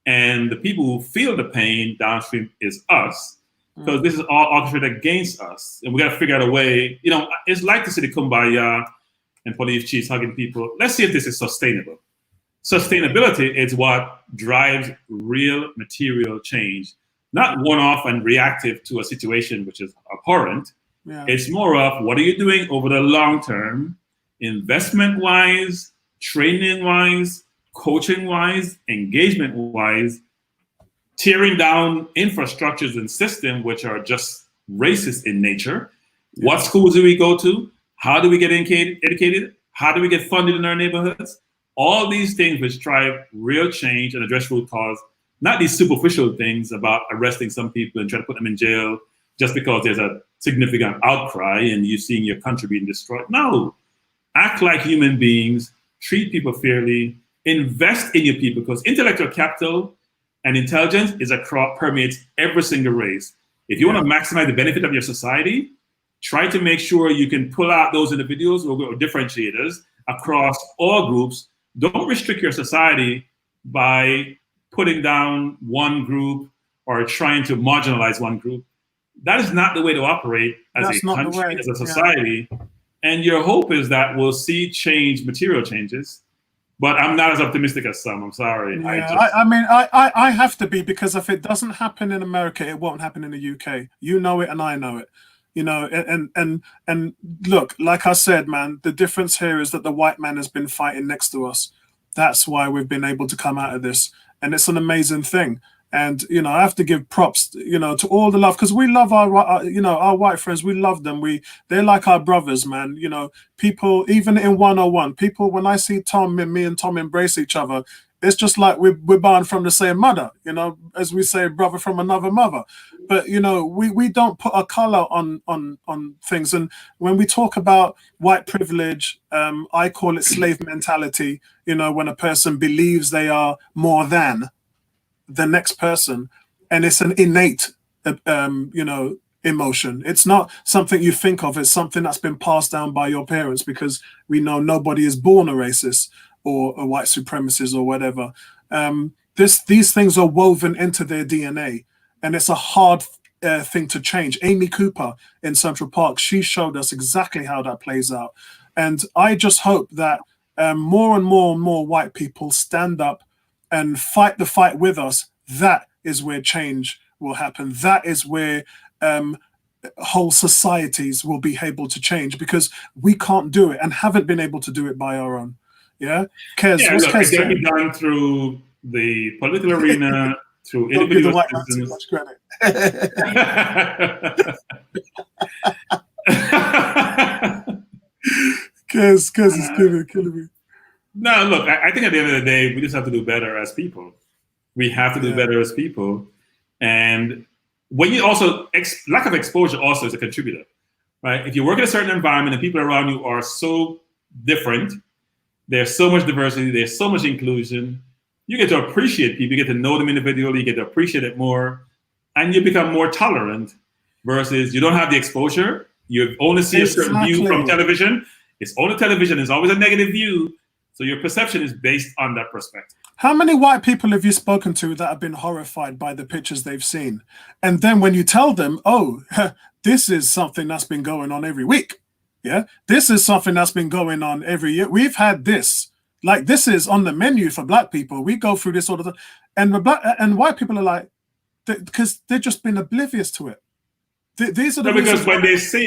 and the people who feel the pain downstream is us, because this is all orchestrated against us. And we got to figure out a way. It's like to see the kumbaya and police chiefs hugging people. Let's see if this is sustainable. Sustainability is what drives real material change, not one-off and reactive to a situation which is abhorrent. Yeah. It's more of what are you doing over the long term, investment-wise, training-wise, coaching-wise, engagement-wise, tearing down infrastructures and systems which are just racist in nature. Yeah. What schools do we go to? How do we get educated? How do we get funded in our neighborhoods? All these things which drive real change and address root cause, not these superficial things about arresting some people and trying to put them in jail just because there's a significant outcry and you're seeing your country being destroyed. No, act like human beings, treat people fairly, invest in your people, because intellectual capital and intelligence permeates every single race. If you want to maximize the benefit of your society, try to make sure you can pull out those individuals or differentiators across all groups. Don't restrict your society by putting down one group or trying to marginalize one group. That is not the way to operate as a country, as a society. Yeah. And your hope is that we'll see material changes. But I'm not as optimistic as some. I'm sorry. Yeah, I have to be, because if it doesn't happen in America, it won't happen in the UK. You know it and I know it. And look, like I said, man, the difference here is that the white man has been fighting next to us. That's why we've been able to come out of this. And it's an amazing thing. And I have to give props, to all the love, because we love our white friends. We love them. They're like our brothers, man. People, even in 101, people, when I see Tom and me and Tom embrace each other, it's just like we're born from the same mother, as we say, brother from another mother. But we don't put a color on things. And when we talk about white privilege, I call it slave mentality. When a person believes they are more than the next person, and it's an innate emotion. It's not something you think of. It's something that's been passed down by your parents, because we know nobody is born a racist or a white supremacist or whatever. These things are woven into their DNA, and it's a hard thing to change. Amy Cooper in Central Park, she showed us exactly how that plays out. And I just hope that more and more white people stand up and fight the fight with us. That is where change will happen. That is where whole societies will be able to change, because we can't do it and haven't been able to do it by our own. Yeah, Kez, what's Kez it's going to saying? be done through the political arena, through Don't give the individual white man too citizens. much credit. Kez is killing me. No, look, I think at the end of the day, we just have to do better as people. We have to do better as people. And when you also, lack of exposure also is a contributor, right? If you work in a certain environment and people around you are so different, there's so much diversity, there's so much inclusion, you get to appreciate people, you get to know them individually, you get to appreciate it more, and you become more tolerant, versus you don't have the exposure, you only see a certain view from television. It's only television, it's always a negative view, so your perception is based on that perspective. How many white people have you spoken to that have been horrified by the pictures they've seen? And then when you tell them, oh, this is something that's been going on every week. Yeah, this is something that's been going on every year. We've had this. Like, this is on the menu for black people. We go through this all the time. And white people are like, because they've just been oblivious to it. These are the because when they see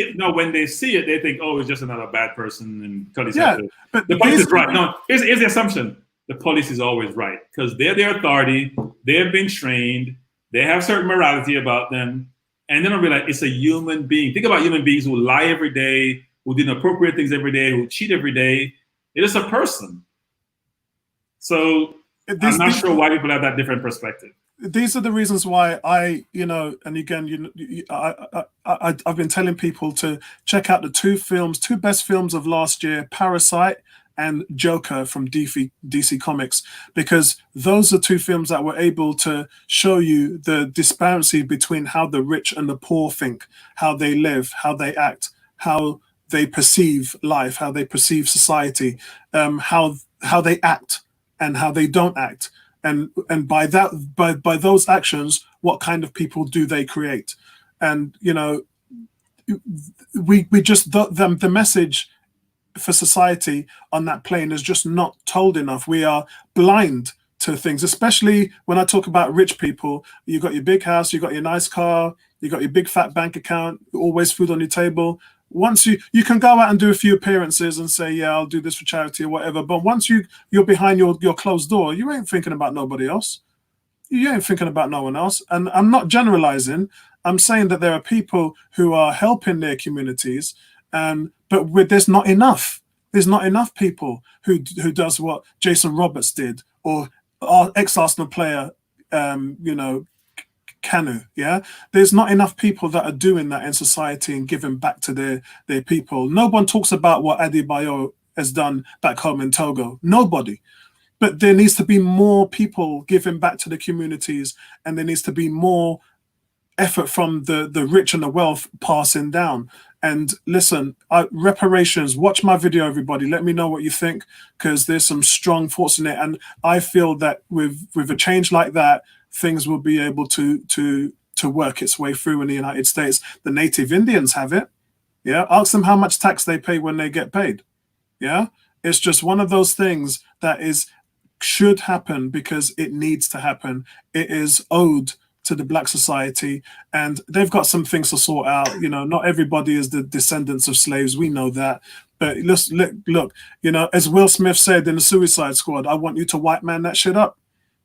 it, they think, oh, it's just another bad person. And but the police is right. No, here's the assumption. The police is always right, because they're their authority. They have been trained. They have certain morality about them. And they don't realize it's a human being. Think about human beings who lie every day, who do inappropriate things every day, who cheat every day. It is a person. So I'm not sure why people have that different perspective. These are the reasons why and again, I've been telling people to check out the two best films of last year, Parasite and Joker from DC Comics, because those are two films that were able to show you the disparity between how the rich and the poor think, how they live, how they act, how they perceive life, how they perceive society, how they act and how they don't act. And by those actions, what kind of people do they create? And we just the message for society on that plane is just not told enough. We are blind to things, especially when I talk about rich people. You got your big house, you got your nice car, you got your big fat bank account, always food on your table. Once you can go out and do a few appearances and say, yeah, I'll do this for charity or whatever. But once you're behind your closed door, you ain't thinking about nobody else. You ain't thinking about no one else. And I'm not generalizing. I'm saying that there are people who are helping their communities, but there's not enough. There's not enough people who does what Jason Roberts did, or our ex-Arsenal player, Kanu. Yeah, there's not enough people that are doing that in society and giving back to their people. No one talks about what Adebayo has done back home in Togo. Nobody. But there needs to be more people giving back to the communities, and there needs to be more effort from the rich and the wealth passing down. And listen, reparations, watch my video, everybody. Let me know what you think, because there's some strong thoughts in it. And I feel that with a change like that, things will be able to work its way through in the United States. The native Indians have it. Yeah, ask them how much tax they pay when they get paid. Yeah, it's just one of those things that should happen because it needs to happen. It is owed to the black society, and they've got some things to sort out. Not everybody is the descendants of slaves. We know that. But look, as Will Smith said in the Suicide Squad, I want you to white man that shit up.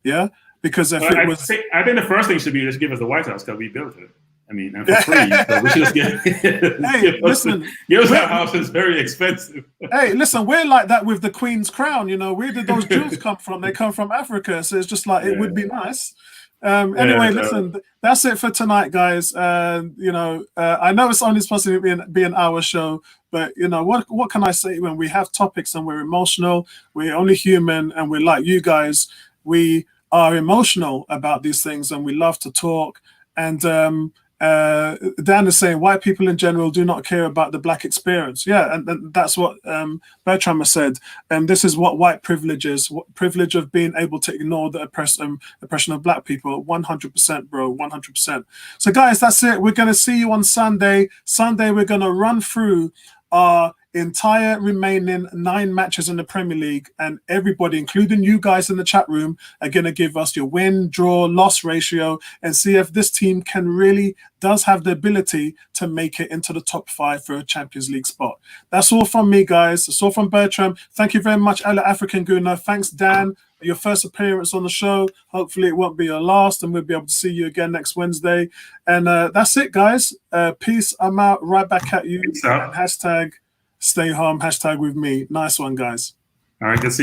Yeah. because if Well, it was, I think the first thing should be just give us the White House because we built it. I mean, and for free. So we should just give. hey, listen, give us that house. It's very expensive. Hey, listen, we're like that with the Queen's crown. You know, where did those jewels come from? They come from Africa, so it's just like it would be nice. Anyway, listen, that's it for tonight, guys. You know, I know it's only supposed to be an hour show, but you know what can I say when we have topics and we're emotional? We're only human, and we're like you guys. We are emotional about these things, and we love to talk. And Dan is saying white people in general do not care about the black experience. Yeah, and that's what Bertram has said. And this is what white privilege is: privilege of being able to ignore the oppression of black people. 100%, bro, 100%. So, guys, that's it. We're gonna see you on Sunday. Sunday, we're gonna run through our entire remaining 9 matches in the Premier League, and everybody, including you guys in the chat room, are going to give us your win, draw, loss ratio and see if this team does have the ability to make it into the top 5 for a Champions League spot. That's all from me, guys. That's all from Bertram. Thank you very much, Ella African Guna. Thanks, Dan. Your first appearance on the show. Hopefully it won't be your last, and we'll be able to see you again next Wednesday. And that's it, guys. Peace. I'm out. Right back at you. And hashtag stay home. Hashtag with me. Nice one, guys. All right. Good to see you.